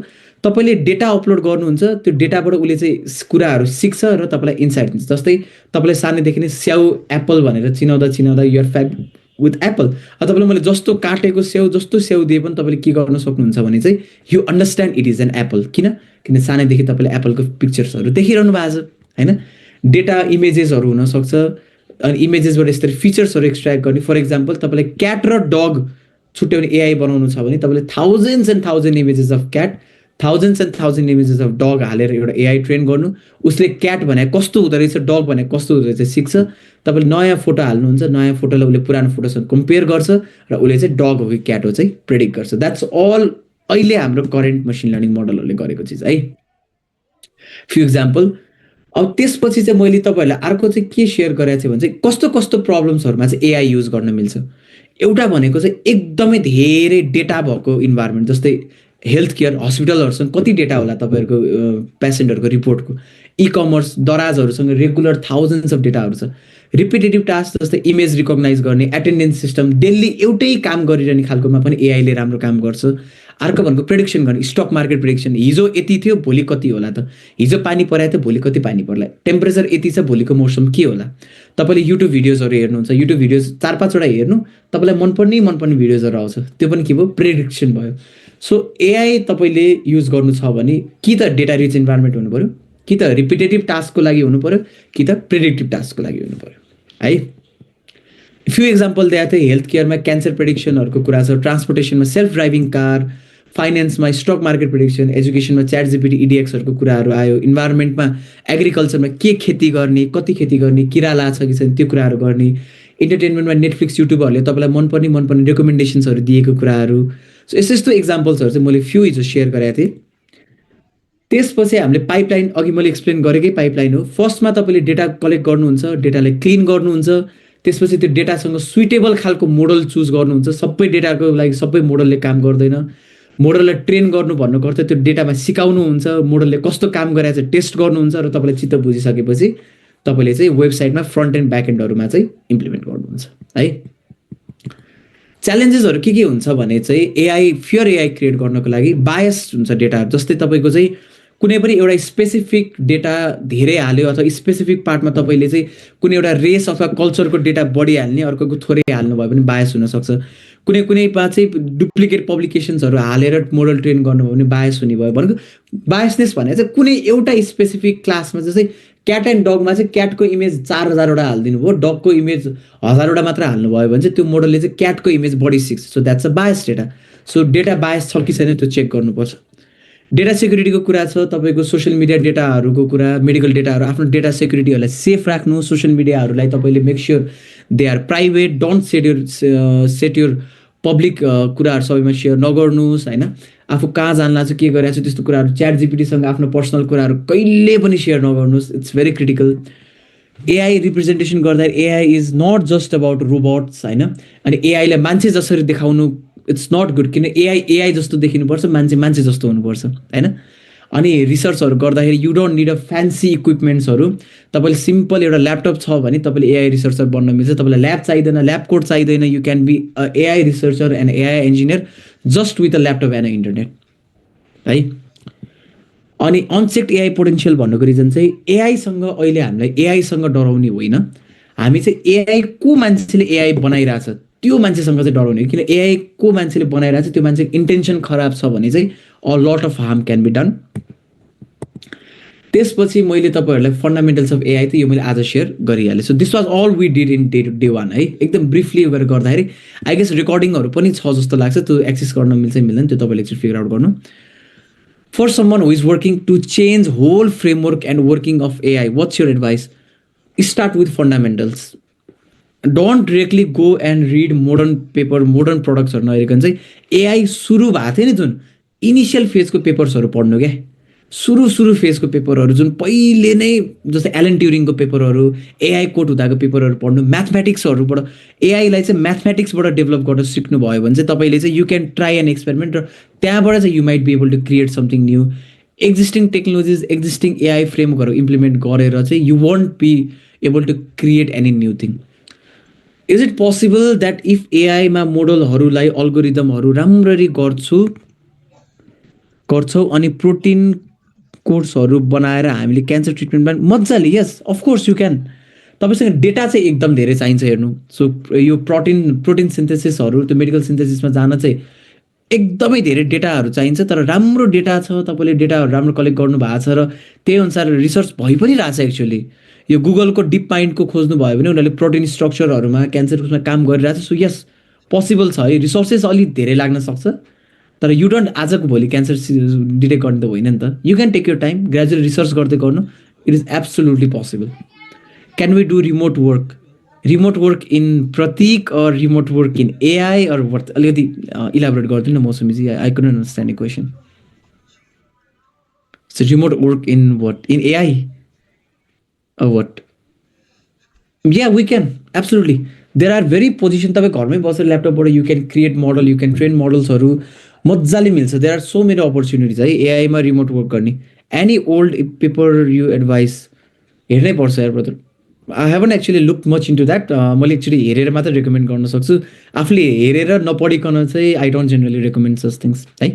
तपाईँले डेटा अपलोड गर्नुहुन्छ त्यो डेटाबाट उसले चाहिँ कुराहरू सिक्छ र तपाईँलाई इन्साइट दिन्छ जस्तै तपाईँलाई सानैदेखि नै स्याउ एप्पल भनेर चिनाउँदा युआर फ्याक्ट विथ एप्पल तपाईँले मैले जस्तो काटेको स्याउ जस्तो स्याउ दिए पनि तपाईँले के गर्न सक्नुहुन्छ भने चाहिँ you understand it is an apple किन सानैदेखि तपाईँले एप्पलको पिक्चर्सहरू देखिरहनु भएको छ होइन डेटा इमेजेसहरू हुनसक्छ अनि इमेजेसबाट यसरी फिचर्सहरू एक्सट्र्याक्ट गर्ने फर इक्जाम्पल तपाईँलाई क्याट र डग छुट्याउने एआई बनाउनु छ भने तपाईँले thousands and thousand images of cat thousands and thousand images of dog हालेर एउटा एआई ट्रेन गर्नु उसले क्याट भने कस्तो हुँदो रहेछ डग भने कस्तो हुँदो रहेछ सिक्छ तपाईँले नयाँ फोटो हाल्नुहुन्छ नयाँ फोटोलाई उसले पुरानो फोटोसँग कम्पेयर गर्छ र उसले चाहिँ डग हो कि क्याट हो चाहिँ प्रेडिक्ट गर्छ द्याट्स अल अहिले हाम्रो करेन्ट मसिन लर्निङ मोडलहरूले गरेको चिज है फ्यु इक्जाम्पल अब त्यसपछि चाहिँ मैले तपाईँहरूलाई अर्को चाहिँ के सेयर गरेको थिएँ भने चाहिँ कस्तो कस्तो प्रब्लम्सहरूमा चाहिँ एआई युज गर्न मिल्छ एउटा भनेको चाहिँ एकदमै धेरै डेटा भएको इन्भाइरोमेन्ट जस्तै हेल्थ केयर हस्पिटलहरूसँग कति डेटा होला तपाईँहरूको पेसेन्टहरूको रिपोर्टको इ कमर्स दराजहरूसँग रेगुलर थाउजन्ड्स अफ डेटाहरू छ रिपिटेटिभ टास्क जस्तै इमेज रिकगनाइज गर्ने एटेन्डेन्स सिस्टम डेली एउटै काम गरिरहने खालकोमा पनि एआईले राम्रो काम गर्छ अर्को भनेको प्रेडिक्सन गर्ने स्टक मार्केट प्रेडिक्सन हिजो यति थियो भोलि कति होला त हिजो पानी परायो त भोलि कति पानी पर्ला टेम्परेचर यति छ भोलिको मौसम के होला तपाईँले युट्युब भिडियोजहरू हेर्नुहुन्छ युट्युब भिडियोज 4-5वटा हेर्नु तपाईँलाई मनपर्ने भिडियोजहरू आउँछ त्यो पनि के भयो प्रेडिक्सन भयो सो एआई तपाईँले युज गर्नु छ भने कि त डेटा रिच इन्भाइरोमेन्ट हुनु पऱ्यो कि त रिपिटेटिभ टास्कको लागि हुनु पऱ्यो कि त प्रेडिक्टिभ टास्कको लागि हुनु पऱ्यो है फ्यु इक्जाम्पल दिएको थिएँ हेल्थ केयरमा क्यान्सर प्रेडिक्सनहरूको कुरा छ ट्रान्सपोर्टेसनमा सेल्फ ड्राइभिङ कार फाइनेन्समा स्टक मार्केट प्रेडिक्सन एजुकेसनमा च्याट जिपिटी इडिएक्सहरूको कुराहरू आयो इन्भाइरोमेन्टमा एग्रिकल्चरमा के खेती गर्ने कति खेती गर्ने किरा लाग्छ कि छैन त्यो कुराहरू गर्ने इन्टरटेनमेन्टमा नेटफ्लिक्स युट्युबहरूले तपाईँलाई मनपर्ने रेकमेन्डेसन्सहरू दिएको कुराहरू सो यस्तो यस्तो इक्जाम्पल्सहरू चाहिँ मैले फ्यु हिजो सेयर गरेको थिएँ त्यसपछि हामीले पाइपलाइन अघि मैले एक्सप्लेन गरेकै पाइपलाइन हो फर्स्टमा तपाईँले डेटा कलेक्ट गर्नुहुन्छ डेटालाई क्लिन गर्नुहुन्छ त्यसपछि त्यो डेटासँग सुइटेबल खालको मोडल चुज गर्नुहुन्छ सबै डेटाको लागि सबै मोडलले काम गर्दैन मोडललाई ट्रेन गर्नु भन्नुको अर्थ त्यो डेटामा सिकाउनुहुन्छ मोडलले कस्तो काम गरेर चाहिँ टेस्ट गर्नुहुन्छ र तपाईँले चित्त बुझिसकेपछि तपाईँले चाहिँ वेबसाइटमा फ्रन्ट एन्ड ब्याक एन्डहरूमा चाहिँ इम्प्लिमेन्ट गर्नुहुन्छ है च्यालेन्जेसहरू के हुन्छ भने चाहिँ एआई क्रिएट गर्नको लागि बायस हुन्छ डेटा जस्तै तपाईँको चाहिँ कुनै पनि एउटा स्पेसिफिक डेटा धेरै हाल्यो अथवा स्पेसिफिक पार्टमा तपाईँले चाहिँ कुनै एउटा रेस अथवा कल्चरको डेटा बढी हाल्ने अर्कोको थोरै हाल्नु भयो भने बायस हुनसक्छ कुनैमा चाहिँ डुप्लिकेट पब्लिकेसन्सहरू हालेर मोडल ट्रेन गर्नुभयो भने बायस हुने भयो भनेको बायसनेस भने चाहिँ कुनै एउटा स्पेसिफिक क्लासमा चाहिँ क्याट एन्ड डगमा चाहिँ क्याटको इमेज 4000वटा हालिदिनु भयो, डगको इमेज 1000वटा मात्र हाल्नुभयो भने चाहिँ त्यो मोडलले चाहिँ क्याटको इमेज बढी सिक्छ। So that's a bias data. So data bias छ कि छैन त्यो चेक गर्नुपर्छ। डेटा सेक्युरिटीको कुरा छ, तपाईँको सोसियल मिडिया डेटाहरूको कुरा, मेडिकल डेटाहरू, आफ्नो डेटा सेक्युरिटीहरूलाई सेफ राख्नु। सोसियल मिडियाहरूलाई तपाईँले make sure they are private, don't set your public कुराहरू सबैमा सेयर नगर्नुहोस् होइन। आफू कहाँ जान्ला चाहिँ के गरिरहेको छ त्यस्तो कुराहरू च्याट जिपिटीसँग आफ्नो पर्सनल कुराहरू कहिले पनि सेयर नगर्नुहोस्। It's very critical. AI representation गर्दा AI is not just about robots होइन। अनि एआईलाई मान्छे जसरी देखाउनु इट्स नट गुड, किन एआई एआई जस्तो देखिनुपर्छ, मान्छे मान्छे जस्तो हुनुपर्छ होइन। अनि रिसर्चहरू गर्दाखेरि you don't need a fancy इक्विपमेन्ट्सहरू। तपाईँले सिम्पल एउटा ल्यापटप छ भने तपाईँले एआई रिसर्चर बन्न मिल्छ। तपाईँलाई ल्याब चाहिँदैन, ल्याब कोड चाहिँदैन। You can be a AI researcher and AI engineer just with a laptop and a internet है। अनि अनचेक्ड एआई पोटेन्सियल भन्नुको रिजन चाहिँ एआईसँग अहिले हामीलाई एआईसँग डराउने होइन, हामी चाहिँ एआई को मान्छेले एआई बनाइरहेछ त्यो मान्छेसँग चाहिँ डराउने। किन एआई को मान्छेले बनाइरहेछ त्यो मान्छेको इन्टेन्सन खराब छ भने चाहिँ a lot of harm can be done. त्यसपछि मैले तपाईँहरूलाई फन्डामेन्टल्स अफ एआई त यो मैले आज सेयर गरिहालेँ। So this was all we did in day one है। एकदम ब्रिफली गरेर गर्दाखेरि आई गेस रेकर्डिङहरू पनि छ जस्तो लाग्छ, त्यो एक्सेस गर्न मिल्छ मिल्दैन त्यो तपाईँले एकचोटि फिगर आउट गर्नु। For someone who is working to change whole framework and working of AI, what's your advice? Start with fundamentals. Don't directly go and read modern paper, modern products or नहेरिकन चाहिँ AI सुरु भएको थियो नि जुन initial फेजको पेपर्सहरू पढ्नु क्या। सुरु फेजको पेपरहरू जुन पहिले नै जस्तै एलन ट्युरिङको पेपरहरू, एआई कोड हुँदाको पेपरहरू पढ्नु, म्याथमेटिक्सहरूबाट एआईलाई चाहिँ म्याथमेटिक्सबाट डेभलप गर्न सिक्नुभयो भने चाहिँ तपाईँले चाहिँ you can try an experiment र त्यहाँबाट चाहिँ you might be able to create something new. Existing technologies, existing AI फ्रेमवर्कहरू इम्प्लिमेन्ट गरेर चाहिँ you won't be able to create any new thing. Is it possible that if एआईमा मोडलहरूलाई अल्गोरिदमहरू राम्ररी गर्छौँ अनि प्रोटिन कोर्सहरू बनाएर हामीले क्यान्सर ट्रिटमेन्टमा मजाले, यस अफकोर्स यु क्यान। तपाईँसँग डेटा चाहिँ एकदम धेरै चाहिन्छ हेर्नु। सो यो प्रोटिन सिन्थेसिसहरू त्यो मेडिकल सिन्थेसिसमा जान चाहिँ एकदमै धेरै डेटाहरू चाहिन्छ, तर राम्रो डेटा छ, तपाईँले डेटाहरू राम्रो कलेक्ट गर्नु भएको छ र त्यही अनुसार रिसर्च भइ पनि रहेछ। एक्चुअली यो गुगलको डिप माइन्डको खोज्नु भयो भने उनीहरूले प्रोटिन स्ट्रक्चरहरूमा क्यान्सरमा काम गरिरहेछ। सो यस पोसिबल छ है। रिसोर्सेस अलिक धेरै लाग्न सक्छ, तर यु डोन्ट आजको भोलि क्यान्सर डिटेक्ट गर्ने त होइन नि त। You can take your time, gradually research गर्दै गर्नु। It is absolutely possible. Can we do remote work in Pratik or remote work in AI or what? अलिकति इलाबोरेट गरिदिनु न मौसमीजी, I couldn't understand the question. So remote work in what? In AI or what? Yeah, we can absolutely. There are very position तपाईँ घरमै बसेर ल्यापटपबाट you can create model, you can train मोडल्सहरू मजाले मिल्छ। There are so many opportunities है एआईमा remote work गर्ने। Any old paper you advise? हेर्नै पर्छ यार brother. I haven't actually look much into that. मैले एक्चुली हेरेर मात्र रेकमेन्ड गर्न सक्छु, आफूले हेरेर नपढिकन चाहिँ I don't generally recommend such things है।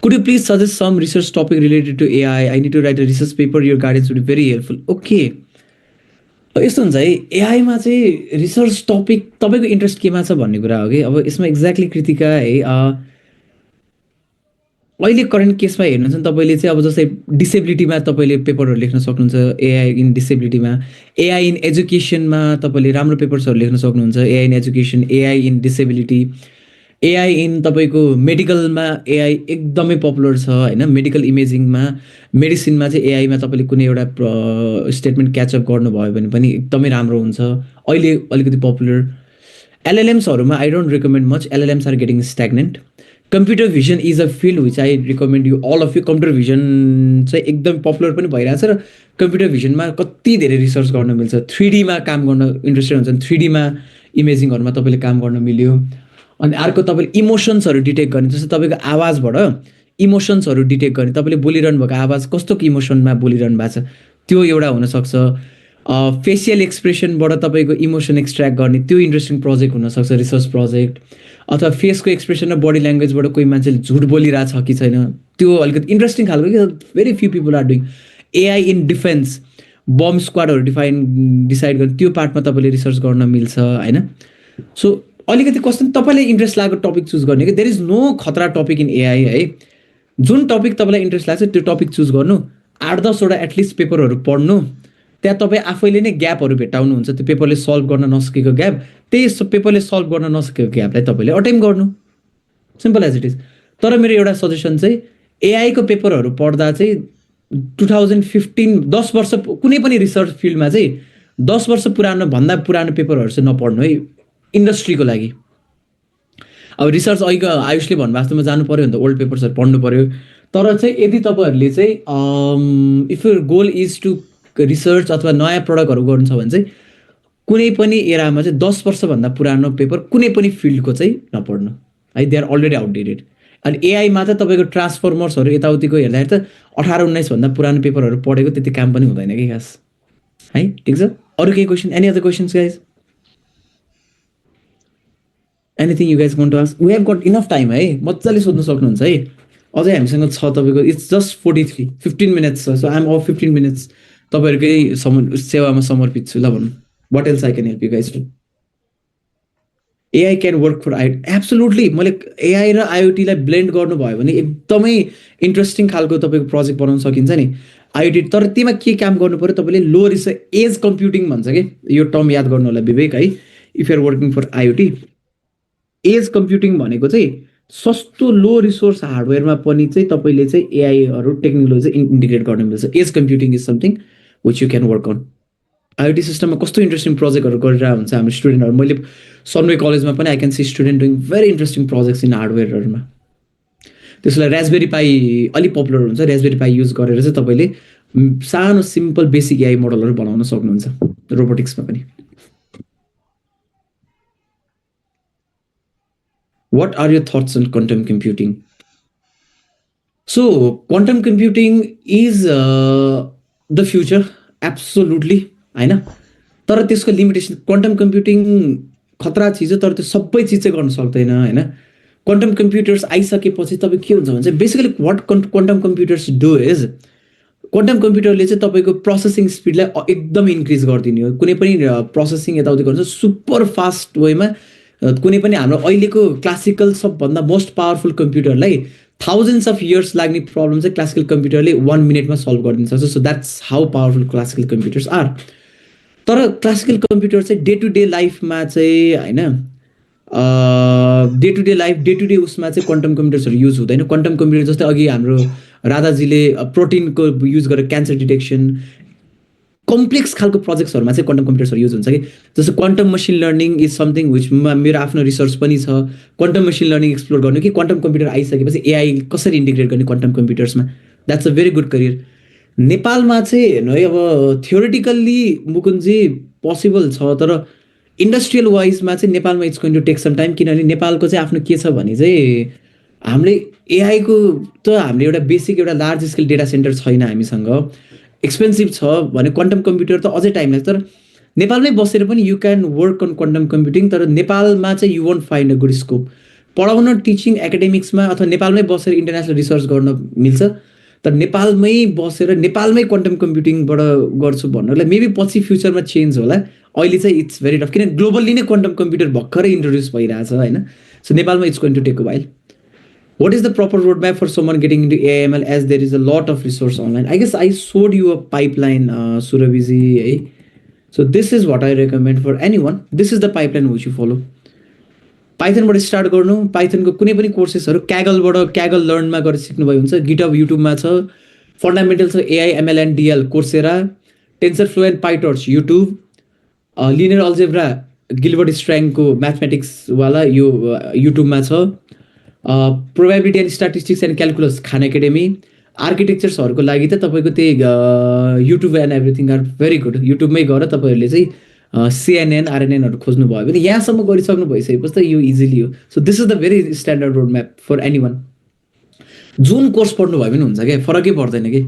Could you please suggest some research topic related to AI? I need to write a research paper. Your guidance would be very helpful. Okay. यस्तो हुन्छ है एआईमा चाहिँ रिसर्च टपिक तपाईँको interest केमा छ भन्ने कुरा हो कि। अब यसमा एक्ज्याक्टली कृतिका है अहिले करेन्ट केसमा हेर्नुहुन्छ भने तपाईँले चाहिँ अब जस्तै डिसेबिलिटीमा तपाईँले पेपरहरू लेख्न सक्नुहुन्छ, एआई इन डिसेबिलिटीमा। एआई इन एजुकेसनमा तपाईँले राम्रो पेपर्सहरू लेख्न सक्नुहुन्छ, AI in education, AI in disability. AI in तपाईँको मेडिकलमा एआई एकदमै पपुलर छ होइन। मेडिकल इमेजिङमा, मेडिसिनमा चाहिँ एआईमा तपाईँले कुनै एउटा स्टेटमेन्ट क्याचअप गर्नुभयो भने पनि एकदमै राम्रो हुन्छ, अहिले अलिकति पपुलर। एलएलएम्सहरूमा I don't recommend much, LLMs are getting stagnant. Computer vision is a field which I recommend you all of you. Computer vision चाहिँ एकदम पपुलर पनि भइरहेछ र कम्प्युटर भिजनमा कति धेरै रिसर्च गर्न मिल्छ। 3Dमा काम गर्न इन्ट्रेस्टेड हुन्छ भने 3Dमा इमेजिङहरूमा तपाईँले काम गर्न मिल्यो। अनि अर्को तपाईँले इमोसन्सहरू डिटेक्ट गर्ने, जस्तो तपाईँको आवाजबाट इमोसन्सहरू डिटेक्ट गर्ने, तपाईँले बोलिरहनु भएको आवाज कस्तो इमोसनमा बोलिरहनु भएको छ त्यो एउटा हुनसक्छ। फेसियल एक्सप्रेसनबाट तपाईँको इमोसन एक्सट्र्याक्ट गर्ने त्यो इन्ट्रेस्टिङ प्रोजेक्ट हुनसक्छ, रिसर्च प्रोजेक्ट। अथवा फेसको एक्सप्रेसन र बडी ल्याङ्ग्वेजबाट कोही मान्छेले झुट बोलिरहेछ कि छैन त्यो अलिकति इन्ट्रेस्टिङ खालको कि very few people are doing. AI in defence, bomb स्क्वाडहरू डिसाइड गर्ने त्यो पार्टमा तपाईँले रिसर्च गर्न मिल्छ होइन। सो अलिकति कस्तो तपाईँलाई इन्ट्रेस्ट लागेको टपिक चुज गर्ने कि देयर इज नो खतरा टपिक इन एआई है। जुन टपिक तपाईँलाई इन्ट्रेस्ट लाग्छ त्यो टपिक चुज गर्नु 8-10 वटा एटलिस्ट पेपरहरू पढ्नु, त्यहाँ तपाईँ आफैले नै ग्यापहरू भेट्टाउनुहुन्छ, त्यो पेपरले सल्भ गर्न नसकेको ग्याप, त्यही पेपरले सल्भ गर्न नसकेको ग्यापलाई तपाईँले अटेम्प गर्नु, सिम्पल एज इट इज। तर मेरो एउटा सजेसन चाहिँ एआईको पेपरहरू पढ्दा चाहिँ 2015 10 वर्ष कुनै पनि रिसर्च फिल्डमा चाहिँ 10 वर्ष पुरानो भन्दा पुरानो पेपरहरू चाहिँ नपढ्नु है, इन्डस्ट्रीको लागि। अब रिसर्च अहिलेको आयुषले भन्नुभएको जस्तोमा जानु पऱ्यो भने त ओल्ड पेपर्सहरू पढ्नु पऱ्यो। तर चाहिँ यदि तपाईँहरूले चाहिँ if your goal is to research अथवा नयाँ प्रडक्टहरू गर्नु छ भने चाहिँ कुनै पनि एरामा चाहिँ 10 वर्षभन्दा पुरानो पेपर कुनै पनि फिल्डको चाहिँ नपढ्नु है, दे आर अलरेडी आउटडेटेड। अनि एआईमा चाहिँ तपाईँको ट्रान्सफर्मर्सहरू यताउतिको हेर्दाखेरि त 18-19 भन्दा पुरानो पेपरहरू पढेको त्यति काम पनि हुँदैन कि खास है। ठिक छ, अरू केही question? Any other questions guys? Anything you guys want to ask? We have got enough time है, मजाले सोध्नु सक्नुहुन्छ है। अझै हामीसँग छ तपाईँको, इट्स जस्ट 15 मिनट्स छ। सो आइएम अफ 15 मिनट्स तपाईँहरूकै सेवामा समर्पित छु। ल भन्नु, what else I can help you guys to? AI can work for IoT, absolutely. मैले एआई र आइओटीलाई ब्लेन्ड गर्नुभयो भने एकदमै इन्ट्रेस्टिङ खालको तपाईँको प्रोजेक्ट बनाउन सकिन्छ नि आइओटी। तर त्यसमा के काम गर्नु पऱ्यो तपाईँले? लो रिसोर्स एज कम्प्युटिङ भन्छ कि, यो टर्म याद गर्नु होला विवेक है। If you are working for IoT, edge computing भनेको चाहिँ सस्तो लो रिसोर्स हार्डवेयरमा पनि चाहिँ तपाईँले चाहिँ एआईहरू टेक्नोलोजी इन्टिग्रेट गर्न मिल्छ। Edge computing is something which you can work on. IoT सिस्टममा कस्तो इन्ट्रेस्टिङ प्रोजेक्टहरू गरिरहेको हुन्छ हाम्रो स्टुडेन्टहरू। मैले सनवे कलेजमा पनि I can see student doing very interesting projects in हार्डवेयरहरूमा। त्यसलाई रास्पबेरी पाई अलिक पपुलर हुन्छ, रास्पबेरी पाई युज गरेर चाहिँ तपाईँले सानो सिम्पल बेसिक एआई मोडलहरू बनाउन सक्नुहुन्छ रोबोटिक्समा पनि। What are your thoughts on quantum computing? So quantum computing is the future, absolutely, हैन? तर त्यसको लिमिटेसन, क्वान्टम कम्प्युटिङ खतरा चिज हो, तर त्यो सबै चिज चाहिँ गर्न सक्दैन हैन। क्वान्टम कम्प्युटर्स आइसकेपछि तपाईँ के हुन्छ भने चाहिँ basically what quantum computers do is, quantum कम्प्युटरले चाहिँ तपाईँको प्रोसेसिङ स्पिडलाई एकदम इन्क्रिज गरिदिने हो। कुनै पनि प्रोसेसिङ यताउति गर्छ सुपर फास्ट वेमा। कुनै पनि हाम्रो अहिलेको क्लासिकल सबभन्दा मोस्ट पावरफुल कम्प्युटरलाई थाउजन्ड्स अफ इयर्स लाग्ने प्रब्लम चाहिँ क्लासिकल कम्प्युटरले 1 मिनटमा सल्भ गरिदिन सक्छ। So that's how powerful classical computers are. तर क्लासिकल कम्प्युटर चाहिँ डे टु डे लाइफमा चाहिँ होइन, डे टु डे उसमा चाहिँ क्वान्टम कम्प्युटर्सहरू युज हुँदैन। क्वान्टम कम्प्युटर जस्तै अघि हाम्रो राधाजीले प्रोटिनको युज गरेर क्यान्सर डिटेक्सन, कम्प्लेक्स खालको प्रोजेक्ट्सहरूमा चाहिँ क्वान्टम कम्प्युटर्सहरू युज हुन्छ कि। जस्तो quantum machine learning is something which मेरो आफ्नो रिसर्च पनि छ। क्वान्टम मसिन लर्निङ एक्सप्लोर गर्नु कि क्वान्टम कम्प्युटर आइसकेपछि एआई कसरी इन्टिग्रेट गर्ने क्वान्टम कम्प्युटर्समा, that's a very good career. नेपालमा चाहिँ हेर्नु है, अब थियोरिटिकल्ली मुकुन्दजी पोसिबल छ, तर इन्डस्ट्रियल वाइजमा चाहिँ नेपालमा it's going to take some time. किनभने नेपालको चाहिँ आफ्नो के छ भने चाहिँ हामीले एआईको त हामीले एउटा बेसिक एउटा लार्ज स्केल डेटा सेन्टर छैन हामीसँग, एक्सपेन्सिभ छ भने क्वान्टम कम्प्युटर त अझै टाइम लाग्छ। तर नेपालमै बसेर पनि you can work on quantum computing. तर नेपालमा चाहिँ you won't find a good scope. पढाउन टिचिङ एकाडेमिक्समा अथवा नेपालमै बसेर इन्टरनेसनल रिसर्च गर्न मिल्छ, तर नेपालमै बसेर नेपालमै क्वान्टम कम्प्युटिङबाट गर्छु भन्नुलाई मेबी पछि फ्युचरमा चेन्ज होला। अहिले चाहिँ इट्स भेरी टफ, किन ग्लोबल्ली नै क्वान्टम कम्प्युटर भर्खरै इन्ट्रोड्युस भइरहेछ होइन। सो नेपालमा it's going to take a while. What is the proper roadmap for someone getting into AIML, as there is a lot of resource online? I guess I showed you a pipeline, Surabhiji. Eh? So this is what I recommend for anyone. This is the pipeline which you follow. पाइथनबाट start गर्नु। पाइथनको कुनै पनि कोर्सेसहरू क्यागल लर्नमा गएर सिक्नुभयो हुन्छ। GitHub युट्युबमा छ। Fundamentals of AI ML and DL Coursera. TensorFlow and PyTorch YouTube. Linear algebra Gilbert स्ट्र्याङको म्याथमेटिक्सवाला यो युट्युबमा छ। Probability and statistics and calculus Khan Academy. आर्किटेक्चर्सहरूको लागि त तपाईँको त्यही YouTube and everything are very good. युट्युबमै गएर तपाईँहरूले चाहिँ सिएनएन आरएनएनहरू खोज्नुभयो भने यहाँसम्म गरिसक्नु भइसकेपछि त यो इजिली हो। So this is the very standard road map for anyone. जुन कोर्स पढ्नुभयो पनि हुन्छ क्या, फरकै पर्दैन कि।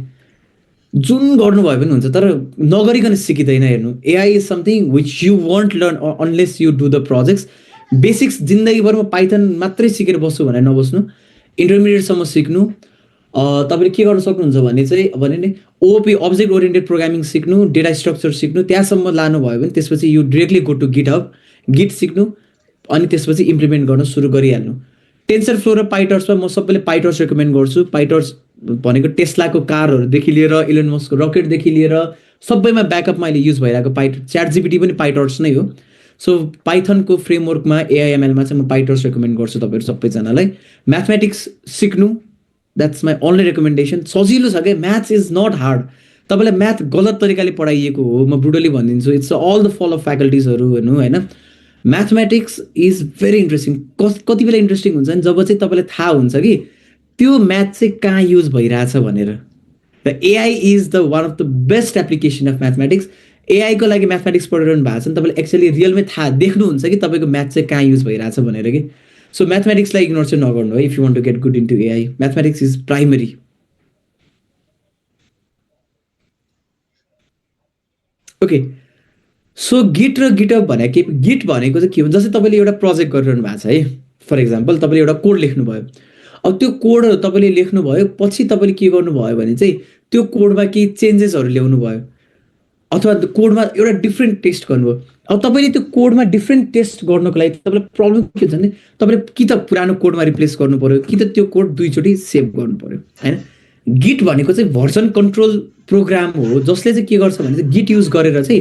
जुन गर्नुभयो पनि हुन्छ, तर नगरिकन सिकिँदैन। हेर्नु, AI is something which you want learn unless you do the projects. Basics जिन्दगीभर म पाइथन मात्रै सिकेर बस्छु भनेर नबस्नु, इन्टरमिडिएटसम्म सिक्नु। तपाईँले के गर्न सक्नुहुन्छ भने चाहिँ भने नि ओपी अब्जेक्ट ओरिएन्टेड प्रोग्रामिङ सिक्नु, डेटा स्ट्रक्चर सिक्नु, त्यहाँसम्म लानुभयो भने त्यसपछि you directly go to GitHub, git सिक्नु, अनि त्यसपछि इम्प्लिमेन्ट गर्न सुरु गरिहाल्नु। टेन्सर फ्लो र पाइटर्समा म सबैले पाइटर्स रेकमेन्ड गर्छु। पाइटर्स भनेको टेस्लाको कारहरूदेखि लिएर इलोन मस्कको रकेटदेखि लिएर सबैमा ब्याकअपमा अहिले युज भइरहेको च्याट जिपिटी पनि पाइटर्स नै हो। सो पाइथनको फ्रेमवर्कमा एआइएमएलमा चाहिँ म पाइटर्स रेकमेन्ड गर्छु तपाईँहरू सबैजनालाई। म्याथमेटिक्स सिक्नु, द्याट्स माई ओन्ली रेकमेन्डेसन। सजिलो छ क्या, म्याथ्स इज नट हार्ड। तपाईँलाई म्याथ गलत तरिकाले पढाइएको हो, म ब्रुटली भनिदिन्छु, इट्स अल द फल अफ फ्याकल्टिजहरू हेर्नु होइन। Mathematics is very interesting. कति बेला इन्ट्रेस्टिङ हुन्छ नि जब चाहिँ तपाईँलाई थाहा हुन्छ कि त्यो म्याथ चाहिँ कहाँ युज भइरहेछ भनेर। र AI is the one of the best application of mathematics. एआईको लागि म्याथमेटिक्स पढिरहनु भएको छ नि तपाईँले एक्चुअली रियलमै थाहा देख्नुहुन्छ कि तपाईँको म्याथ चाहिँ कहाँ युज भइरहेछ भनेर कि। सो म्याथमेटिक्सलाई इग्नोर चाहिँ नगर्नु है if you want to get good into AI. Mathematics is primary. Okay, so git र गिटअप भनेको गिट भनेको चाहिँ के हो, जस्तै तपाईँले एउटा प्रोजेक्ट गरिरहनु भएको छ है, फर इक्जाम्पल तपाईँले एउटा कोड लेख्नुभयो। अब त्यो कोडहरू तपाईँले लेख्नुभयो, पछि तपाईँले के गर्नुभयो भने चाहिँ त्यो कोडमा केही चेन्जेसहरू ल्याउनु भयो, अथवा कोडमा एउटा डिफ्रेन्ट टेस्ट गर्नुभयो। अब तपाईँले त्यो कोडमा डिफ्रेन्ट टेस्ट गर्नको लागि तपाईँलाई प्रब्लम के हुन्छ भने तपाईँले कि त पुरानो कोडमा रिप्लेस गर्नु पऱ्यो, कि त त्यो कोड दुईचोटि सेभ गर्नु पऱ्यो होइन। गिट भनेको चाहिँ भर्जन कन्ट्रोल प्रोग्राम हो, जसले चाहिँ के गर्छ भने चाहिँ गिट युज गरेर चाहिँ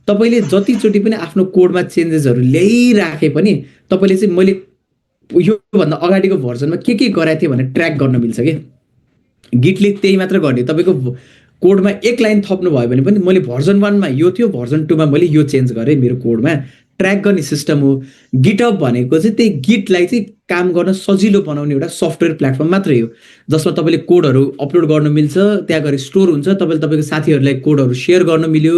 तपाईँले जतिचोटि पनि आफ्नो कोडमा चेन्जेसहरू ल्याइराखे पनि तपाईँले चाहिँ मैले योभन्दा अगाडिको भर्जनमा के गराएको थिएँ भनेर ट्र्याक गर्न मिल्छ कि। गिटले त्यही मात्र गर्ने, तपाईँको कोडमा एक लाइन थप्नु भयो भने पनि मैले भर्जन 1मा यो थियो, भर्जन 2मा मैले यो चेन्ज गरेँ, मेरो कोडमा ट्र्याक गर्ने सिस्टम हो। गिटअप भनेको चाहिँ त्यही गिटलाई चाहिँ काम गर्न सजिलो बनाउने एउटा सफ्टवेयर प्लेटफर्म मात्रै हो, जसमा तपाईँले कोडहरू अपलोड गर्न मिल्छ, त्यहाँ गएर स्टोर हुन्छ, तपाईँले तपाईँको साथीहरूलाई कोडहरू सेयर गर्न मिल्यो।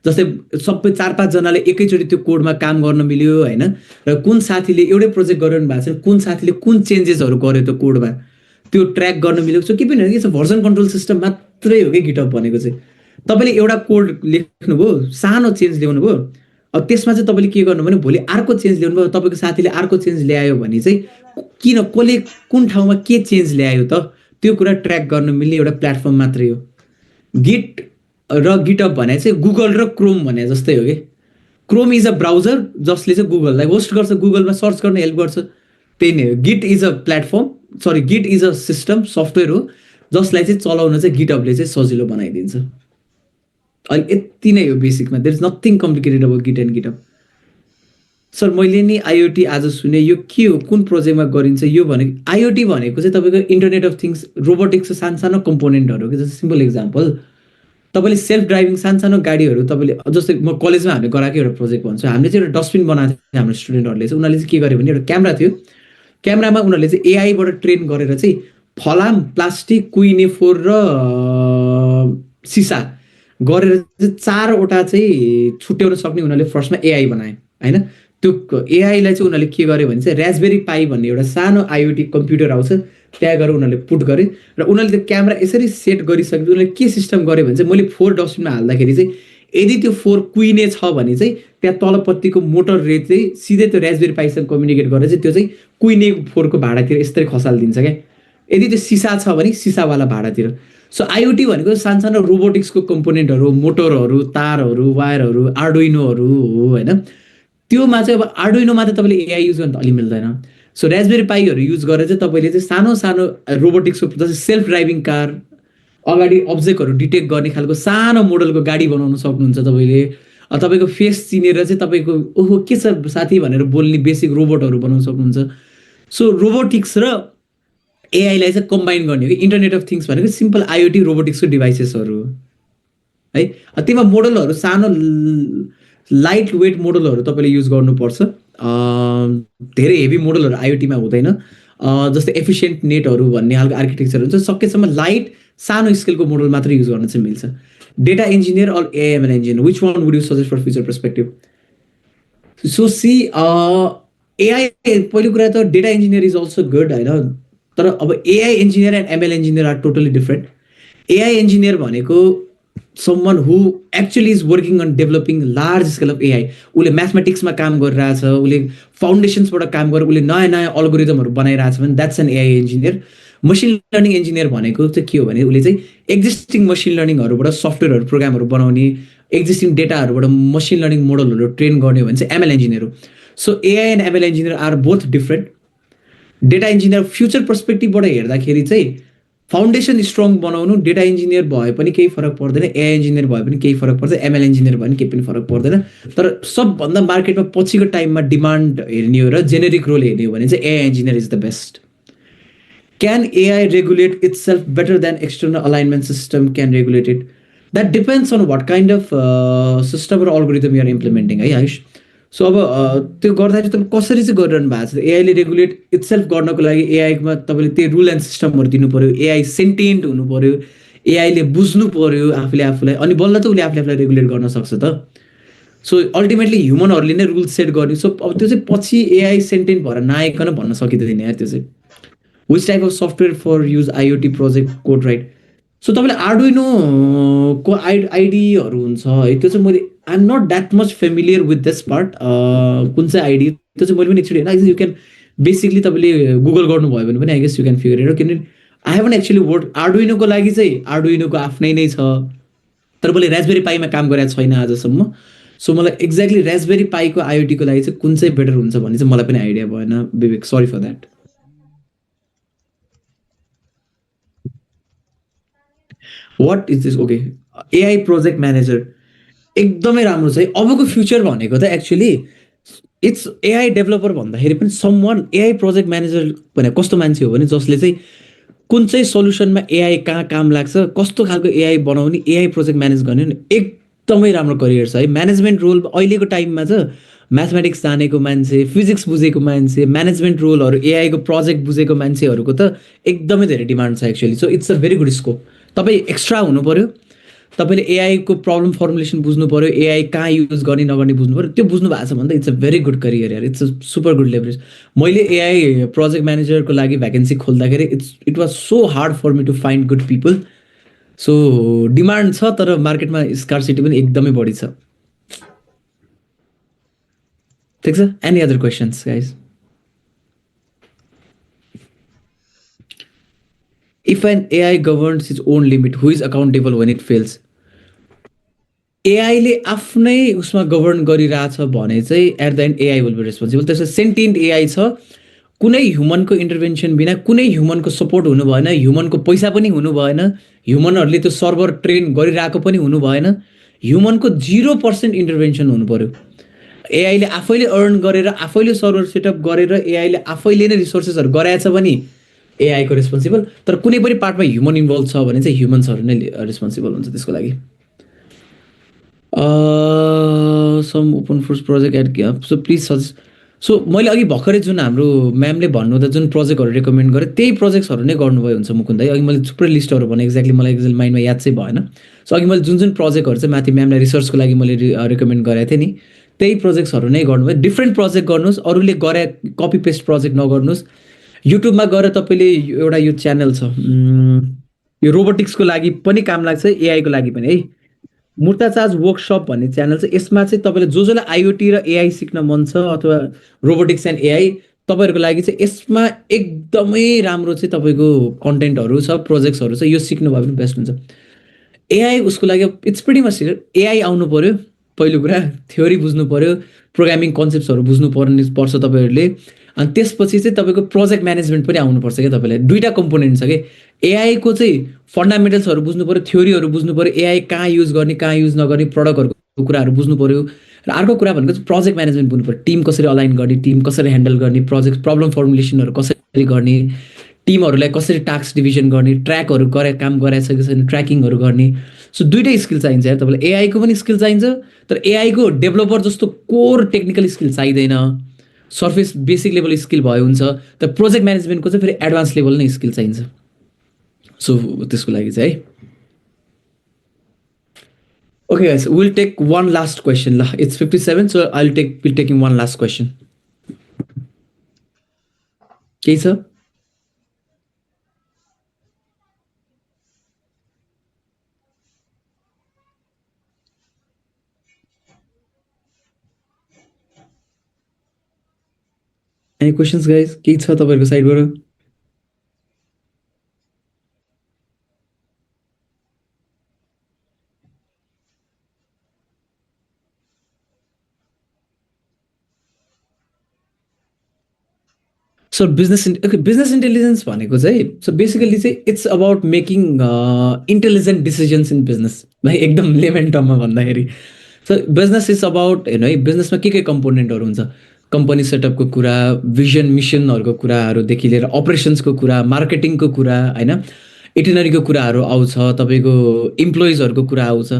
जस्तै सबै 4-5 जनाले एकैचोटि त्यो कोडमा काम गर्न मिल्यो होइन। र कुन साथीले एउटै प्रोजेक्ट गरिरहनु भएको छ, कुन साथीले कुन चेन्जेसहरू गर्यो त्यो कोडमा, त्यो ट्र्याक गर्न मिल्यो। सो के पनि होइन, यो भर्जन कन्ट्रोल सिस्टम मात्रै हो कि गिटअप भनेको चाहिँ। तपाईँले एउटा कोड लेख्नुभयो, सानो चेन्ज ल्याउनु भयो, अब त्यसमा चाहिँ तपाईँले के गर्नु भने भोलि अर्को चेन्ज ल्याउनु भयो, तपाईँको साथीले अर्को चेन्ज ल्यायो भने चाहिँ किन कसले कुन ठाउँमा के चेन्ज ल्यायो त त्यो कुरा ट्र्याक गर्न मिल्ने एउटा प्लेटफर्म मात्रै हो। गिट र गिटअप भने चाहिँ गुगल र क्रोम भने जस्तै हो कि। क्रोम इज अ ब्राउजर जसले चाहिँ गुगललाई होस्ट गर्छ, गुगलमा सर्च गर्न हेल्प गर्छ, त्यही नै हो। Git is a platform, sorry git is a system, software हो जसलाई चाहिँ चलाउन चाहिँ गिटअपले चाहिँ सजिलो बनाइदिन्छ। अहिले यति नै हो बेसिकमा, देयर इज नथिङ कम्प्लिकेटेड अब गिट एन्ड गिटअप। सर मैले नि आइओटी आज सुने, यो के हो, कुन प्रोजेक्टमा गरिन्छ यो भनेको? आइओटी भनेको चाहिँ तपाईँको इन्टरनेट अफ थिङ्स, रोबोटिक्सको सानो सानो कम्पोनेन्टहरू कि। जस्तै सिम्पल इक्जाम्पल, तपाईँले सेल्फ ड्राइभिङ सानो गाडीहरू तपाईँले, जस्तै म कलेजमा हामीले गराएको एउटा प्रोजेक्ट भन्छु, हामीले चाहिँ एउटा डस्टबिन बनाएको थियो हाम्रो स्टुडेन्टहरूले चाहिँ। उनीहरूले चाहिँ के गर्यो भने एउटा क्यामेरा थियो, क्यामेरामा उनीहरूले चाहिँ एआईबाट ट्रेन गरेर चाहिँ फलाम, प्लास्टिक, कुइने फोहोर र सिसा गरेर चाहिँ 4वटा चाहिँ छुट्याउन सक्ने उनीहरूले फर्स्टमा एआई बनाए होइन। त्यो एआईलाई चाहिँ उनीहरूले के गर्यो भने चाहिँ रास्पबेरी पाई भन्ने एउटा सानो आइओटी कम्प्युटर आउँछ, त्यहाँ गएर उनीहरूले पुट गरे र उनीहरूले त्यो क्यामेरा यसरी सेट गरिसकेपछि उनीहरूले के सिस्टम गर्यो भने चाहिँ मैले 4 डस्टबिनमा हाल्दाखेरि चाहिँ यदि त्यो 4 कुइने छ भने चाहिँ त्यहाँ तलपट्टिको मोटरले चाहिँ सिधै त्यो रास्पबेरी पाईसँग कम्युनिकेट गरेर चाहिँ त्यो चाहिँ कुइने 4को भाडातिर यसरी खसालिदिन्छ क्या। यदि त्यो सिसा छ भने सिसावाला भाडातिर। सो आइओटी भनेको सानो सानो रोबोटिक्सको कम्पोनेन्टहरू, मोटरहरू, तारहरू, वायरहरू, आर्डुइनोहरू हो होइन। त्योमा चाहिँ अब आर्डुइनोमा त तपाईँले एआई युज गर्न त अलि मिल्दैन। सो रास्पबेरी पाईहरू युज गरेर चाहिँ तपाईँले चाहिँ सानो सानो रोबोटिक्सको, जस्तै सेल्फ ड्राइभिङ कार, अगाडि अब्जेक्टहरू डिटेक्ट गर्ने खालको सानो मोडलको गाडी बनाउन सक्नुहुन्छ तपाईँले। तपाईँको फेस चिनेर चाहिँ तपाईँको ओहो के छ साथी भनेर बोल्ने बेसिक रोबोटहरू बनाउन सक्नुहुन्छ। सो रोबोटिक्स र एआईलाई चाहिँ कम्बाइन गर्ने हो कि। इन्टरनेट अफ थिङ्स भनेको सिम्पल आइओटी रोबोटिक्सको डिभाइसेसहरू है। त्यसमा मोडलहरू सानो लाइट वेट मोडलहरू तपाईँले युज गर्नुपर्छ, धेरै हेभी मोडलहरू आइओटीमा हुँदैन। जस्तै एफिसियन्ट नेटहरू भन्ने खालको आर्किटेक्चर हुन्छ, सकेसम्म लाइट सानो स्केलको मोडल मात्र युज गर्न चाहिँ मिल्छ। Data engineer or AML engineer, which one would you suggest for future perspective? So see AI, पहिलो कुरा त data engineer is also good होइन, तर अब AI engineer and ML engineer are totally different. AI engineer भनेको someone who actually is working on developing large scale of AI. उसले म्याथमेटिक्समा काम गरिरहेछ, उसले फाउन्डेसन्सबाट काम गरेर उसले नयाँ नयाँ अल्गोरिदमहरू बनाइरहेछ भने that's an AI engineer. Machine learning engineer भनेको चाहिँ के हो भने उसले चाहिँ एक्जिस्टिङ मसिन लर्निङहरूबाट सफ्टवेयरहरू, प्रोग्रामहरू बनाउने, एक्जिस्टिङ डेटाहरूबाट मसिन लर्निङ मोडलहरू ट्रेन गर्ने भने चाहिँ एमएल इन्जिनियर हो। So AI and ML engineer are both different. Data engineer future पर्सपेक्टिभबाट हेर्दाखेरि चाहिँ फाउन्डेसन स्ट्रङ बनाउनु डेटा इन्जिनियर भए पनि केही फरक पर्दैन, एआई इन्जिनियर भए पनि केही फरक पर्दैन, एमएल इन्जिनियर भए पनि केही पनि फरक पर्दैन। तर सबभन्दा मार्केटमा पछिको टाइममा डिमान्ड हेर्ने हो र जेनेरिक रोल हेर्ने हो भने चाहिँ AI engineer is the best. Can AI regulate itself better than external alignment system can regulate it? That depends on what kind of system or algorithm you are implementing है Ayush. So अब त्यो गर्दाखेरि तपाईँ कसरी चाहिँ गरिरहनु भएको छ, एआईले रेगुलेट इट्सेल्फ गर्नको लागि एआईमा तपाईँले त्यही रुल एन्ड सिस्टमहरू दिनु पऱ्यो, एआई सेन्टेन्ट हुनु पऱ्यो, एआईले बुझ्नु पऱ्यो आफूले आफूलाई, अनि बल्ल त उसले आफूले आफूलाई रेगुलेट गर्न सक्छ त। सो अल्टिमेटली ह्युमनहरूले नै रुल सेट गर्ने। सो अब त्यो चाहिँ पछि एआई सेन्टेन्ट भएर नआइकन भन्न सकिँदैन यार त्यो चाहिँ। Which type of software for use IoT project code write. So तपाईँले आर्डुइनो को आइडीहरू हुन्छ है, त्यो चाहिँ मैले I'm not that much familiar with this part. कुन चाहिँ आइडी त्यो चाहिँ मैले पनि एक्चुली होइन, यु क्यान बेसिकली तपाईँले गुगल गर्नुभयो भने पनि I guess you can figure it. किनभने आई हेभन एक्चुली वर्ड आर्डुइनोको लागि चाहिँ आर्डुइनोको आफ्नै नै छ, तर मैले राजबेरी पाईमा काम गरेको छैन आजसम्म। सो मलाई एक्ज्याक्टली राजबेरी पाईको आइओटीको लागि चाहिँ कुन चाहिँ बेटर हुन्छ भन्ने चाहिँ मलाई पनि आइडिया भएन Vivek, sorry for that. What is this? Okay, AI project manager एकदमै राम्रो छ है। अबको फ्युचर भनेको त एक्चुली इट्स एआई डेभलपर भन्दाखेरि पनि someone AI project manager भने कस्तो मान्छे हो भने जसले चाहिँ कुन चाहिँ सल्युसनमा एआई कहाँ काम लाग्छ, कस्तो खालको एआई बनाउने, एआई प्रोजेक्ट म्यानेज गर्ने एकदमै राम्रो करियर छ है। म्यानेजमेन्ट रोल अहिलेको टाइममा त म्याथमेटिक्स जानेको मान्छे, फिजिक्स बुझेको मान्छे, म्यानेजमेन्ट रोलहरू एआईको प्रोजेक्ट बुझेको मान्छेहरूको त एकदमै धेरै डिमान्ड छ actually. So it's a very good scope. तपाईँ एक्स्ट्रा हुनु पऱ्यो, तपाईँले एआईको प्रब्लम फर्मुलेसन बुझ्नु पऱ्यो, एआई कहाँ युज गर्ने नगर्ने बुझ्नु पऱ्यो, त्यो बुझ्नु भएको छ भने त it's a very good career यार, it's a super good leverage. मैले एआई प्रोजेक्ट म्यानेजरको लागि भ्याकेन्सी खोल्दाखेरि it was so hard for me to find good people. So demand छ तर मार्केटमा स्कार्सिटी पनि एकदमै बढी छ। ठिक छ, any other questions guys? If an AI governance is own limit who is accountable when it fails? एआईले आफ्नै उसमा गभर्न गरिरहेछ भने चाहिँ at the end AI will be responsible. त्यसो सेन्टिएन्ट एआई छ, कुनै ह्युमनको इन्टरभेन्सन बिना, कुनै ह्युमनको सपोर्ट हुनु भएन, ह्युमनको पैसा पनि हुनु भएन, ह्युमनहरूले त्यो सर्भर ट्रेन गरिरहेको पनि हुनु भएन, ह्युमनको 0% इन्टरभेन्सन हुनु पऱ्यो। एआईले आफैले अर्न गरेर आफैले सर्भर सेटअप गरेर एआईले आफैले नै रिसोर्सेसहरू गराएछ भने एआईको रेस्पोन्सिबल। तर कुनै पनि पार्टमा ह्युमन इन्भल्भ छ भने चाहिँ ह्युमन्सहरू नै रेस्पोन्सिबल हुन्छ त्यसको लागि। Some open source project at so please suggest. So मैले अघि भर्खरै जुन हाम्रो म्यामले भन्नुहुँदा जुन प्रोजेक्टहरू रेकमेन्ड गरेँ त्यही प्रोजेक्ट्सहरू नै गर्नुभयो हुन्छ मुकुन्द है। अघि मैले थुप्रै लिस्टहरू भने एक्ज्याक्टली मलाई एक्ज्याक्टली माइन्डमा याद चाहिँ भएन। सो अघि मैले जुन जुन प्रोजेक्टहरू चाहिँ माथि म्यामलाई रिसर्चको लागि मैले रेकमेन्ड गरेको थिएँ नि, त्यही प्रोजेक्ट्सहरू नै गर्नुभयो। डिफ्रेन्ट प्रोजेक्ट गर्नुहोस्, अरूले गरे कपी पेस्ट प्रोजेक्ट नगर्नुहोस्। युट्युबमा गएर तपाईँले एउटा यो च्यानल छ, यो रोबोटिक्सको लागि पनि काम लाग्छ, एआईको लागि पनि है, मुर्ताचाज वर्कसप भन्ने च्यानल छ। यसमा चाहिँ तपाईँले जसलाई आइओटी र एआई सिक्न मन छ अथवा रोबोटिक्स एन्ड एआई, तपाईँहरूको लागि चाहिँ यसमा एकदमै राम्रो चाहिँ तपाईँको कन्टेन्टहरू छ, प्रोजेक्ट्सहरू छ, यो सिक्नुभयो भने बेस्ट हुन्छ। एआई उसको लागि इट्स प्रिटी मच एआई आउनु पऱ्यो पहिलो कुरा, थ्योरी बुझ्नु पऱ्यो, प्रोग्रामिङ कन्सेप्ट्सहरू बुझ्नु पर्छ तपाईँहरूले, अनि त्यसपछि चाहिँ तपाईँको प्रोजेक्ट म्यानेजमेन्ट पनि आउनुपर्छ क्या तपाईँलाई। दुईवटा कम्पोनेन्ट छ कि एआईको चाहिँ फन्डामेन्टल्सहरू बुझ्नु पऱ्यो, थ्योरीहरू बुझ्नु पऱ्यो, एआई कहाँ युज गर्ने कहाँ युज नगर्ने प्रडक्टहरूको कुराहरू बुझ्नु पऱ्यो, र अर्को कुरा भनेको चाहिँ प्रोजेक्ट म्यानेजमेन्ट बुझ्नु पऱ्यो। टिम कसरी अलाइन गर्ने, टिम कसरी ह्यान्डल गर्ने, प्रोजेक्ट प्रब्लम फर्मुलेसनहरू कसरी गर्ने, टिमहरूलाई कसरी टास्क डिभिजन गर्ने, ट्र्याकहरू गरे काम गराइसकेको छ भने ट्र्याकिङहरू गर्ने। सो दुइटै स्किल चाहिन्छ यार तपाईँलाई, एआईको पनि स्किल चाहिन्छ तर एआईको डेभलपर जस्तो कोर टेक्निकल स्किल चाहिँदैन, सर्फेस बेसिक लेभल स्किल भयो हुन्छ। तर प्रोजेक्ट म्यानेजमेन्टको चाहिँ फेरि एडभान्स लेभल नै स्किल चाहिन्छ। सो त्यसको लागि चाहिँ है। Okay guys, will take one last question ल, it's 57, so I will taking one last question. केही छ? Any questions guys? केही छ तपाईँहरूको साइडबाट? सो बिजनेस इन्टेलिजेन्स भनेको चाहिँ सो बेसिकली चाहिँ it's about making intelligent decisions in business भाइ एकदम लेमन टर्ममा भन्दाखेरि सो बिजनेस इज अबाउट हेर्नु है बिजनेसमा के कम्पोनेन्टहरू हुन्छ कम्पनी सेटअपको कुरा भिजन मिसनहरूको कुराहरूदेखि लिएर अपरेसन्सको कुरा मार्केटिङको कुरा होइन इटिनरीको कुराहरू आउँछ तपाईँको इम्प्लोइजहरूको कुरा आउँछ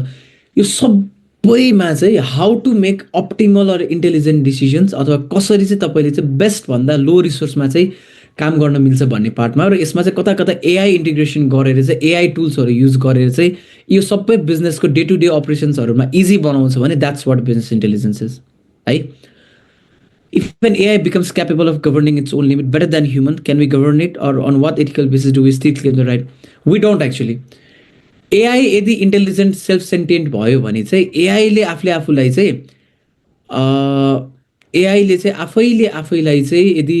यो सबैमा चाहिँ how to make optimal or intelligent decisions अथवा कसरी चाहिँ तपाईँले चाहिँ बेस्ट भन्दा लो रिसोर्समा चाहिँ काम गर्न मिल्छ भन्ने पार्टमा र यसमा चाहिँ कता कता एआई इन्टिग्रेसन गरेर चाहिँ एआई टुल्सहरू युज गरेर चाहिँ यो सबै बिजनेसको डे टु डे अपरेसन्सहरूमा इजी बनाउँछ भने that's what business intelligence is है If an AI becomes capable of governing its own limit better than human, can we govern it, or on what ethical basis do we still claim the right? We don't actually. AI यदि intelligent self सेन्टेन्ट भयो भने चाहिँ एआईले आफूले आफूलाई चाहिँ एआईले चाहिँ आफैलाई चाहिँ यदि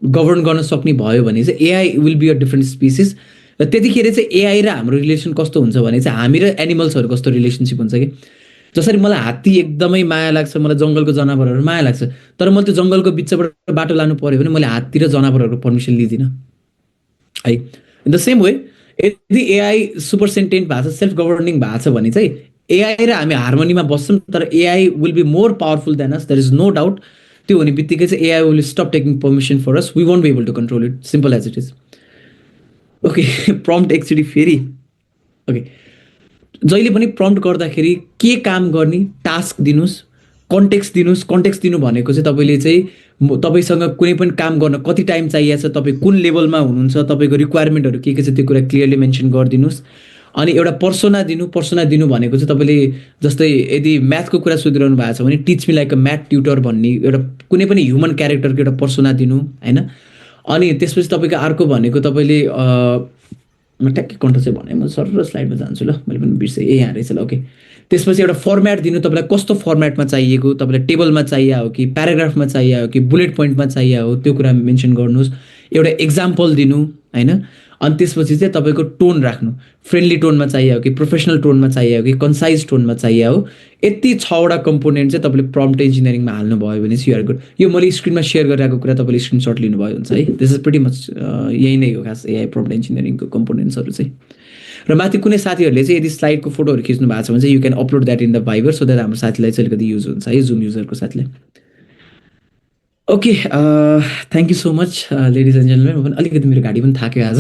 गभर्न गर्न सक्ने भयो भने चाहिँ AI will be a different species र त्यतिखेर चाहिँ एआई र हाम्रो रिलेसन कस्तो हुन्छ भने चाहिँ हामी र एनिमल्सहरू कस्तो रिलेसनसिप हुन्छ कि जसरी मलाई हात्ती एकदमै माया लाग्छ मलाई जङ्गलको जनावरहरू माया लाग्छ तर मैले त्यो जङ्गलको बिचबाट बाटो लानु पर्यो भने मैले हात्ती र जनावरहरूको पर्मिसन लिँदिनँ है इन द सेम वे यदि एआई सुपर सेन्टेन्ट भएको छ सेल्फ गभर्निङ भएको छ भने चाहिँ एआई र हामी हार्मोनीमा बस्छौँ तर AI will be more powerful than us there is no doubt त्यो हुने बित्तिकै चाहिँ AI will stop taking permission for us we won't be able to control it simple as it is okay prompt एकचोटि फेरि okay जहिले पनि prompt गर्दाखेरि के काम गर्ने टास्क दिनुहोस् कन्टेक्स्ट दिनु भनेको चाहिँ तपाईँले चाहिँ तपाईँसँग कुनै पनि काम गर्न कति टाइम चाहिएको छ तपाईँ कुन लेभलमा हुनुहुन्छ तपाईँको रिक्वायरमेन्टहरू के छ त्यो कुरा क्लियरली मेन्सन गरिदिनुहोस् अनि एउटा पर्सोना दिनु भनेको चाहिँ तपाईँले जस्तै यदि म्याथको कुरा सोधिरहनु भएको छ भने teach me like a math tutor भन्ने एउटा कुनै पनि ह्युमन क्यारेक्टरको एउटा पर्सोना दिनु होइन अनि त्यसपछि तपाईँको अर्को भनेको तपाईँले म ट्याक्कै कन्ट चाहिँ भने म सर स्लाइडमा जान्छु ल मैले पनि बिर्सेँ यहाँ रहेछ ल ओके त्यसपछि एउटा फर्मेट दिनु तपाईँलाई कस्तो फर्मेटमा चाहिएको तपाईँलाई टेबलमा चाहिएको हो कि प्याराग्राफमा चाहिएको हो कि बुलेट पोइन्टमा चाहिएको हो त्यो कुरा मेन्सन गर्नुहोस् एउटा एक्जाम्पल दिनु होइन अनि त्यसपछि चाहिँ तपाईँको टोन राख्नु फ्रेन्डली टोनमा चाहिएको हो कि प्रोफेसनल टोनमा चाहिएको हो कि कन्साइज टोनमा चाहिएको हो यति 6वटा कम्पोनेन्ट चाहिँ तपाईँले प्रम्प्ट इन्जिनियरिङमा हाल्नुभयो भने चाहिँ युआर गुड यो मैले स्क्रिनमा सेयर गरिरहेको कुरा तपाईँले स्क्रिनसट लिनुभयो हुन्छ है दिस इज प्रिटी मच यही नै हो खास एआई प्रम्प्ट इन्जिनियरिङको कम्पोनेन्ट्सहरू चाहिँ र माथि कुनै साथीहरूले चाहिँ यदि स्लाइडको फोटोहरू खिच्नु भएको छ भने चाहिँ you can upload that in the Viber so that हाम्रो साथीलाई चाहिँ अलिकति युज हुन्छ है जुम युजरको साथीलाई okay thank you so much ladies and gentlemen म पनि अलिकति मेरो घाँटी पनि थाक्यो आज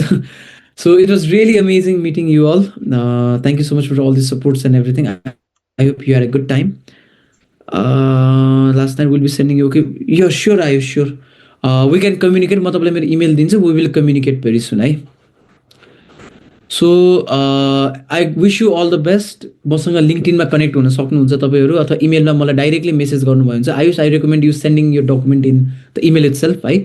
so it was really amazing meeting you all thank you so much for all this supports and everything I hope you are a good time last night will be sending you okay यो sure आयो sure we can communicate म तपाईँलाई मेरो email दिन्छु we will communicate very soon है so I wish you all the best मसँग लिङ्कडिनमा connect हुन सक्नुहुन्छ तपाईँहरू अथवा इमेलमा मलाई डाइरेक्टली मेसेज गर्नुभयो भने चाहिँ आई रेकमेन्ड यु सेन्डिङ यो document in the email itself है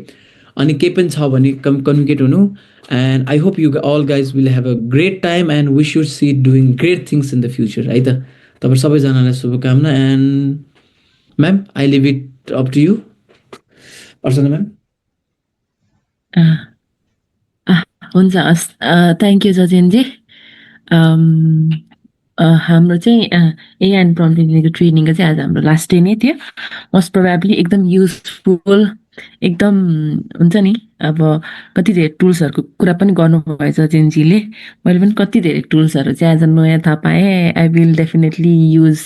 अनि केही पनि छ भने कम्युनिकेट हुनु and I hope you all guys will have a great time and wish you see doing great things in the future है त तपाईँ सबैजनालाई शुभकामना and ma'am I leave it up to you Archana ma'am हुन्छ हस् thank you जजेनजी हाम्रो चाहिँ एआई एन्ड प्रम्प्ट इन्जिनियरिङको ट्रेनिङको चाहिँ आज हाम्रो लास्ट डे नै थियो मोस्ट प्रोभाब्ली एकदम युजफुल एकदम हुन्छ नि अब कति धेरै टुल्सहरूको कुरा पनि गर्नुभयो जजेनजीले मैले पनि कति धेरै टुल्सहरू चाहिँ आज नयाँ थाहा पाएँ I will definitely use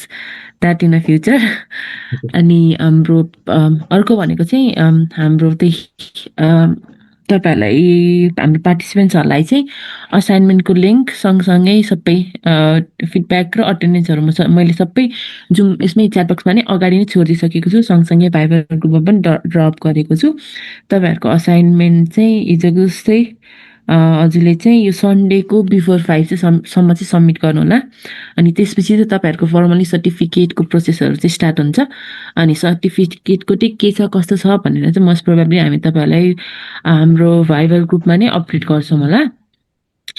that in a future अनि हाम्रो अर्को भनेको चाहिँ हाम्रो त्यही तपाईँहरूलाई हाम्रो पार्टिसिपेन्ट्सहरूलाई चाहिँ असाइनमेन्टको लिङ्क सँगसँगै सबै फिडब्याक र अटेन्डेन्सहरू मैले सबै जुम यसमै च्याट बक्समा नै अगाडि नै छोडिदिइसकेको छु सँगसँगै भाइबर ग्रुपमा पनि ड्रप गरेको छु तपाईँहरूको असाइनमेन्ट चाहिँ हिजोको जस्तै हजुरले चाहिँ यो सन्डेको बिफोर 5 चाहिँ सम्म चाहिँ सब्मिट गर्नु होला अनि त्यसपछि चाहिँ तपाईँहरूको फर्मली सर्टिफिकेटको प्रोसेसहरू चाहिँ स्टार्ट हुन्छ अनि सर्टिफिकेटको चाहिँ के छ कस्तो छ भनेर चाहिँ मोस्ट प्रोभाब्ली हामी तपाईँहरूलाई हाम्रो भाइबर ग्रुपमा नै अपडेट गर्छौँ होला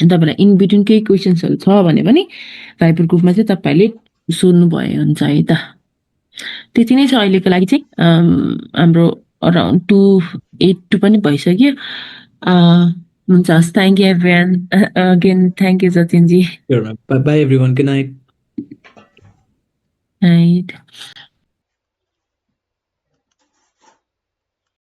तपाईँलाई इन बिट्विन केही क्वेसन्सहरू छ भने पनि भाइबर ग्रुपमा चाहिँ तपाईँहरूले सोध्नु भयो हुन्छ है त त्यति नै छ अहिलेको लागि चाहिँ हाम्रो अराउन्ड 2:08 पनि भइसक्यो हुन्छ हस् thank you everyone again thank you जतिनजी bye everyone good night night